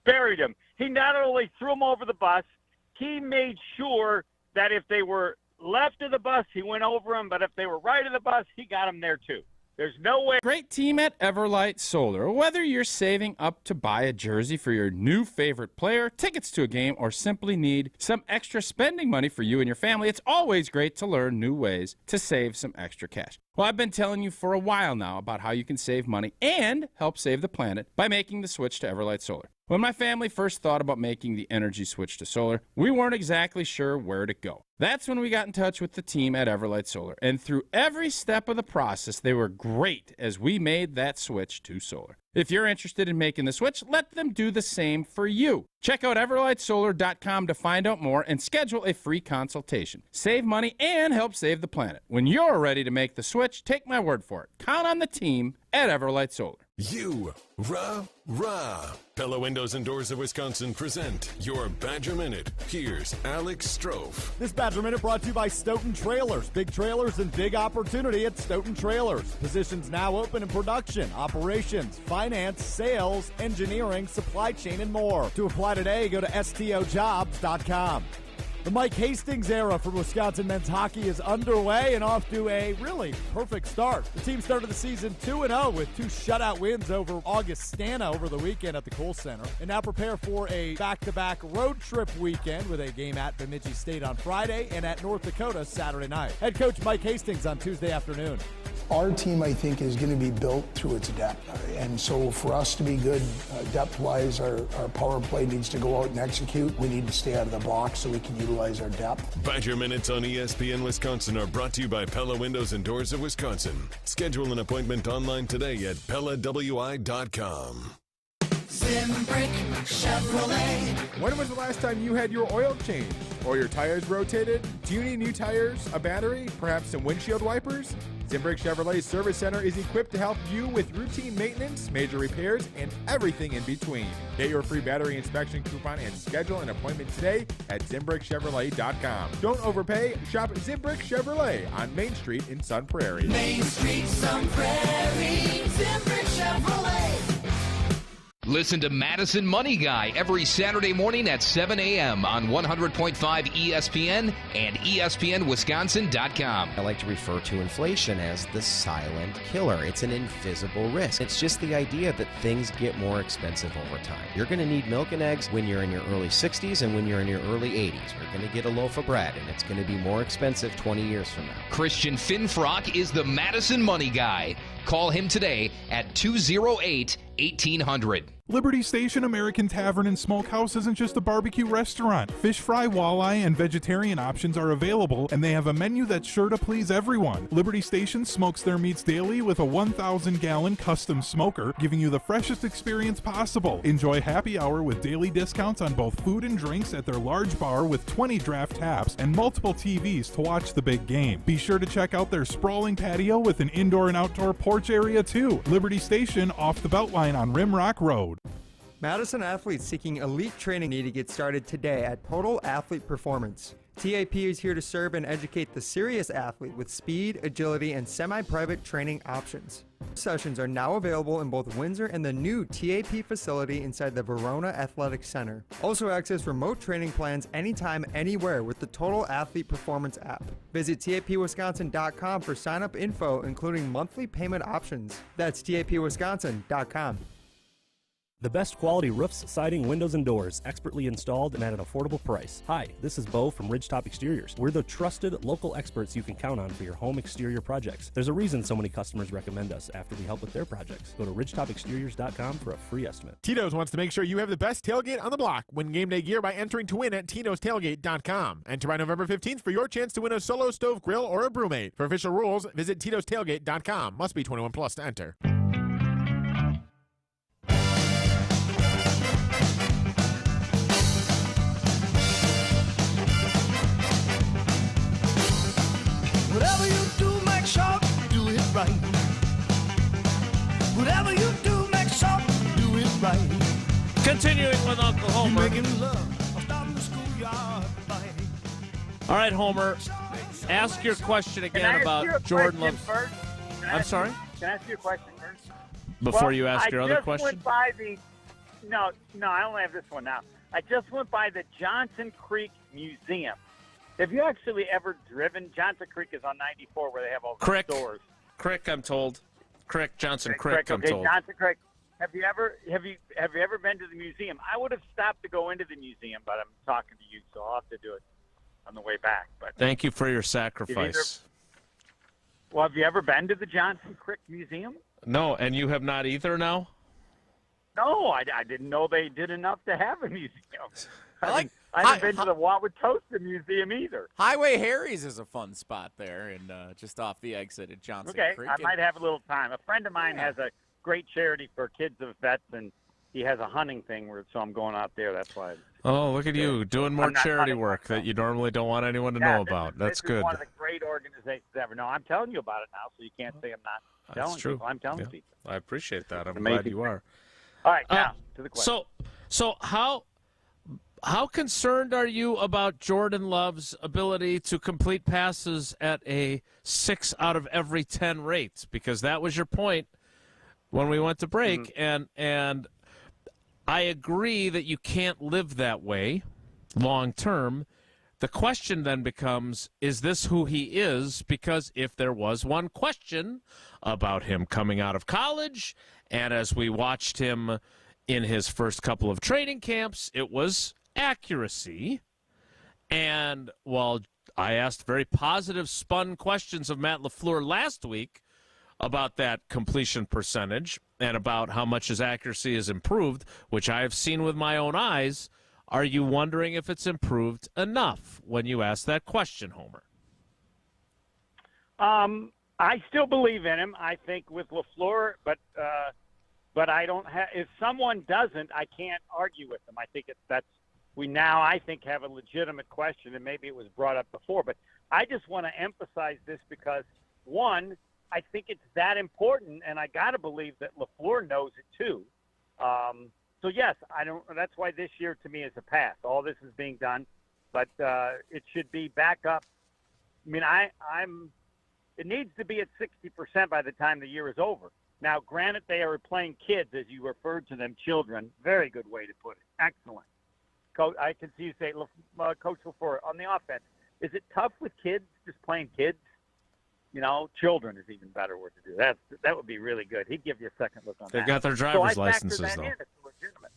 Buried him. He not only threw him over the bus, he made sure that if they were left of the bus, he went over them, but if they were right of the bus, he got them there too. There's no way. Great team at Everlight Solar. Whether you're saving up to buy a jersey for your new favorite player, tickets to a game, or simply need some extra spending money for you and your family, it's always great to learn new ways to save some extra cash. Well, I've been telling you for a while now about how you can save money and help save the planet by making the switch to Everlight Solar. When my family first thought about making the energy switch to solar, we weren't exactly sure where to go. That's when we got in touch with the team at Everlight Solar, and through every step of the process, they were great as we made that switch to solar. If you're interested in making the switch, let them do the same for you. Check out everlightsolar.com to find out more and schedule a free consultation. Save money and help save the planet. When you're ready to make the switch, take my word for it. Count on the team at Everlight Solar. Pella Windows and Doors of Wisconsin present your Badger Minute. Here's Alex Strofe. This Badger Minute brought to you by Stoughton Trailers. Big trailers and big opportunity at Stoughton Trailers. Positions now open in production, operations, finance, sales, engineering, supply chain, and more. To apply today, go to stojobs.com. The Mike Hastings era for Wisconsin men's hockey is underway and off to a really perfect start. The team started the season 2-0 with 2 shutout wins over Augustana over the weekend at the Kohl Center, and now prepare for a back-to-back road trip weekend with a game at Bemidji State on Friday and at North Dakota Saturday night. Head coach Mike Hastings on Tuesday afternoon. Our team, I think, is going to be built through its depth. And so for us to be good depth-wise, our power play needs to go out and execute. We need to stay out of the box so we can utilize our depth. Badger Minutes on ESPN Wisconsin are brought to you by Pella Windows and Doors of Wisconsin. Schedule an appointment online today at PellaWI.com. Zimbrick Chevrolet. When was the last time you had your oil changed or your tires rotated? Do you need new tires, a battery, perhaps some windshield wipers? Zimbrick Chevrolet Service Center is equipped to help you with routine maintenance, major repairs, and everything in between. Get your free battery inspection coupon and schedule an appointment today at ZimbrickChevrolet.com. Don't overpay. Shop Zimbrick Chevrolet on Main Street in Sun Prairie. Main Street, Sun Prairie, Zimbrick Chevrolet. Listen to Madison Money Guy every Saturday morning at 7 a.m. on 100.5 ESPN and ESPNWisconsin.com. I like to refer to inflation as the silent killer. It's an invisible risk. It's just the idea that things get more expensive over time. You're going to need milk and eggs when you're in your early 60s and when you're in your early 80s. You're going to get a loaf of bread, and it's going to be more expensive 20 years from now. Christian Finfrock is the Madison Money Guy. Call him today at 208-1800. Liberty Station American Tavern and Smokehouse isn't just a barbecue restaurant. Fish fry, walleye, and vegetarian options are available, and they have a menu that's sure to please everyone. Liberty Station smokes their meats daily with a 1,000-gallon custom smoker, giving you the freshest experience possible. Enjoy happy hour with daily discounts on both food and drinks at their large bar with 20 draft taps and multiple TVs to watch the big game. Be sure to check out their sprawling patio with an indoor and outdoor porch area too. Liberty Station off the Beltline on Rimrock Road. Madison athletes seeking elite training need to get started today at Total Athlete Performance. TAP is here to serve and educate the serious athlete with speed, agility, and semi-private training options. Sessions are now available in both Windsor and the new TAP facility inside the Verona Athletic Center. Also access remote training plans anytime, anywhere with the Total Athlete Performance app. Visit tapwisconsin.com for sign-up info, including monthly payment options. That's tapwisconsin.com. The best quality roofs, siding, windows, and doors, expertly installed and at an affordable price. Hi, this is Bo from Ridgetop Exteriors. We're the trusted local experts you can count on for your home exterior projects. There's a reason so many customers recommend us after we help with their projects. Go to ridgetopexteriors.com for a free estimate. Tito's wants to make sure you have the best tailgate on the block. Win game day gear by entering to win at titostailgate.com. Enter by November 15th for your chance to win a Solo Stove Grill or a Brewmate. For official rules, visit titostailgate.com. Must be 21 plus to enter. Whatever you do, make sure you do it right. Whatever you do, make sure you do it right. Continuing with Uncle Homer. All right, Homer, ask your question again about Jordan Love. I'm sorry? Can I ask you a question first? Before you ask your other question? I just went by no, I only have this one now. I just went by the Johnson Creek Museum. Have you actually ever driven? Johnson Creek is on 94 where they have all the stores. Crick, I'm told. Crick, Johnson Crick, Crick, I'm okay, told. Johnson Creek. Have you ever been to the museum? I would have stopped to go into the museum, but I'm talking to you, so I'll have to do it on the way back. But Thank you for your sacrifice. Have you ever been to the Johnson Creek Museum? No, and you have not either now? No, I didn't know they did enough to have a museum. I haven't been to the Wauwatosa Museum either. Highway Harry's is a fun spot there, and just off the exit at Johnson Creek. I might have a little time. A friend of mine has a great charity for kids of vets, and he has a hunting thing, so I'm going out there. That's why. Oh, look at you doing more charity work that you normally don't want anyone to know about. That's good. This is one of the great organizations ever. No, I'm telling you about it now, so you can't say I'm not telling That's true. people. I'm telling people. I appreciate that. I'm amazing glad you are. All right, now to the question. So how concerned are you about Jordan Love's ability to complete passes at a 6 out of every 10 rate? Because that was your point when we went to break, and I agree that you can't live that way long term. The question then becomes, is this who he is? Because if there was one question about him coming out of college, and as we watched him in his first couple of training camps, it was accuracy. And while I asked very positive spun questions of Matt LaFleur last week about that completion percentage and about how much his accuracy has improved, which I have seen with my own eyes, are you wondering if it's improved enough when you ask that question, Homer? I still believe in him. I think with LaFleur, but I don't have. If someone doesn't, I can't argue with them. I think we now, I think, have a legitimate question, and maybe it was brought up before. But I just want to emphasize this because, one, I think it's that important, and I got to believe that LaFleur knows it too. So yes, I don't. That's why this year to me is a pass. All this is being done, but it should be back up. I mean, it needs to be at 60% by the time the year is over. Now, granted, they are playing kids, as you referred to them, children. Very good way to put it. Excellent. I can see you say, Coach LaFleur, on the offense, is it tough with kids, just playing kids? You know, children is even better word to do. That would be really good. He'd give you a second look on that. They've got their driver's licenses, though. It's legitimate.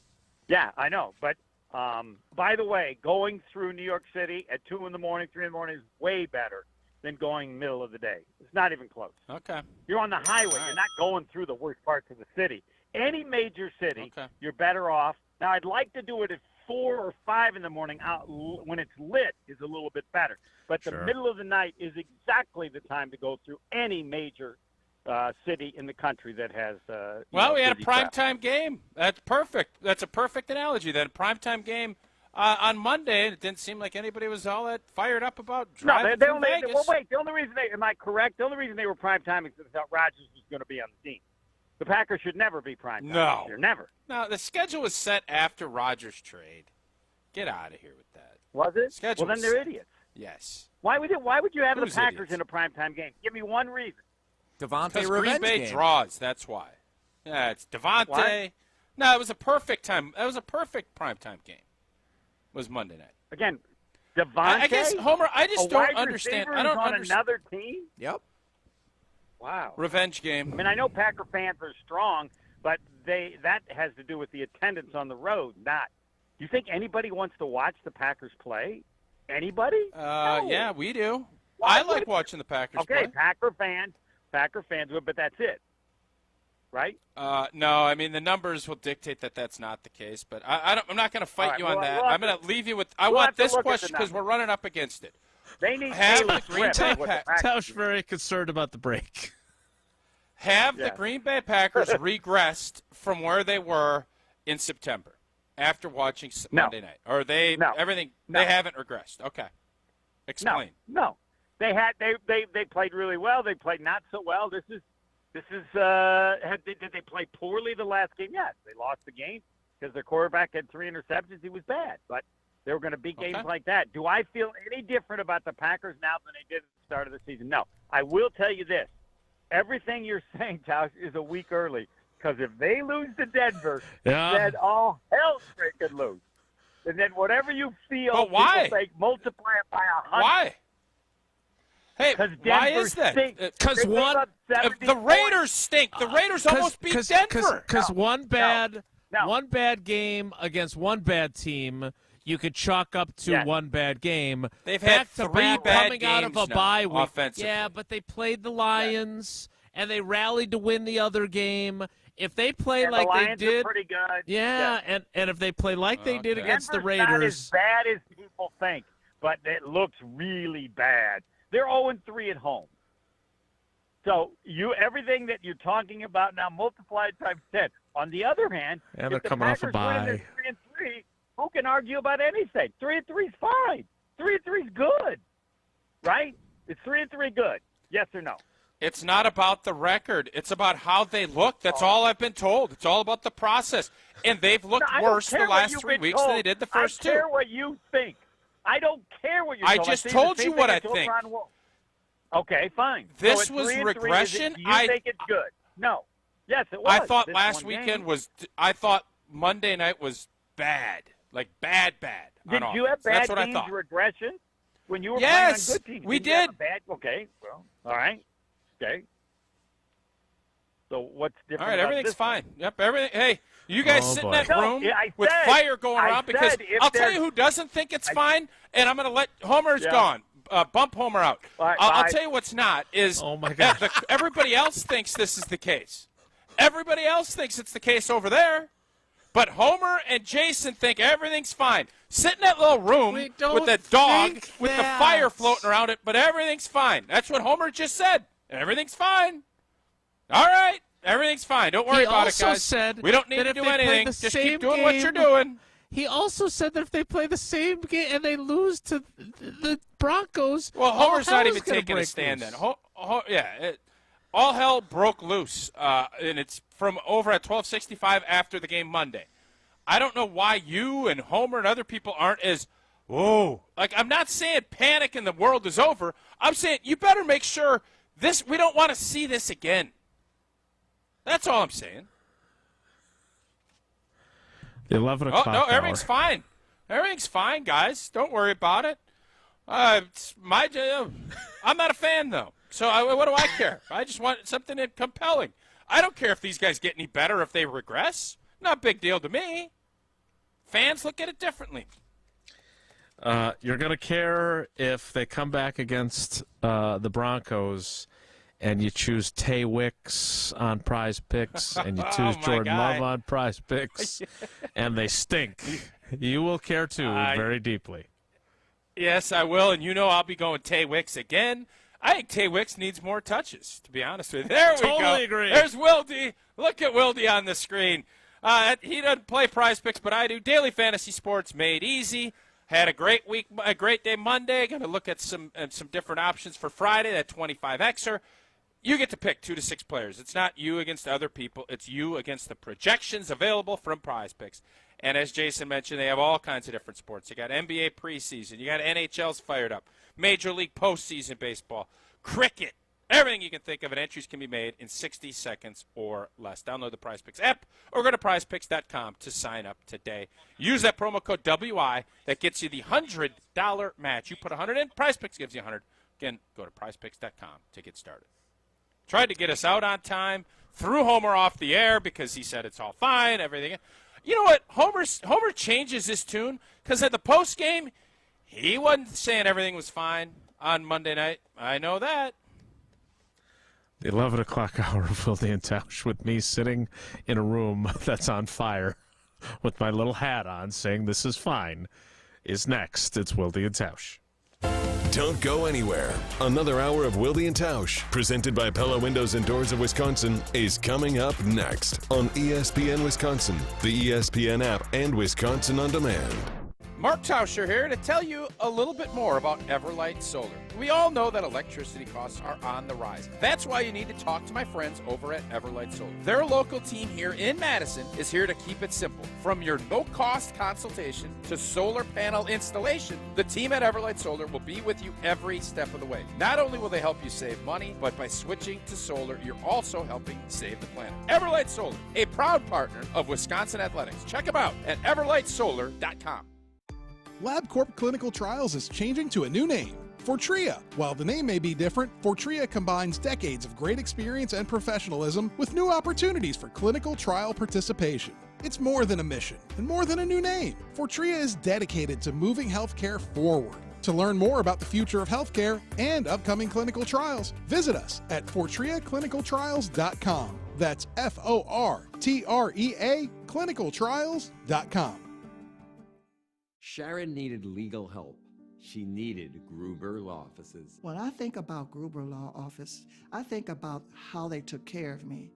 Yeah, I know. But, by the way, going through New York City at 2 in the morning, 3 in the morning is way better than going middle of the day. It's not even close. Okay. You're on the highway. You're not going through the worst parts of the city. Any major city, you're better off. Now, I'd like to do it at 4 or 5 in the morning. When it's lit is a little bit better. But the middle of the night is exactly the time to go through any major city in the country that has. Well, we had a busy traffic. primetime game. That's perfect. That's a perfect analogy. That a primetime game on Monday. It didn't seem like anybody was all that fired up about driving from Vegas. Well, wait. The only reason am I correct? The only reason they were primetime is because they thought Rodgers was going to be on the team. The Packers should never be primetime. No, this year. Never. No, the schedule was set after Rodgers' trade. Get out of here with that. Was it? Schedule well, then was they're set. idiots. Yes. Why would you have Who's the Packers idiots? in a primetime game? Give me one reason. Devontae Because revenge Green Bay game. draws. That's why. Yeah, it's Devontae. What? No, it was a perfect time. That was a perfect primetime game. It was Monday night. Again, Devontae. I guess Homer. I just a don't wide understand. receiver I don't is on understand. another team. Yep. Wow. Revenge game. I mean, I know Packer fans are strong, but that has to do with the attendance on the road. Not. Do you think anybody wants to watch the Packers play? Anybody? No. Yeah, we do. Why I like would- watching the Packers Okay, play. Packer fans would, but that's it. Right? No, I mean the numbers will dictate that that's not the case. But I'm not going to fight All right, you on well, that. we'll I'm have going to leave you with. I we'll want have to this look at the question because we're numbers. running up against it. They need Have Taylor the Green Swift Bay is what the Packers Tausch very concerned about the break. Have the Yeah. Green Bay Packers regressed from where they were in September after watching No. Monday night? Or they No. everything No. they haven't regressed. Okay. Explain. No. They played really well. They played not so well. Did they play poorly the last game? Yes, they lost the game because their quarterback had 3 interceptions. He was bad, but they were going to beat games like that. Do I feel any different about the Packers now than they did at the start of the season? No. I will tell you this: everything you're saying, Tausch, is a week early. Because if they lose to Denver, then all hell's breaking loose. And then whatever you feel, But why? people say, multiply it by 100. Why? Hey, why Denver is that? stinks. Because They gave one, up 70 The Raiders stink. The Raiders almost beat Denver. Because one bad No. one bad game against one bad team, you could chalk up to Yes. one bad game. They've had back to 3 back bad coming out of a games now, bye week. offensively. Yeah, but they played the Lions and they rallied to win the other game. If they play And like the they Lions did, are pretty good. yeah, and if they play like they did against the Denver's not as Raiders, bad as people think, but it looks really bad. They're 0-3 at home. So everything that you're talking about now multiplied times 10. On the other hand, And if they're the coming off a Packers win and bye. they're 3-3, who can argue about anything? 3-3 is fine. 3-3 is good, right? Is 3-3 good? Yes or no? It's not about the record. It's about how they look. That's all I've been told. It's all about the process. And they've looked No, I don't worse the care what last you've 3 been weeks than they told. did the first I two. care what you think. I don't care what you're I told. just say the told same you thing what I told think. Ron Wolf. Okay, fine. This so was 3-3, regression. Do you think it's good? No. Yes, it was. I thought This last one game. weekend was – I thought Monday night was bad. Like bad Did on you have offense. bad That's what I games thought. regression when you were Yes, playing on good teams? we Did you have did. a bad, okay, well, all right. Okay. So what's different? All right, about everything's this fine. Yep, everything. Hey, you guys Oh, sit in boy. that No, room yeah, I with said- fire going I around because said if I'll tell there's- you who doesn't think it's fine, and I'm going to let Homer's Yeah. gone. Bump Homer out. All right, I'll bye. tell you what's not is Oh, my God. Everybody else thinks this is the case. Everybody else thinks it's the case over there. But Homer and Jason think everything's fine. Sit in that little room We don't with that dog think with the that. fire floating around it, but everything's fine. That's what Homer just said. Everything's fine. All right. Everything's fine. Don't worry he about it, also guys. said We don't need that to if do they play anything. the Just same keep doing what you're game- doing. he also said that if they play the same game and they lose to the Broncos, Well, all Homer's hell not is even gonna taking a break stand loose. then. All hell broke loose, and it's from over at 12:65 after the game Monday. I don't know why you and Homer and other people aren't as, whoa. Like, I'm not saying panic and the world is over. I'm saying you better make sure we don't want to see this again. That's all I'm saying. The 11 Oh, o'clock no, hour. everything's fine. Everything's fine, guys. Don't worry about it. It's I'm not a fan, though. So what do I care? I just want something compelling. I don't care if these guys get any better if they regress. Not a big deal to me. Fans look at it differently. You're going to care if they come back against the Broncos and you choose Tay Wicks on Prize Picks, and you choose Jordan Love on Prize Picks, and they stink, you will care too very deeply. Yes, I will, and I'll be going Tay Wicks again. I think Tay Wicks needs more touches, to be honest with you. There we go. Totally agree. There's Wilde. Look at Wilde on the screen. He doesn't play Prize Picks, but I do. Daily Fantasy Sports made easy. Had a great week, a great day Monday. Going to look at some different options for Friday, that 25Xer. You get to pick 2 to 6 players. It's not you against other people. It's you against the projections available from Prize Picks. And as Jason mentioned, they have all kinds of different sports. You got NBA preseason. You got NHL's fired up. Major League postseason baseball. Cricket. Everything you can think of, and entries can be made in 60 seconds or less. Download the Prize Picks app or go to prizepicks.com to sign up today. Use that promo code WI. That gets you the $100 match. You put 100 in, Prize Picks gives you 100. Again, go to prizepicks.com to get started. Tried to get us out on time. Threw Homer off the air because he said it's all fine, everything. You know what? Homer changes his tune because at the post game, he wasn't saying everything was fine on Monday night. I know that. The 11 o'clock hour of Wilde and Tausch with me sitting in a room that's on fire with my little hat on saying this is fine is next. It's Wilde and Tausch. Don't go anywhere. Another hour of Wilde and Tausch, presented by Pella Windows and Doors of Wisconsin, is coming up next on ESPN Wisconsin, the ESPN app, and Wisconsin On Demand. Mark Tauscher here to tell you a little bit more about Everlight Solar. We all know that electricity costs are on the rise. That's why you need to talk to my friends over at Everlight Solar. Their local team here in Madison is here to keep it simple. From your no-cost consultation to solar panel installation, the team at Everlight Solar will be with you every step of the way. Not only will they help you save money, but by switching to solar, you're also helping save the planet. Everlight Solar, a proud partner of Wisconsin Athletics. Check them out at everlightsolar.com. LabCorp Clinical Trials is changing to a new name, Fortrea. While the name may be different, Fortrea combines decades of great experience and professionalism with new opportunities for clinical trial participation. It's more than a mission and more than a new name. Fortrea is dedicated to moving healthcare forward. To learn more about the future of healthcare and upcoming clinical trials, visit us at FortreaClinicalTrials.com. That's FORTREA clinicaltrials.com. Sharon needed legal help. She needed Gruber Law Offices. When I think about Gruber Law Office, I think about how they took care of me,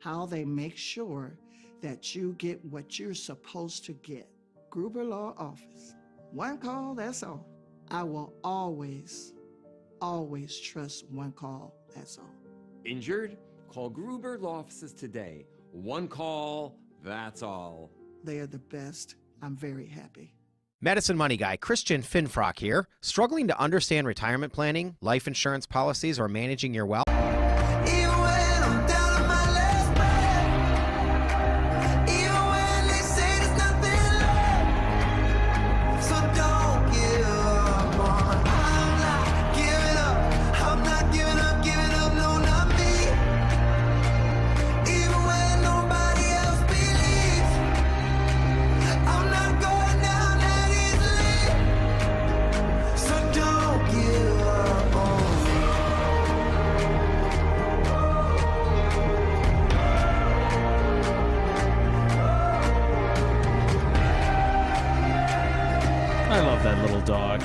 how they make sure that you get what you're supposed to get. Gruber Law Office. One call, that's all. I will always trust one call, that's all. Injured? Call Gruber Law Offices today. One call, that's all. They are the best. I'm very happy. Madison Money Guy, Christian Finfrock here. Struggling to understand retirement planning, life insurance policies, or managing your wealth? Dog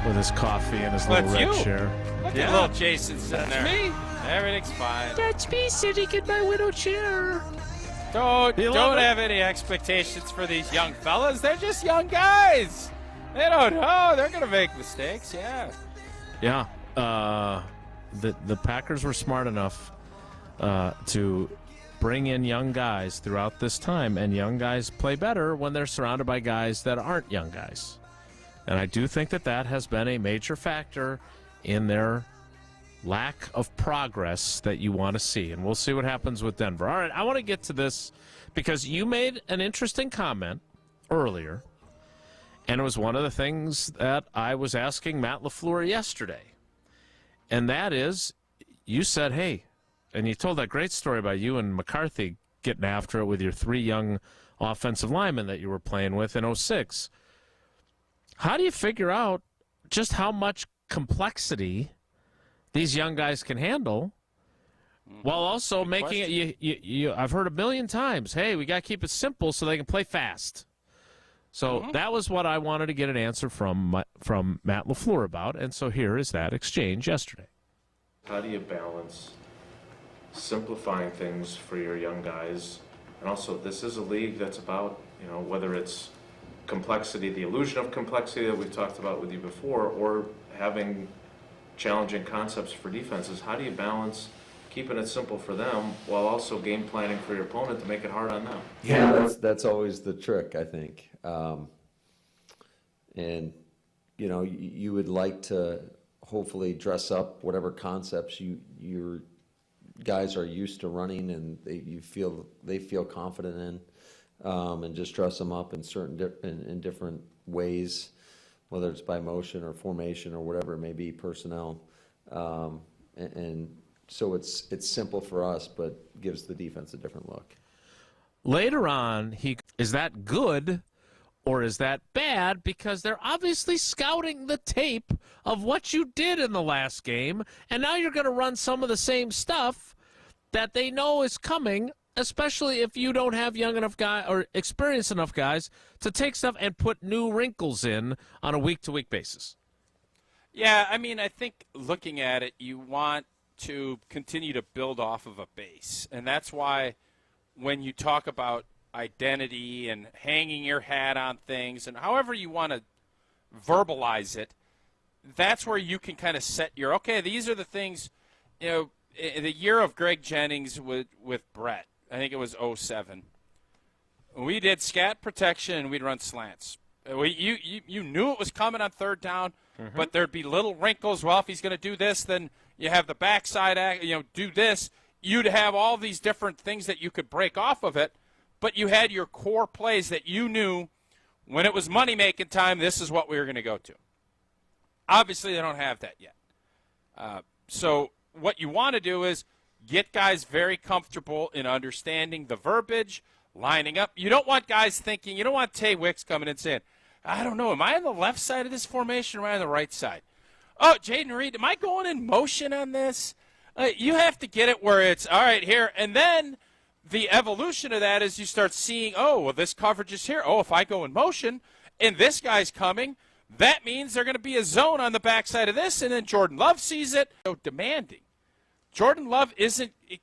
with his coffee and his little red chair. Look at little Jason sitting there. That's me. Everything's fine. That's me sitting in my widow chair. Don't have any expectations for these young fellas. They're just young guys. They don't know. They're going to make mistakes, yeah. Yeah. The Packers were smart enough to bring in young guys throughout this time, and young guys play better when they're surrounded by guys that aren't young guys. And I do think that has been a major factor in their lack of progress that you want to see. And we'll see what happens with Denver. All right, I want to get to this because you made an interesting comment earlier, and it was one of the things that I was asking Matt LaFleur yesterday. And that is, you said, hey, and you told that great story about you and McCarthy getting after it with your 3 young offensive linemen that you were playing with in 2006. How do you figure out just how much complexity these young guys can handle, while also making it. I've heard a million times, hey, we got to keep it simple so they can play fast. So that was what I wanted to get an answer from Matt LaFleur about, and so here is that exchange yesterday. How do you balance simplifying things for your young guys, and also this is a league that's about, whether it's complexity, the illusion of complexity that we've talked about with you before, or having challenging concepts for defenses. How do you balance keeping it simple for them while also game planning for your opponent to make it hard on them? Yeah, that's always the trick, I think. And you would like to hopefully dress up whatever concepts your guys are used to running and they feel confident in, and just dress them up in in different ways, whether it's by motion or formation or whatever it may be, personnel. And so it's simple for us, but gives the defense a different look. Later on, is that good or is that bad? Because they're obviously scouting the tape of what you did in the last game, and now you're going to run some of the same stuff that they know is coming, especially if you don't have young enough guy or experienced enough guys to take stuff and put new wrinkles in on a week-to-week basis. Yeah, I mean, I think looking at it, you want to continue to build off of a base. And that's why when you talk about identity and hanging your hat on things and however you want to verbalize it, that's where you can kind of set okay, these are the things, the year of Greg Jennings with Brett, I think it was 2007. We did scat protection and we'd run slants. You knew it was coming on third down, but there'd be little wrinkles. Well, if he's going to do this, then you have the backside, do this. You'd have all these different things that you could break off of it, but you had your core plays that you knew when it was money-making time, this is what we were going to go to. Obviously, they don't have that yet. So what you want to do is get guys very comfortable in understanding the verbiage, lining up. You don't want guys thinking, you don't want Tay Wicks coming in saying, I don't know, am I on the left side of this formation or am I on the right side? Oh, Jaden Reed, am I going in motion on this? You have to get it where it's, all right, here. And then the evolution of that is you start seeing, oh, well, this coverage is here. Oh, if I go in motion and this guy's coming, that means they're going to be a zone on the backside of this, and then Jordan Love sees it. So demanding. Jordan Love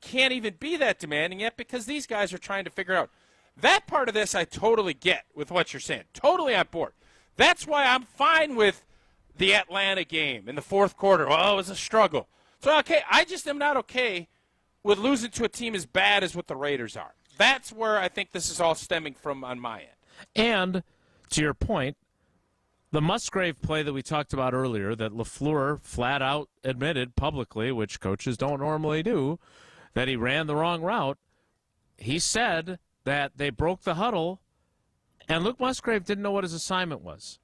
can't even be that demanding yet because these guys are trying to figure out. That part of this I totally get with what you're saying. Totally on board. That's why I'm fine with the Atlanta game in the fourth quarter. Oh, it was a struggle. So, okay, I just am not okay with losing to a team as bad as what the Raiders are. That's where I think this is all stemming from on my end. And to your point, the Musgrave play that we talked about earlier that LaFleur flat out admitted publicly, which coaches don't normally do, that he ran the wrong route. He said that they broke the huddle, and Luke Musgrave didn't know what his assignment was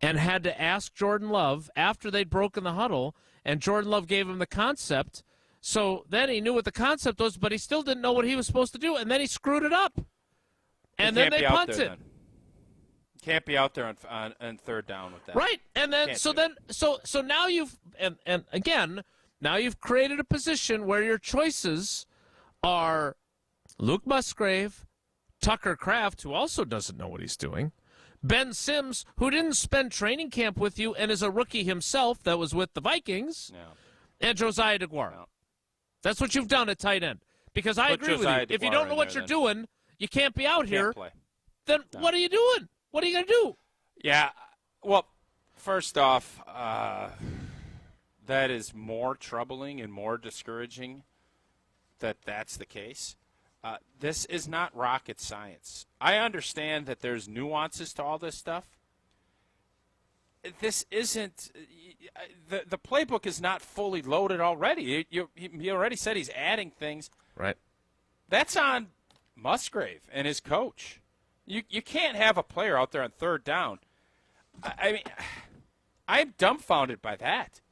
and had to ask Jordan Love after they'd broken the huddle, and Jordan Love gave him the concept. So then he knew what the concept was, but he still didn't know what he was supposed to do, and then he screwed it up. And then they punted. Can't be out there on third down with that. Right. And then so now you've and again, now you've created a position where your choices are Luke Musgrave, Tucker Kraft, who also doesn't know what he's doing, Ben Sims, who didn't spend training camp with you and is a rookie himself that was with the Vikings, and Josiah DeGuara. No. That's what you've done at tight end. Because I agree with you. If you don't know what you're doing, you can't be out here. Then what are you doing? What are you going to do? Yeah, well, first off, that is more troubling and more discouraging that that's the case. This is not rocket science. I understand that there's nuances to all this stuff. This isn't the playbook is not fully loaded already. He already said he's adding things. Right. That's on Musgrave and his coach. You can't have a player out there on third down. I mean, I'm dumbfounded by that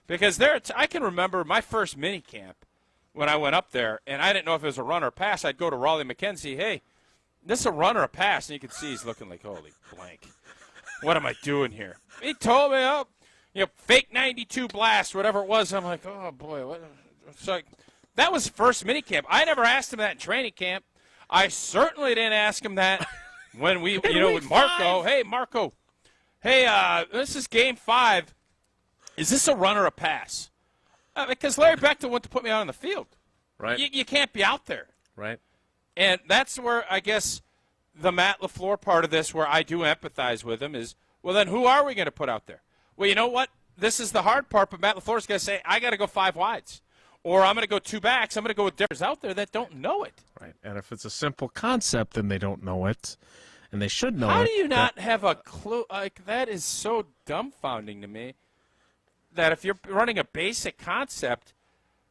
because I can remember my first mini camp when I went up there, and I didn't know if it was a run or a pass. I'd go to Raleigh McKenzie, hey, this is a run or a pass, and you could see he's looking like, holy blank. What am I doing here? He told me, fake 92 blast, whatever it was. I'm like, oh, boy. What? So that was first minicamp. I never asked him that in training camp. I certainly didn't ask him that when we, with Marco. Hey, Marco. Hey, this is game 5. Is this a run or a pass? Because Larry Bechtel went to put me out on the field. Right. You can't be out there. Right. And that's where I guess the Matt LaFleur part of this, where I do empathize with him, is, well, then who are we going to put out there? Well, you know what? This is the hard part, but Matt LaFleur's going to say, I got to go 5 wides. Or I'm going to go 2 backs. I'm going to go with Darius out there that don't know it. Right. And if it's a simple concept, then they don't know it. And they should know it. How do you not have a clue? Like, that is so dumbfounding to me, that if you're running a basic concept,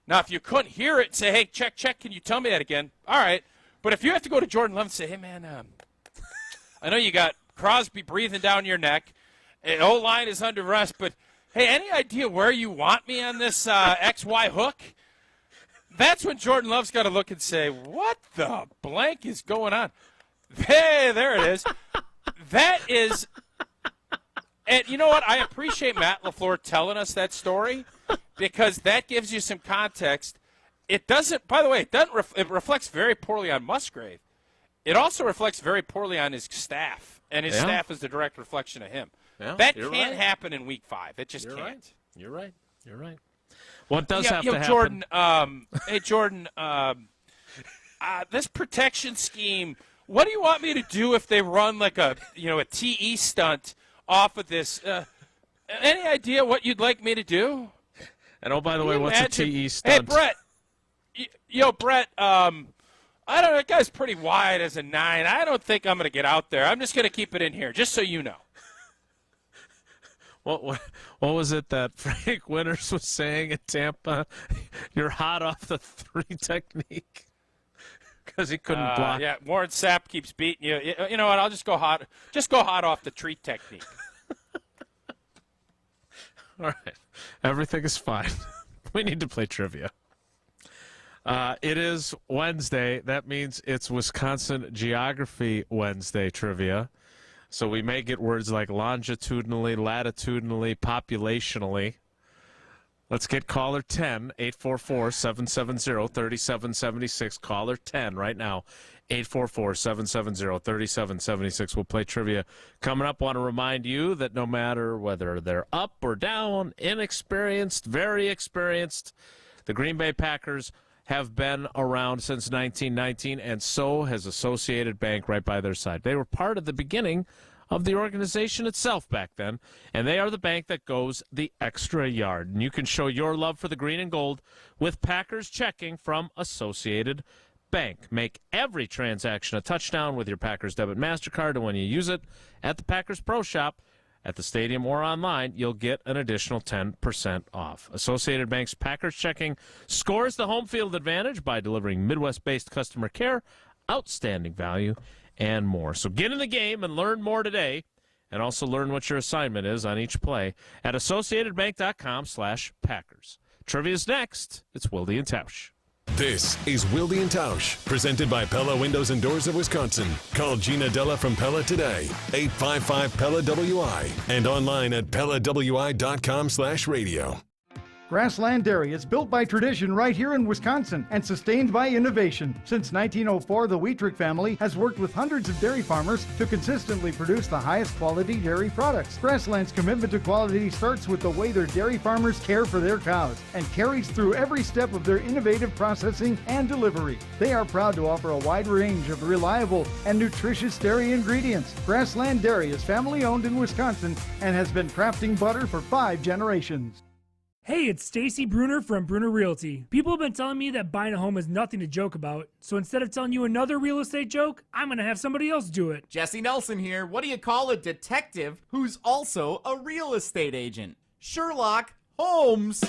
now if you couldn't hear it, say, hey, check, can you tell me that again? All right. But if you have to go to Jordan Love and say, hey, man, I know you got Crosby breathing down your neck, and O-line is under rest, but, hey, any idea where you want me on this XY hook? That's when Jordan Love's got to look and say, what the blank is going on? Hey, there it is. That is – and you know what? I appreciate Matt LaFleur telling us that story, because that gives you some context. It doesn't – by the way, it reflects very poorly on Musgrave. It also reflects very poorly on his staff, and his staff is the direct reflection of him. Yeah, that can't happen in Week 5. It just can't. Right. You're right. What does have to happen? Jordan, hey, Jordan, this protection scheme, what do you want me to do if they run like a TE stunt off of this? Any idea what you'd like me to do? And, oh, by the way, what's a TE stunt? Hey, Brett. Brett, I don't know. That guy's pretty wide as a 9. I don't think I'm going to get out there. I'm just going to keep it in here, just so you know. What was it that Frank Winters was saying at Tampa? You're hot off the 3 technique because he couldn't block. Yeah, Warren Sapp keeps beating you. You know what? I'll just go hot. Just go hot off the treat technique. All right, everything is fine. We need to play trivia. It is Wednesday. That means it's Wisconsin Geography Wednesday trivia. So we may get words like longitudinally, latitudinally, populationally. Let's get caller 10, 844-770-3776. Caller 10 right now, 844-770-3776. We'll play trivia. Coming up, want to remind you that no matter whether they're up or down, inexperienced, very experienced, the Green Bay Packers have been around since 1919, and so has Associated Bank right by their side. They were part of the beginning of the organization itself back then, and they are the bank that goes the extra yard. And you can show your love for the green and gold with Packers checking from Associated Bank. Make every transaction a touchdown with your Packers debit MasterCard, and when you use it at the Packers Pro Shop, at the stadium or online, you'll get an additional 10% off. Associated Bank's Packers Checking scores the home field advantage by delivering Midwest-based customer care, outstanding value, and more. So get in the game and learn more today, and also learn what your assignment is on each play at associatedbank.com/Packers. Trivia's next. It's Wilde and Tausch. This is Wilde and Tausch, presented by Pella Windows and Doors of Wisconsin. Call Gina Della from Pella today, 855-PELLA-WI, and online at PellaWI.com/radio. Grassland Dairy is built by tradition right here in Wisconsin and sustained by innovation. Since 1904, the Wietrich family has worked with hundreds of dairy farmers to consistently produce the highest quality dairy products. Grassland's commitment to quality starts with the way their dairy farmers care for their cows and carries through every step of their innovative processing and delivery. They are proud to offer a wide range of reliable and nutritious dairy ingredients. Grassland Dairy is family owned in Wisconsin and has been crafting butter for 5 generations. Hey, it's Stacy Bruner from Bruner Realty. People have been telling me that buying a home is nothing to joke about, so instead of telling you another real estate joke, I'm going to have somebody else do it. Jesse Nelson here. What do you call a detective who's also a real estate agent? Sherlock Holmes.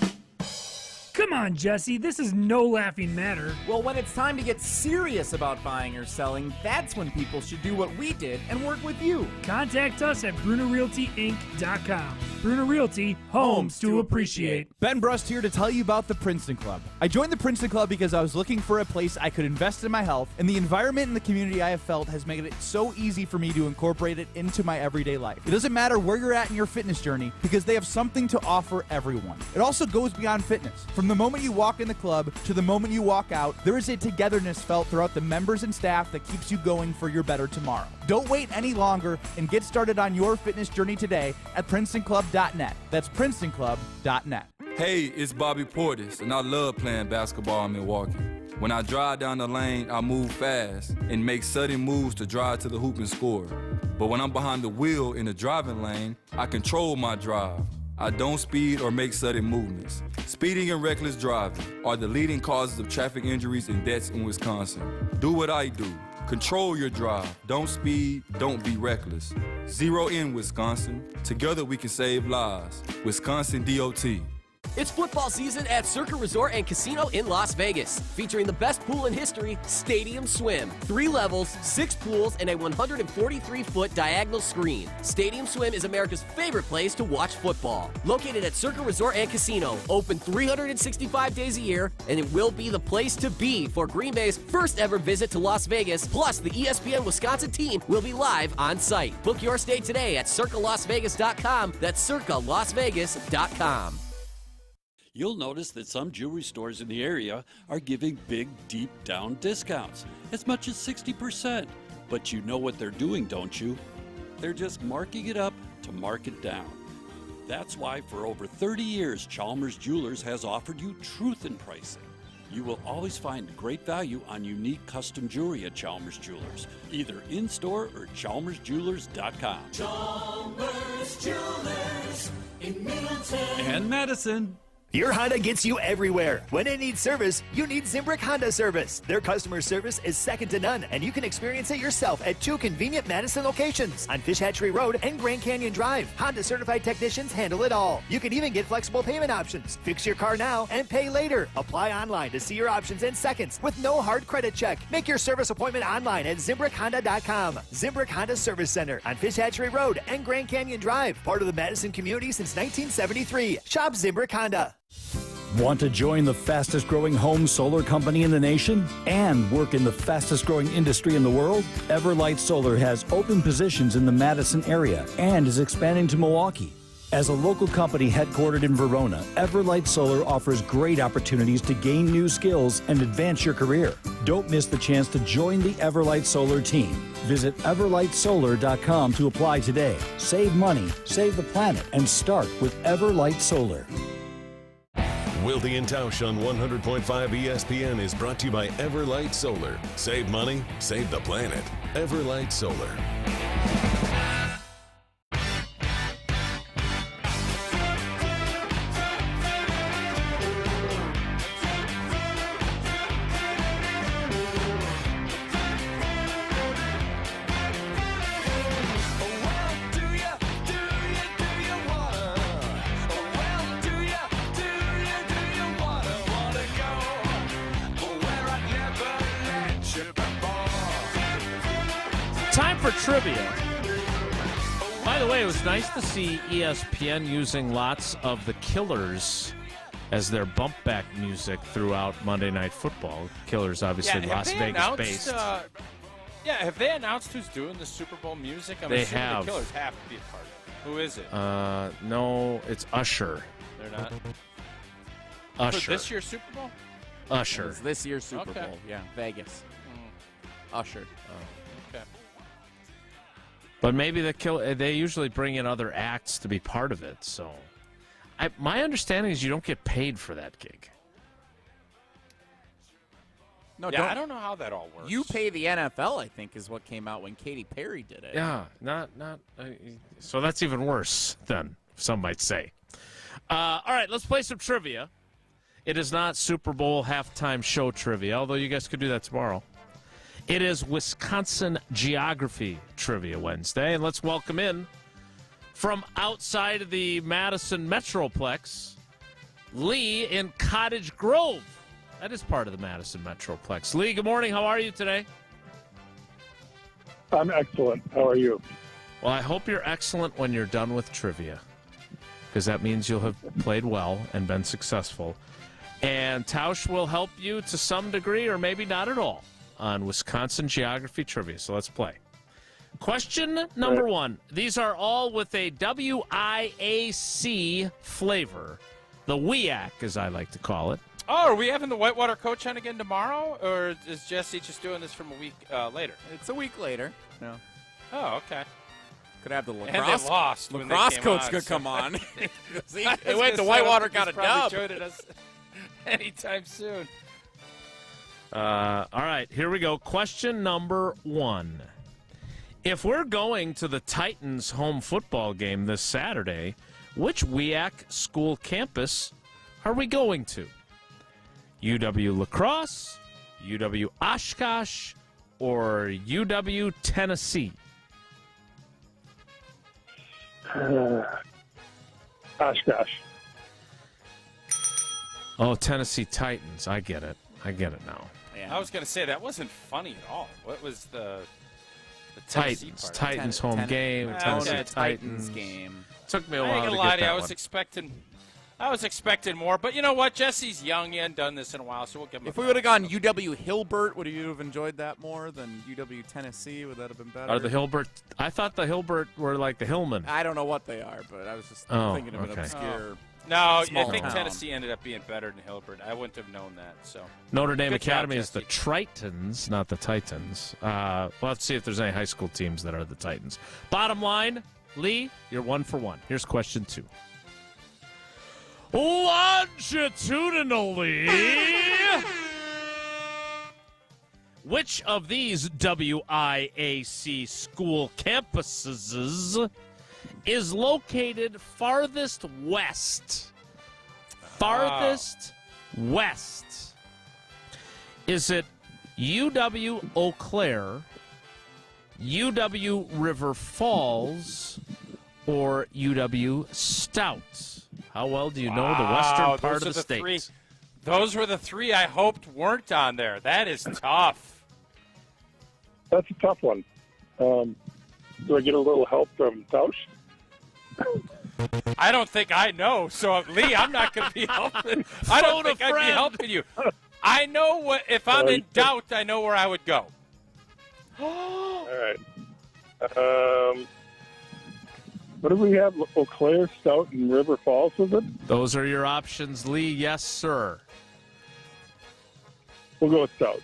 Come on, Jesse, this is no laughing matter. Well, when it's time to get serious about buying or selling, that's when people should do what we did and work with you. Contact us at BrunerRealtyInc.com. Bruner Realty, homes to appreciate. Ben Brust here to tell you about the Princeton Club. I joined the Princeton Club because I was looking for a place I could invest in my health, and the environment and the community I have felt has made it so easy for me to incorporate it into my everyday life. It doesn't matter where you're at in your fitness journey because they have something to offer everyone. It also goes beyond fitness. From the moment you walk in the club to the moment you walk out, there is a togetherness felt throughout the members and staff that keeps you going for your better tomorrow. Don't wait any longer and get started on your fitness journey today at PrincetonClub.net. That's PrincetonClub.net. Hey, it's Bobby Portis, and I love playing basketball in Milwaukee. When I drive down the lane, I move fast and make sudden moves to drive to the hoop and score. But when I'm behind the wheel in the driving lane, I control my drive. I don't speed or make sudden movements. Speeding and reckless driving are the leading causes of traffic injuries and deaths in Wisconsin. Do what I do. Control your drive. Don't speed. Don't be reckless. Zero in Wisconsin. Together we can save lives. Wisconsin DOT. It's football season at Circa Resort and Casino in Las Vegas, featuring the best pool in history, Stadium Swim. 3 levels, 6 pools, and a 143-foot diagonal screen. Stadium Swim is America's favorite place to watch football. Located at Circa Resort and Casino, open 365 days a year, and it will be the place to be for Green Bay's first ever visit to Las Vegas, plus the ESPN Wisconsin team will be live on site. Book your stay today at circalasvegas.com. That's circalasvegas.com. You'll notice that some jewelry stores in the area are giving big, deep down discounts, as much as 60%. But you know what they're doing, don't you? They're just marking it up to mark it down. That's why for over 30 years, Chalmers Jewelers has offered you truth in pricing. You will always find great value on unique custom jewelry at Chalmers Jewelers, either in-store or chalmersjewelers.com. Chalmers Jewelers in Middleton And Madison. Your Honda gets you everywhere. When it needs service, you need Zimbrick Honda service. Their customer service is second to none, and you can experience it yourself at 2 convenient Madison locations on Fish Hatchery Road and Grand Canyon Drive. Honda certified technicians handle it all. You can even get flexible payment options. Fix your car now and pay later. Apply online to see your options in seconds with no hard credit check. Make your service appointment online at ZimbrickHonda.com. Zimbrick Honda Service Center on Fish Hatchery Road and Grand Canyon Drive. Part of the Madison community since 1973. Shop Zimbrick Honda. Want to join the fastest growing home solar company in the nation and work in the fastest growing industry in the world? Everlight Solar has open positions in the Madison area and is expanding to Milwaukee. As a local company headquartered in Verona, Everlight Solar offers great opportunities to gain new skills and advance your career. Don't miss the chance to join the Everlight Solar team. Visit everlightsolar.com to apply today. Save money, save the planet, and start with Everlight Solar. Wilde and Tausch on 100.5 ESPN is brought to you by Everlight Solar. Save money, save the planet. Everlight Solar. Time for trivia. By the way, it was nice to see ESPN using lots of the Killers as their bump back music throughout Monday Night Football. Killers, obviously, Las Vegas based. Have they announced who's doing the Super Bowl music? I'm They assuming have. the Killers have to be a part of it. Who is it? No, it's Usher. They're not. Usher. For this year's Super Bowl? Usher. It's this year's Super Okay. Bowl. Yeah, Vegas. Usher. Okay. But maybe they usually bring in other acts to be part of it. So, my understanding is you don't get paid for that gig. No, Yeah, I don't know how that all works. You pay the NFL, I think, is what came out when Katy Perry did it. Yeah, so that's even worse then, some might say. All right, let's play some trivia. It is not Super Bowl halftime show trivia, although you guys could do that tomorrow. It is Wisconsin Geography Trivia Wednesday, and let's welcome in from outside of the Madison Metroplex, Lee in Cottage Grove. That is part of the Madison Metroplex. Lee, good morning. How are you today? I'm excellent. How are you? Well, I hope you're excellent when you're done with trivia, because that means you'll have played well and been successful. And Tausch will help you to some degree, or maybe not at all, on Wisconsin geography trivia. So let's play. Question number one. These are all with a WIAC flavor. The WIAC, as I like to call it. Oh, are we having the Whitewater coach on again tomorrow, or is Jesse just doing this from a week later? It's a week later. No. Oh, okay. Could have the lacrosse. And they lost when they lacrosse came coach on, could so. come on. See, I they was went to gonna say, Whitewater, I don't got a think he's probably dub. joining us anytime soon. All right, here we go. Question number one. If we're going to the Titans home football game this Saturday, which WIAC school campus are we going to? UW La Crosse, UW Oshkosh, or UW Tennessee? Oshkosh. Oh, Tennessee Titans. I get it. I get it now. Yeah. I was going to say, that wasn't funny at all. What was the Tennessee Titans. part? Titans home game. Tennessee Titans game. Took me a I while ain't to gonna get lie to you, that I was expecting more, but you know what? Jesse's young. He hadn't done this in a while, so we'll give him. If we would have gone UW Hilbert, would you have enjoyed that more than UW Tennessee? Would that have been better? Are the Hilbert? I thought the Hilbert were like the Hillman. I don't know what they are, but I was just thinking of an obscure. No, I small think town. Tennessee ended up being better than Hilbert. I wouldn't have known that. So Notre Dame Good job, Academy is the Jesse. Tritons, not the Titans. We'll have to see if there's any high school teams that are the Titans. Bottom line, Lee, you're 1 for 1. Here's question 2. Longitudinally, which of these WIAC school campuses is located farthest west? Farthest west. Is it UW Eau Claire, UW River Falls, or UW Stout? How well do you know the western part of the state? Those were the three I hoped weren't on there. That is tough. That's a tough one. Do I get a little help from Tausch? I don't think I know. So, Lee, I'm not going to be helping. I don't think I'd be helping you. I know what. If I'm in doubt, I know where I would go. All right. What do we have? Eau Claire, Stout, and River Falls, was it? Those are your options, Lee. Yes, sir. We'll go with Stout.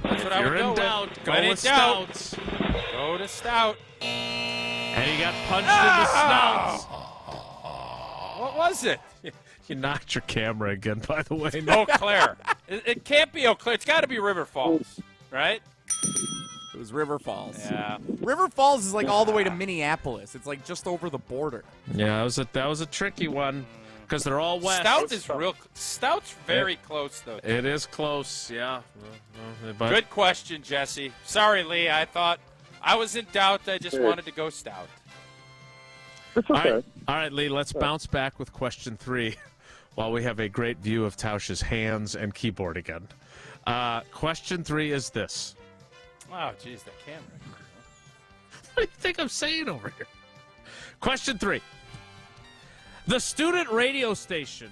That's what I You're would in go doubt. with. Go When in with doubt, Stout. Go to Stout. And he got punched in the snout. What was it? You knocked your camera again, by the way. Eau Claire. It can't be Eau Claire. It's got to be River Falls, right? It was River Falls. Yeah. River Falls is like all the way to Minneapolis. It's like just over the border. Yeah, that was a tricky one because they're all west. Stout's very close, though. It is close, yeah. But Good question, Jesse. Sorry, Lee. I thought I was in doubt. I just wanted to go Stout. It's okay. All right, Lee, let's bounce back with question 3 while we have a great view of Tausch's hands and keyboard again. Question 3 is this. Oh, geez, that camera. What do you think I'm saying over here? Question 3. The student radio station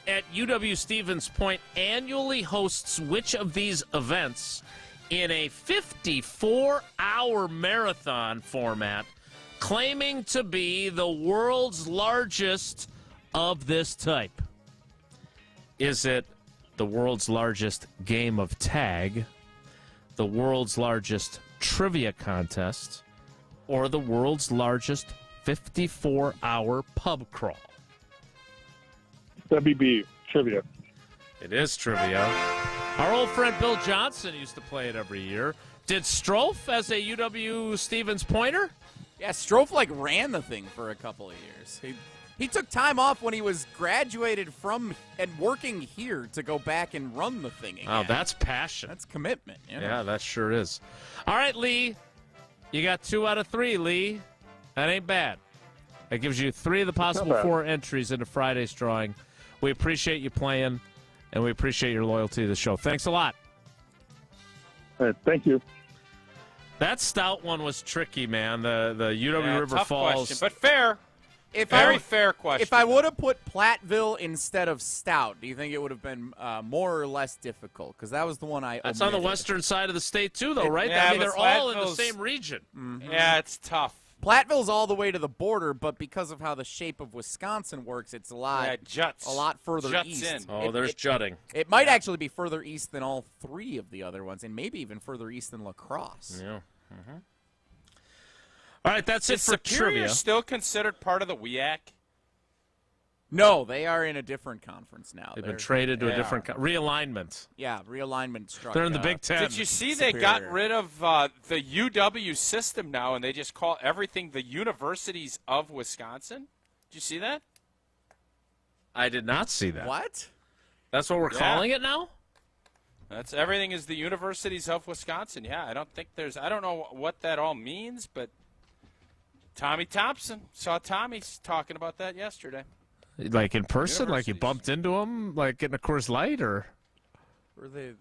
at UW-Stevens Point annually hosts which of these events in a 54-hour marathon format, claiming to be the world's largest of this type? Is it the world's largest game of tag, the world's largest trivia contest, or the world's largest 54-hour pub crawl? WB, trivia. It is trivia. Our old friend Bill Johnson used to play it every year. Did Strofe as a UW-Stevens Pointer? Yeah, Strofe ran the thing for a couple of years. He took time off when he was graduated from and working here to go back and run the thing again. Oh, that's passion. That's commitment. You know? Yeah, that sure is. All right, Lee. You got 2 out of 3, Lee. That ain't bad. That gives you 3 of the possible 4 entries into Friday's drawing. We appreciate you playing, and we appreciate your loyalty to the show. Thanks a lot. Thank you. That Stout one was tricky, man. The UW River tough Falls. question, but fair. Very fair question. If I would have put Platteville instead of Stout, do you think it would have been more or less difficult? Because that was the one I That's omitted. on the western side of the state, too, though, right? Yeah, I mean, but they're all in the Platteville's- same region. Mm-hmm. Yeah, it's tough. Platteville's all the way to the border, but because of how the shape of Wisconsin works, it's a lot further Juts east. in. Oh, there's jutting. It might actually be further east than all 3 of the other ones, and maybe even further east than La Crosse. Yeah. All right, that's it Is for Superior trivia. still considered part of the WIAC? No, they are in a different conference now. They've been traded to a Yeah. different realignment. Yeah, realignment structure. They're in the Big Ten. Did you see they got rid of the UW system now, and they just call everything the Universities of Wisconsin? Did you see that? I did not see that. What? That's what we're calling it now? That's everything is the Universities of Wisconsin. Yeah, I don't know what that all means, but Tommy Thompson, saw Tommy talking about that yesterday. Like in person? Like you bumped into him, like getting a Coors Light, or? Were they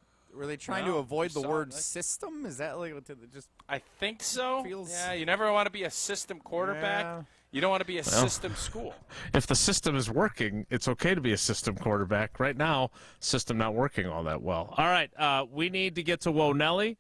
trying to avoid the word system? Is that like just? I think so. Feels... Yeah, you never want to be a system quarterback. Yeah. You don't want to be a system school. If the system is working, it's okay to be a system quarterback. Right now, system not working all that well. All right, we need to get to Whoa Nelly.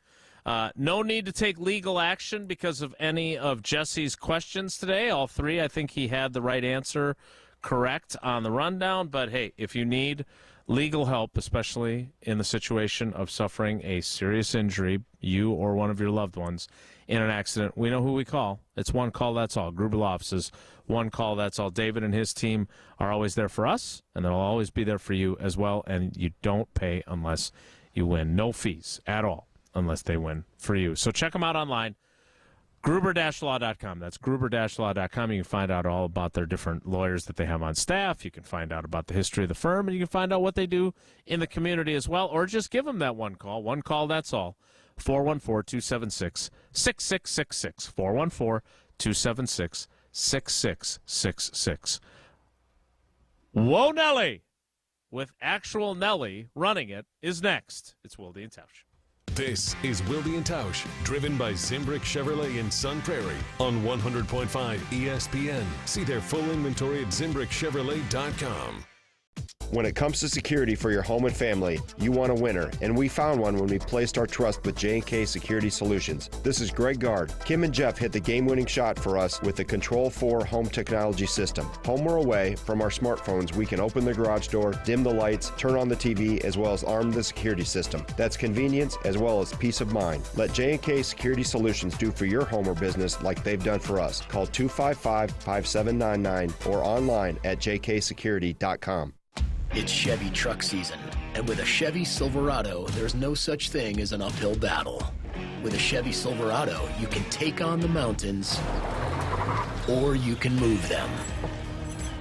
No need to take legal action because of any of Jesse's questions today. All 3, I think he had the right answer correct on the rundown. But, hey, if you need legal help, especially in the situation of suffering a serious injury, you or one of your loved ones, in an accident, we know who we call. It's one call, that's all. Gruber Law Offices, one call, that's all. David and his team are always there for us, and they'll always be there for you as well. And you don't pay unless you win. No fees at all unless they win for you. So check them out online. Gruber-law.com. That's Gruber-law.com. You can find out all about their different lawyers that they have on staff. You can find out about the history of the firm, and you can find out what they do in the community as well, or just give them that one call. One call, that's all. 414-276-6666. 414-276-6666. Whoa, Nelly, with actual Nelly running it, is next. It's Wilde and Tausch. This is Wilde and Tausch, driven by Zimbrick Chevrolet in Sun Prairie on 100.5 ESPN. See their full inventory at ZimbrickChevrolet.com. When it comes to security for your home and family, you want a winner, and we found one when we placed our trust with J&K Security Solutions. This is Greg Gard. Kim and Jeff hit the game-winning shot for us with the Control 4 home technology system. Home or away, from our smartphones, we can open the garage door, dim the lights, turn on the TV, as well as arm the security system. That's convenience as well as peace of mind. Let J&K Security Solutions do for your home or business like they've done for us. Call 255-5799 or online at jksecurity.com. It's Chevy truck season, and with a Chevy Silverado, there's no such thing as an uphill battle. With a Chevy Silverado, you can take on the mountains, or you can move them.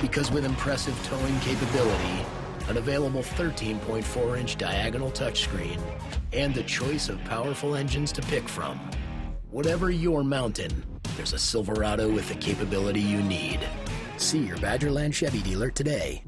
Because with impressive towing capability, an available 13.4-inch diagonal touchscreen, and the choice of powerful engines to pick from, whatever your mountain, there's a Silverado with the capability you need. See your Badgerland Chevy dealer today.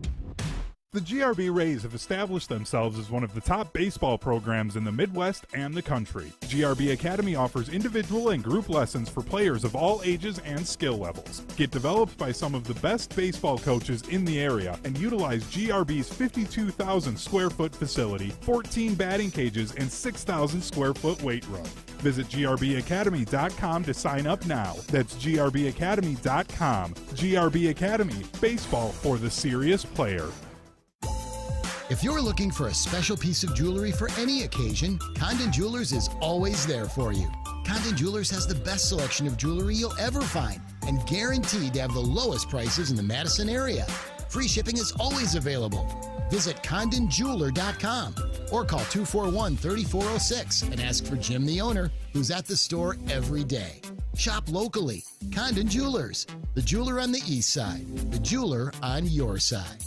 The GRB Rays have established themselves as one of the top baseball programs in the Midwest and the country. GRB Academy offers individual and group lessons for players of all ages and skill levels. Get developed by some of the best baseball coaches in the area and utilize GRB's 52,000 square foot facility, 14 batting cages, and 6,000 square foot weight room. Visit grbacademy.com to sign up now. That's grbacademy.com. GRB Academy, baseball for the serious player. If you're looking for a special piece of jewelry for any occasion, Condon Jewelers is always there for you. Condon Jewelers has the best selection of jewelry you'll ever find and guaranteed to have the lowest prices in the Madison area. Free shipping is always available. Visit CondonJeweler.com or call 241-3406 and ask for Jim, the owner, who's at the store every day. Shop locally. Condon Jewelers, the jeweler on the east side, the jeweler on your side.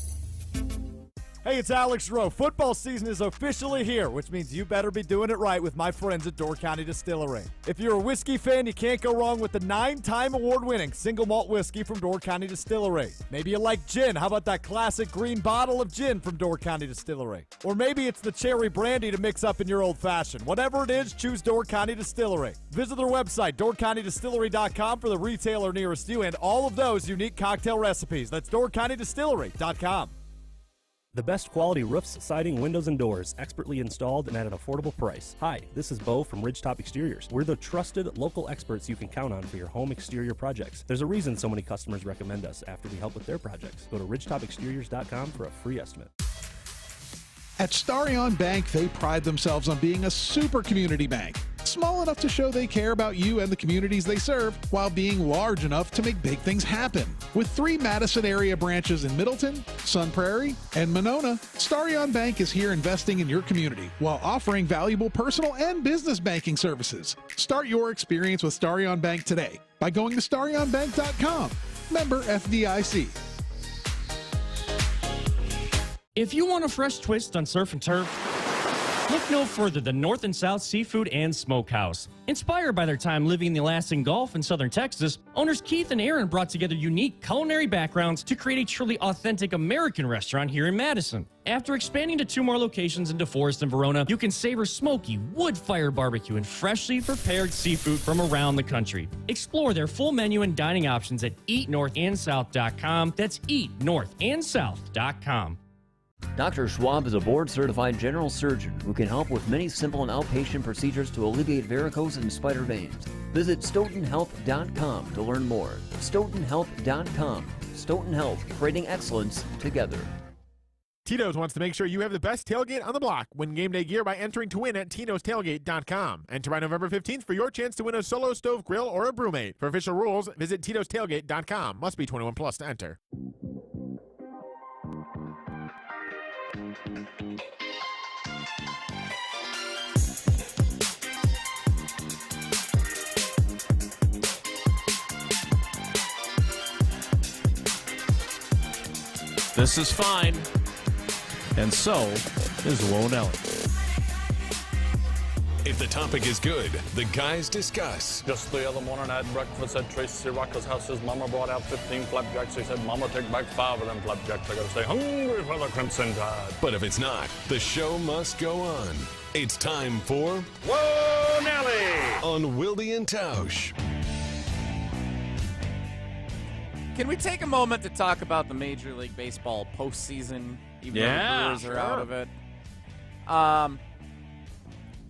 Hey, it's Alex Rowe. Football season is officially here, which means you better be doing it right with my friends at Door County Distillery. If you're a whiskey fan, you can't go wrong with the 9-time award-winning single malt whiskey from Door County Distillery. Maybe you like gin. How about that classic green bottle of gin from Door County Distillery? Or maybe it's the cherry brandy to mix up in your old-fashioned. Whatever it is, choose Door County Distillery. Visit their website, doorcountydistillery.com, for the retailer nearest you and all of those unique cocktail recipes. That's doorcountydistillery.com. The best quality roofs, siding, windows, and doors, expertly installed and at an affordable price. Hi, this is Bo from Ridgetop Exteriors. We're the trusted local experts you can count on for your home exterior projects. There's a reason so many customers recommend us after we help with their projects. Go to ridgetopexteriors.com for a free estimate. At Starion Bank, they pride themselves on being a super community bank. Small enough to show they care about you and the communities they serve, while being large enough to make big things happen. With 3 Madison area branches in Middleton, Sun Prairie, and Monona, Starion Bank is here investing in your community while offering valuable personal and business banking services. Start your experience with Starion Bank today by going to starionbank.com. Member FDIC. If you want a fresh twist on surf and turf, look no further than North and South Seafood and Smokehouse. Inspired by their time living in the Alaskan Gulf in southern Texas, owners Keith and Aaron brought together unique culinary backgrounds to create a truly authentic American restaurant here in Madison. After expanding to 2 more locations in DeForest and Verona, you can savor smoky, wood-fired barbecue and freshly prepared seafood from around the country. Explore their full menu and dining options at eatnorthandsouth.com. That's eatnorthandsouth.com. Dr. Schwab is a board-certified general surgeon who can help with many simple and outpatient procedures to alleviate varicose and spider veins. Visit StoughtonHealth.com to learn more. StoughtonHealth.com. Stoughton Health, creating excellence together. Tito's wants to make sure you have the best tailgate on the block. Win game day gear by entering to win at Tito'sTailgate.com. Enter by November 15th for your chance to win a Solo Stove Grill or a Brewmate. For official rules, visit Tito'sTailgate.com. Must be 21 plus to enter. This is fine. And so is Lone Ellie. If the topic is good, the guys discuss. Just the other morning I had breakfast at Tracy Rocker's house. His mama brought out 15 flapjacks. He said, Mama, take back 5 of them flapjacks. I gotta stay hungry for the Crimson Tide. But if it's not, the show must go on. It's time for Whoa, Nelly! On Wilde and Tausch. Can we take a moment to talk about the Major League Baseball postseason, even though the Brewers are out of it?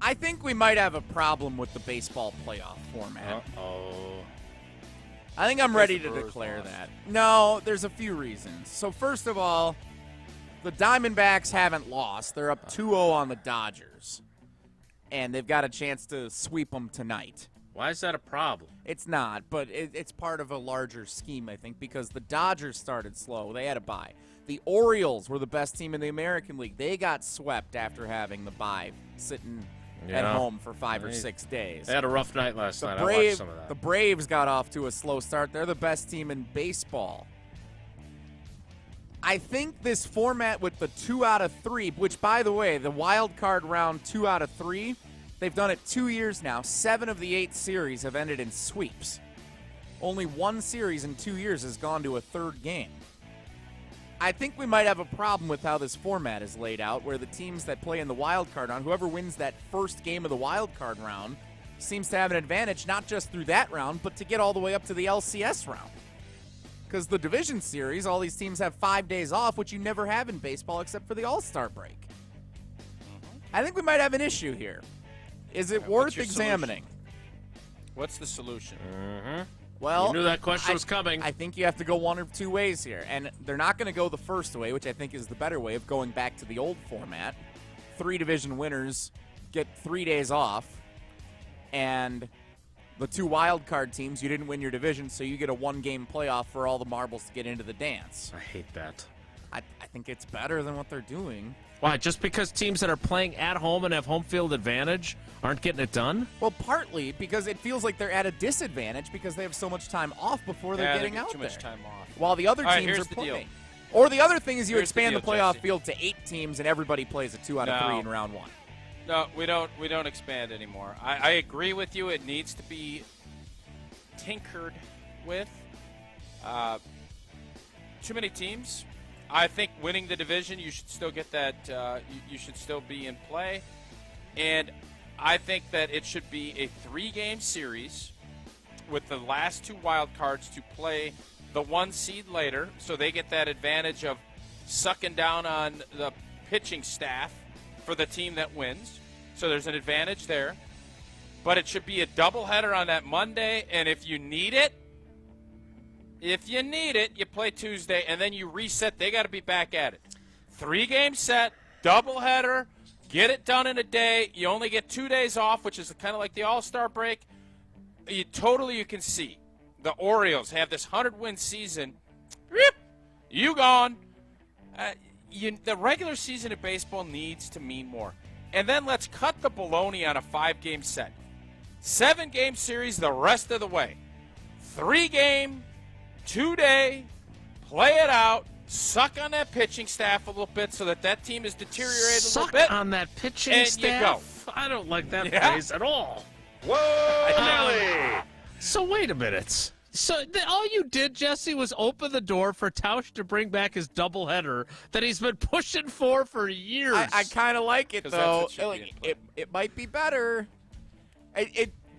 I think we might have a problem with the baseball playoff format. I think I'm ready to declare that. No, there's a few reasons. So first of all, the Diamondbacks haven't lost. They're up 2-0 on the Dodgers, and they've got a chance to sweep them tonight. Why is that a problem? It's not, but it's part of a larger scheme, I think, because the Dodgers started slow. They had a bye. The Orioles were the best team in the American League. They got swept after having the bye, sitting at home for 5 or 6 days. They had a rough night last night. I watched some of that. The Braves got off to a slow start. They're the best team in baseball. I think this format with the 2 out of 3, which, by the way, the wild card round 2 out of 3, they've done it 2 years now. 7 of the 8 series have ended in sweeps. Only 1 series in 2 years has gone to a 3rd game. I think we might have a problem with how this format is laid out, where the teams that play in the wild card round, whoever wins that first game of the wild card round, seems to have an advantage, not just through that round, but to get all the way up to the LCS round. Because the division series, all these teams have 5 days off, which you never have in baseball except for the All-Star break. I think we might have an issue here. Is it worth examining? What's the solution? Well, you knew that question was coming. I think you have to go one of 2 ways here. And they're not going to go the first way, which I think is the better way of going back to the old format. 3 division winners get 3 days off. And the 2 wild card teams, you didn't win your division, so you get a 1-game playoff for all the marbles to get into the dance. I hate that. I think it's better than what they're doing. Why? Just because teams that are playing at home and have home field advantage aren't getting it done? Well, partly because it feels like they're at a disadvantage because they have so much time off before they're getting out too there. much time off. While the other All right, teams here's are the playing. deal. Or the other thing is you Here's expand the the deal, playoff Jesse. field to 8 teams and everybody plays a 2 out of 3 in round 1. No, we don't expand anymore. I agree with you. It needs to be tinkered with. Too many teams. I think winning the division, you should still get that. You should still be in play. And I think that it should be a 3-game series with the last 2 wild cards to play the 1 seed later, so they get that advantage of sucking down on the pitching staff for the team that wins. So there's an advantage there. But it should be a doubleheader on that Monday, and if you need it, you play Tuesday, and then you reset. They got to be back at it. 3-game set, doubleheader, get it done in a day. You only get 2 days off, which is kind of like the All-Star break. You can see the Orioles have this 100-win season. You gone. The regular season of baseball needs to mean more. And then let's cut the baloney on a 5-game set. 7-game series the rest of the way. 3-game, 2-day, play it out, suck on that pitching staff a little bit so that team is deteriorated a little bit. Suck on that pitching and staff? You go. I don't like that phrase at all. Whoa, Nelly! So wait a minute. So all you did, Jesse, was open the door for Tausch to bring back his doubleheader that he's been pushing for years. I kind of like it, though. It might be better.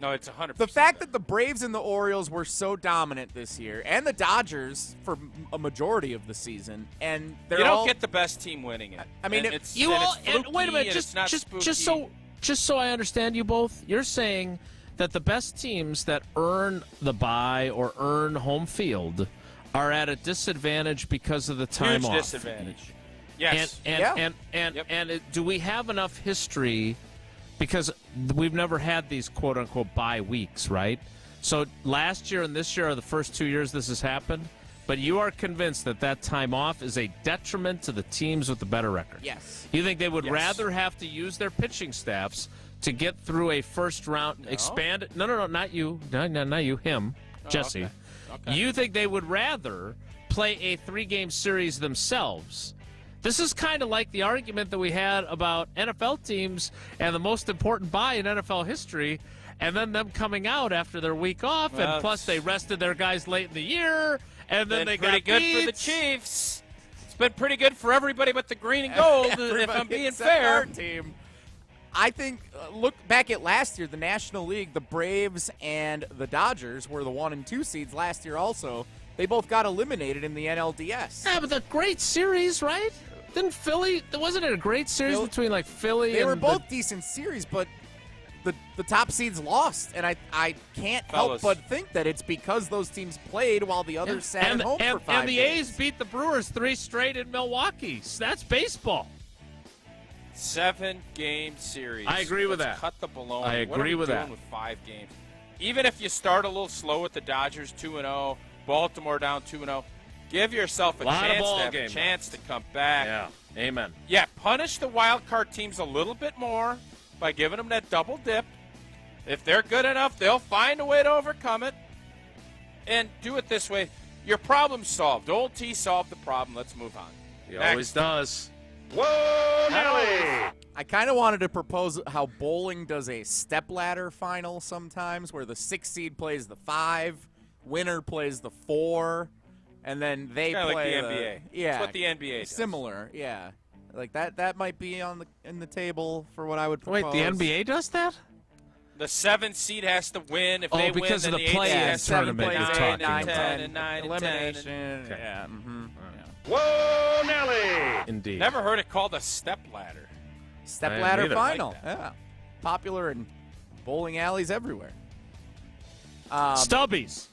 No, it's 100%. The fact that the Braves and the Orioles were so dominant this year, and the Dodgers for a majority of the season, and you don't get the best team winning it. I mean, wait a minute, just so I understand you both, you're saying that the best teams that earn the bye or earn home field are at a disadvantage because of the time Huge off. disadvantage. Yes. And do we have enough history? Because we've never had these quote-unquote bye weeks, right? So last year and this year are the first 2 years this has happened. But you are convinced that time off is a detriment to the teams with the better record. Yes. You think they would rather have to use their pitching staffs to get through a first round expanded? No, not you. No, not you. Him, Jesse. Okay. You think they would rather play a 3-game series themselves? This is kind of like the argument that we had about NFL teams and the most important bye in NFL history, and then them coming out after their week off, and plus they rested their guys late in the year, and then they got pretty good beat. for the Chiefs. It's been pretty good for everybody but the green and gold, if I'm being fair. Our team. I think, look back at last year, the National League, the Braves and the Dodgers were the 1 and 2 seeds last year also. They both got eliminated in the NLDS. Yeah, but the great series, right? Didn't Philly, wasn't it a great series between like Philly and They were both decent series, but the top seeds lost, and I can't help but think that it's because those teams played while the others sat at home for 5 And the days. A's beat the Brewers 3 straight in Milwaukee. So that's baseball. 7-game series. I agree with Let's that. Cut the baloney. I What are agree we with doing that. with 5 games? Even if you start a little slow with the Dodgers 2-0, Baltimore down 2-0, give yourself a chance to come back. Yeah, amen. Yeah, punish the wild card teams a little bit more by giving them that double dip. If they're good enough, they'll find a way to overcome it. And do it this way. Your problem's solved. Old T solved the problem. Let's move on. He always does. Whoa, Nelly! I kind of wanted to propose how bowling does a stepladder final sometimes, where the 6 seed plays the 5, winner plays the 4, and then they Kinda play like the NBA. Yeah, It's what the NBA does. Similar, yeah. Like that might be in the table for what I would propose. Wait, the NBA does that? The 7th seed has to win. If they win, because then of the the 8th play-in seed has to tournament win. you're 9, talking 9, about. 10, and 9, elimination. and 10. Yeah. Whoa, Nelly! Indeed. Never heard it called a step ladder. Stepladder neither. final. I like that. Yeah. Popular in bowling alleys everywhere. Stubbies.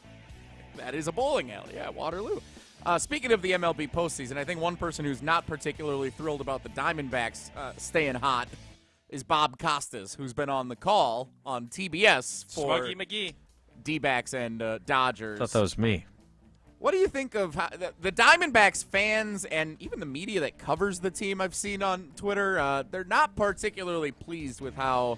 That is a bowling alley. Yeah, Waterloo. Speaking of the MLB postseason, I think one person who's not particularly thrilled about the Diamondbacks staying hot is Bob Costas, who's been on the call on TBS for Smuggy McGee. D-backs and Dodgers. I thought that was me. What do you think of how, the Diamondbacks fans and even the media that covers the team I've seen on Twitter? They're not particularly pleased with how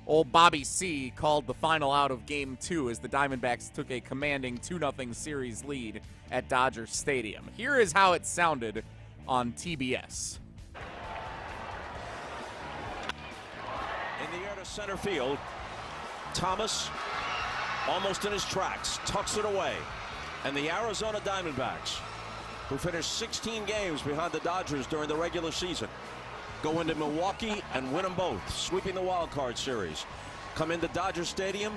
Old Bobby C called the final out of Game 2 as the Diamondbacks took a commanding 2-0 series lead at Dodger Stadium. Here is how it sounded on TBS. In the air to center field, Thomas almost in his tracks, tucks it away. And the Arizona Diamondbacks, who finished 16 games behind the Dodgers during the regular season, go into Milwaukee and win them both, sweeping the wild card series. Come into Dodger Stadium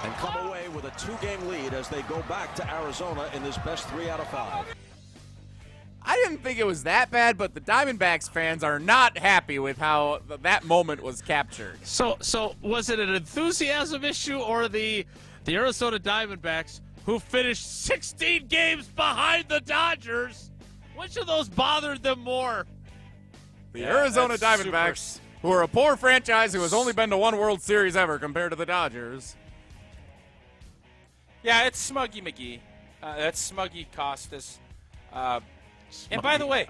and come away with a 2-game lead as they go back to Arizona in this best 3 out of 5. I didn't think it was that bad, but the Diamondbacks fans are not happy with how that moment was captured. So was it an enthusiasm issue or the Arizona Diamondbacks who finished 16 games behind the Dodgers? Which of those bothered them more? The Arizona Diamondbacks, who are a poor franchise who has only been to one World Series ever compared to the Dodgers. Yeah, it's Smuggy McGee. That's Smuggy Costas. And by the way,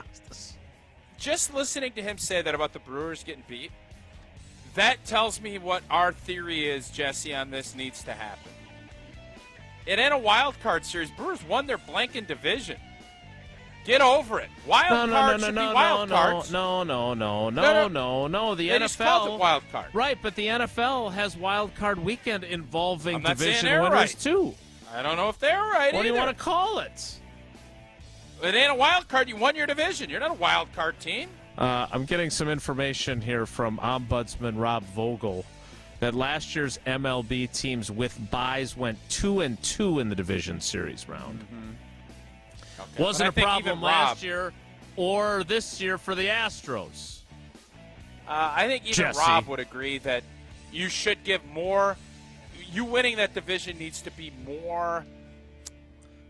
just listening to him say that about the Brewers getting beat, that tells me what our theory is, Jesse, on this needs to happen. It ain't a wild card series. Brewers won their blanking division. Get over it. Wild cards should be wild cards. No. The They NFL just called it wild card. Right, but the NFL has wild card weekend involving I'm not saying division they're winners right. too. I don't know if they're right What do you either. want to call it? It ain't a wild card. You won your division. You're not a wild card team. I'm getting some information here from Ombudsman Rob Vogel that last year's MLB teams with byes went 2-2 in the division series round. Okay. Wasn't a But I think problem even last Rob- year or this year for the Astros. I think even Jesse. Rob would agree that you should give more. You winning that division needs to be more,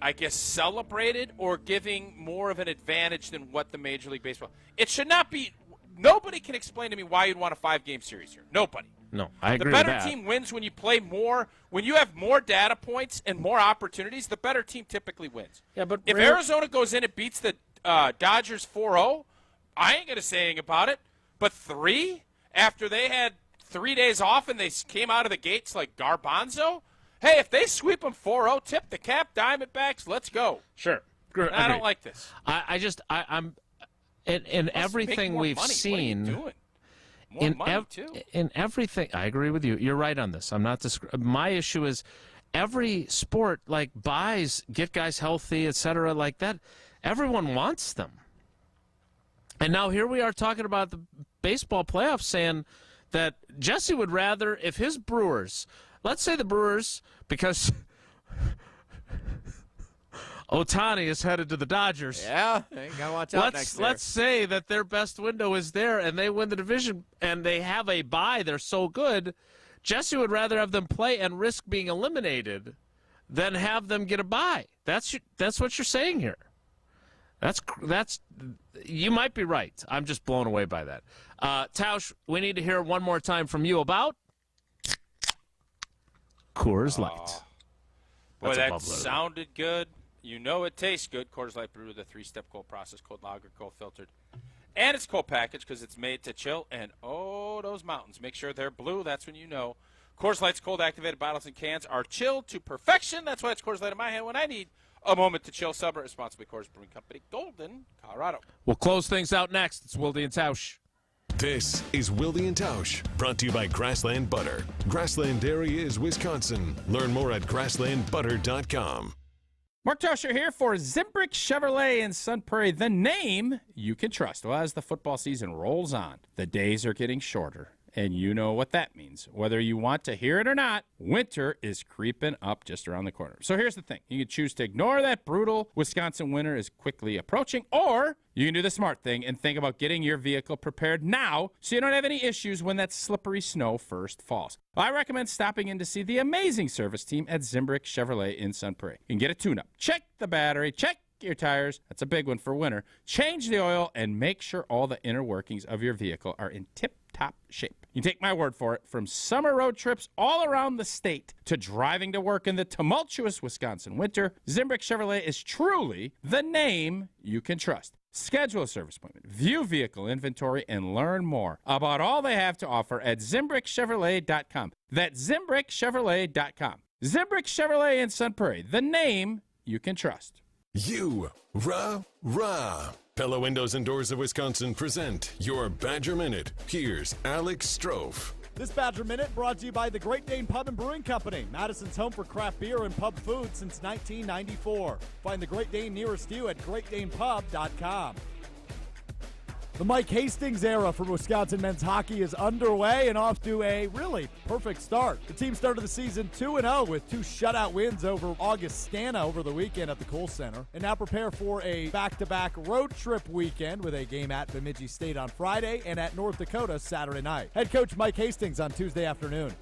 I guess, celebrated or giving more of an advantage than what the Major League Baseball. It should not be. Nobody can explain to me why you'd want a 5-game series here. Nobody. No, I agree The better with that. team wins when you play more. When you have more data points and more opportunities, the better team typically wins. Yeah, but if Arizona goes in and beats the Dodgers 4-0, I ain't going to say anything about it. But 3, after they had 3 days off and they came out of the gates like Garbanzo, hey, if they sweep them 4-0, tip the cap, Diamondbacks, let's go. Sure. I don't like this. I'm in everything more we've money. seen. What are you doing? More money, too. In everything, I agree with you. You're right on this. I'm not. My issue is every sport like buys, get guys healthy, etc. Like that. Everyone wants them. And now here we are talking about the baseball playoffs, saying that Jesse would rather if his Brewers, let's say the Brewers, because Ohtani is headed to the Dodgers. Yeah, you gotta watch out next year. Let's say that their best window is there and they win the division and they have a bye. They're so good. Jesse would rather have them play and risk being eliminated than have them get a bye. That's what you're saying here. That's you might be right. I'm just blown away by that. Tausch, we need to hear one more time from you about Coors Light. Boy, That's a that bubbler. sounded good. You know it tastes good. Coors Light brewed with a 3-step cold process, cold lager, cold filtered. And it's cold packaged because it's made to chill. And, oh, those mountains. Make sure they're blue. That's when you know. Coors Light's cold activated bottles and cans are chilled to perfection. That's why it's Coors Light in my hand when I need a moment to chill. Celebrate responsibly. Coors Brewing Company, Golden, Colorado. We'll close things out next. It's Wilde and Tausch. This is Wilde and Tausch, brought to you by Grassland Butter. Grassland Dairy is Wisconsin. Learn more at grasslandbutter.com. Mark Tauscher here for Zimbrick Chevrolet in Sun Prairie, the name you can trust. Well, as the football season rolls on, the days are getting shorter, and you know what that means. Whether you want to hear it or not, winter is creeping up just around the corner. So here's the thing. You can choose to ignore that brutal Wisconsin winter is quickly approaching, or you can do the smart thing and think about getting your vehicle prepared now so you don't have any issues when that slippery snow first falls. I recommend stopping in to see the amazing service team at Zimbrick Chevrolet in Sun Prairie. You can get a tune-up, check the battery, check your tires. That's a big one for winter. Change the oil and make sure all the inner workings of your vehicle are in tip-top shape. You take my word for it, from summer road trips all around the state to driving to work in the tumultuous Wisconsin winter, Zimbrick Chevrolet is truly the name you can trust. Schedule a service appointment, view vehicle inventory, and learn more about all they have to offer at ZimbrickChevrolet.com. That's ZimbrickChevrolet.com. Zimbrick Chevrolet in Sun Prairie, the name you can trust. Rah. Pella Windows and Doors of Wisconsin present your Badger Minute. Here's Alex Strofe. This Badger Minute brought to you by the Great Dane Pub and Brewing Company, Madison's home for craft beer and pub food since 1994. Find the Great Dane nearest you at greatdanepub.com. The Mike Hastings era for Wisconsin men's hockey is underway and off to a really perfect start. The team started the season 2-0 with 2 shutout wins over Augustana over the weekend at the Kohl Center, and now prepare for a back-to-back road trip weekend with a game at Bemidji State on Friday and at North Dakota Saturday night. Head coach Mike Hastings on Tuesday afternoon.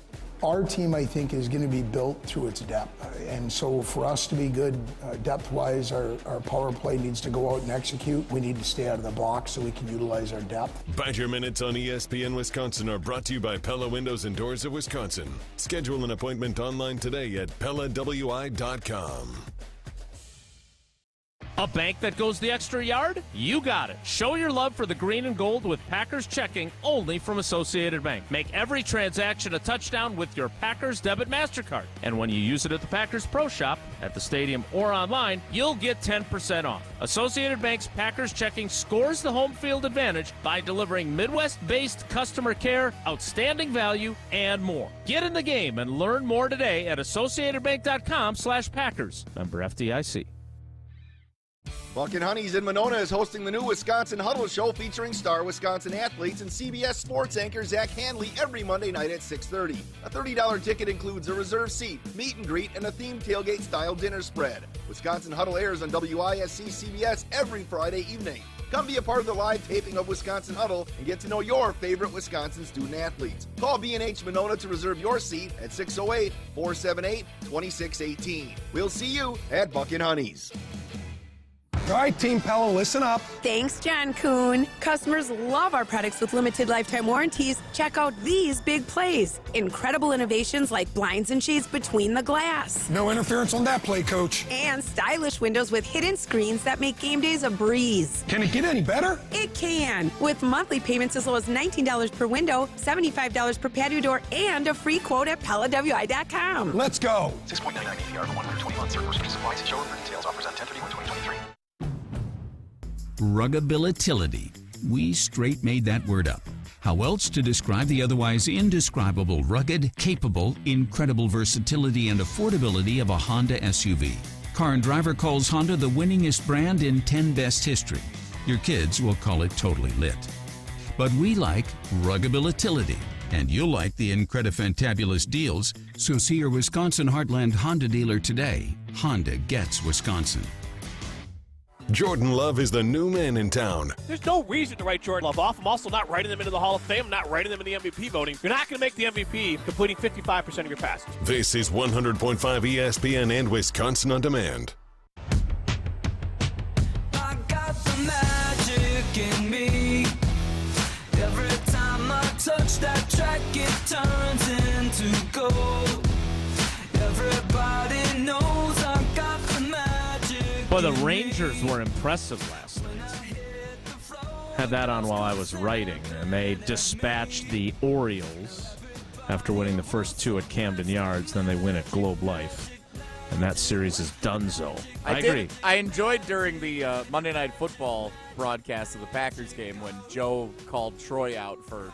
Our team, I think, is going to be built through its depth. And so for us to be good depth-wise, our power play needs to go out and execute. We need to stay out of the box so we can utilize our depth. Badger Minutes on ESPN Wisconsin are brought to you by Pella Windows and Doors of Wisconsin. Schedule an appointment online today at PellaWI.com. A bank that goes the extra yard? You got it. Show your love for the green and gold with Packers checking only from Associated Bank. Make every transaction a touchdown with your Packers debit MasterCard. And when you use it at the Packers Pro Shop, at the stadium, or online, you'll get 10% off. Associated Bank's Packers checking scores the home field advantage by delivering Midwest-based customer care, outstanding value, and more. Get in the game and learn more today at AssociatedBank.com/Packers. Member FDIC. Buck and Honey's in Monona is hosting the new Wisconsin Huddle Show featuring star Wisconsin athletes and CBS sports anchor Zach Hanley every Monday night at 6:30. A $30 ticket includes a reserved seat, meet and greet, and a themed tailgate-style dinner spread. Wisconsin Huddle airs on WISC CBS every Friday evening. Come be a part of the live taping of Wisconsin Huddle and get to know your favorite Wisconsin student athletes. Call B&H Monona to reserve your seat at 608-478-2618. We'll see you at Buck and Honey's. All right, Team Pella, listen up. Thanks, John Kuhn. Customers love our products with limited lifetime warranties. Check out these big plays. Incredible innovations like blinds and shades between the glass. No interference on that play, Coach. And stylish windows with hidden screens that make game days a breeze. Can it get any better? It can. With monthly payments as low as $19 per window, $75 per patio door, and a free quote at PellaWI.com. Let's go. 6.99 APR for 1 year, 20 months. Restrictions apply. See showroom for details. Offers on 10/31/2023. Ruggability. We straight made that word up. How else to describe the otherwise indescribable rugged, capable, incredible versatility and affordability of a Honda SUV? Car and Driver calls Honda the winningest brand in 10 best history. Your kids will call it totally lit. But we like ruggability, and you'll like the incredifantabulous deals, so see your Wisconsin Heartland Honda dealer today. Honda gets Wisconsin. Jordan Love is the new man in town. There's no reason to write Jordan Love off. I'm also not writing them into the Hall of Fame. I'm not writing them in the MVP voting. You're not going to make the MVP completing 55% of your passes. This is 100.5 ESPN and Wisconsin On Demand. I got the magic in me. Every time I touch that track, it turns into gold. Everybody knows I got the magic. Boy, the Rangers were impressive last night. Had that on while I was writing, and they dispatched the Orioles after winning the first 2 at Camden Yards. Then they win at Globe Life, and that series is donezo. I agree. I enjoyed during the Monday Night Football broadcast of the Packers game when Joe called Troy out for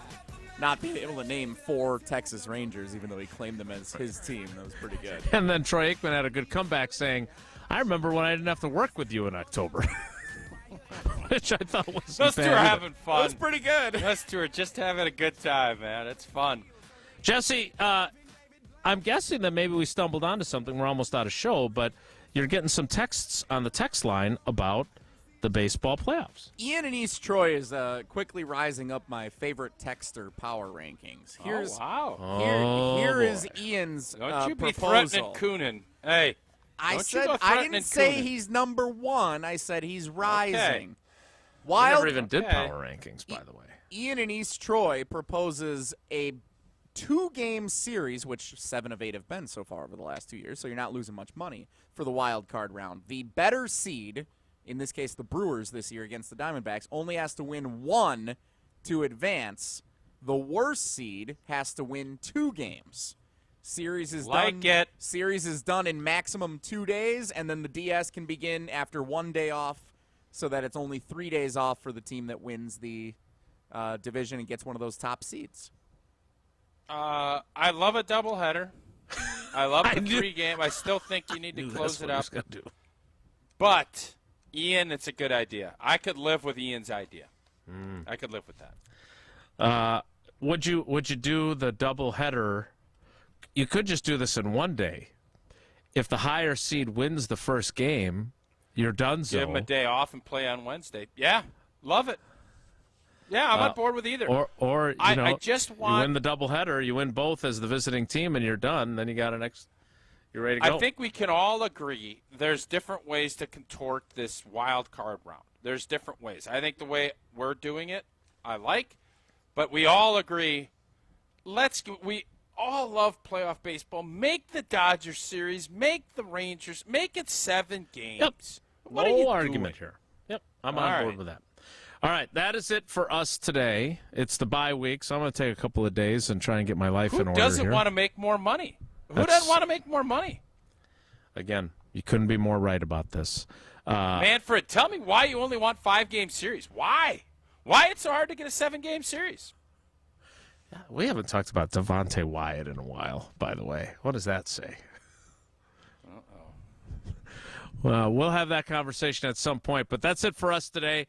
not being able to name 4 Texas Rangers, even though he claimed them as his team. That was pretty good. And then Troy Aikman had a good comeback saying, I remember when I didn't have to work with you in October. Which I thought was Those two are having fun. That was pretty good. Those two are just having a good time, man. It's fun. Jesse, I'm guessing that maybe we stumbled onto something. We're almost out of show, but you're getting some texts on the text line about the baseball playoffs. Ian in East Troy is quickly rising up my favorite texter power rankings. Here is Ian's Don't you be proposal. threatening Coonan. Hey. I didn't say he's number 1. I said he's rising. Okay. I never even did power rankings, by the way. Ian in East Troy proposes a 2-game series, which 7 of 8 have been so far over the last 2 years, so you're not losing much money for the wild card round. The better seed in this case the Brewers this year against the Diamondbacks, only has to win 1 to advance. The worst seed has to win 2 games. Series is done in maximum 2 days, and then the DS can begin after 1 day off, so that it's only 3 days off for the team that wins the division and gets one of those top seeds. I love a doubleheader. I love the 3-game. I still think you need to close it up. But, Ian, it's a good idea. I could live with Ian's idea. I could live with that. Would you do the doubleheader? You could just do this in 1 day. If the higher seed wins the first game, you're done. Give him a day off and play on Wednesday. Yeah, love it. Yeah, I'm on board with either. Or I just want you win the doubleheader, you win both as the visiting team, and you're done. Then you got you're ready to go. I think we can all agree there's different ways to contort this wild card round. There's different ways. I think the way we're doing it, I like, but we all agree. We all love playoff baseball. Make the Dodgers series. Make the Rangers. Make it 7 games. Yep. What are you argument doing? Here. Yep, I'm on board with that. All right, that is it for us today. It's the bye week, so I'm going to take a couple of days and try and get my life in order. Who doesn't want to make more money? Who doesn't want to make more money? Again, you couldn't be more right about this. Manfred, tell me why you only want 5-game series. Why? Why it's so hard to get a 7-game series? We haven't talked about Devontae Wyatt in a while, by the way. What does that say? Well, we'll have that conversation at some point, but that's it for us today.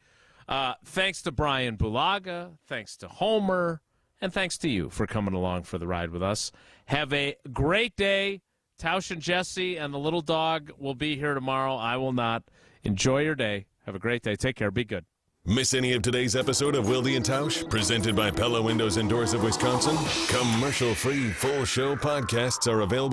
Thanks to Brian Bulaga, thanks to Homer, and thanks to you for coming along for the ride with us. Have a great day. Tausch and Jesse and the little dog will be here tomorrow. I will not. Enjoy your day. Have a great day. Take care. Be good. Miss any of today's episode of Wilde and Tausch, presented by Pella Windows and Doors of Wisconsin? Commercial-free full show podcasts are available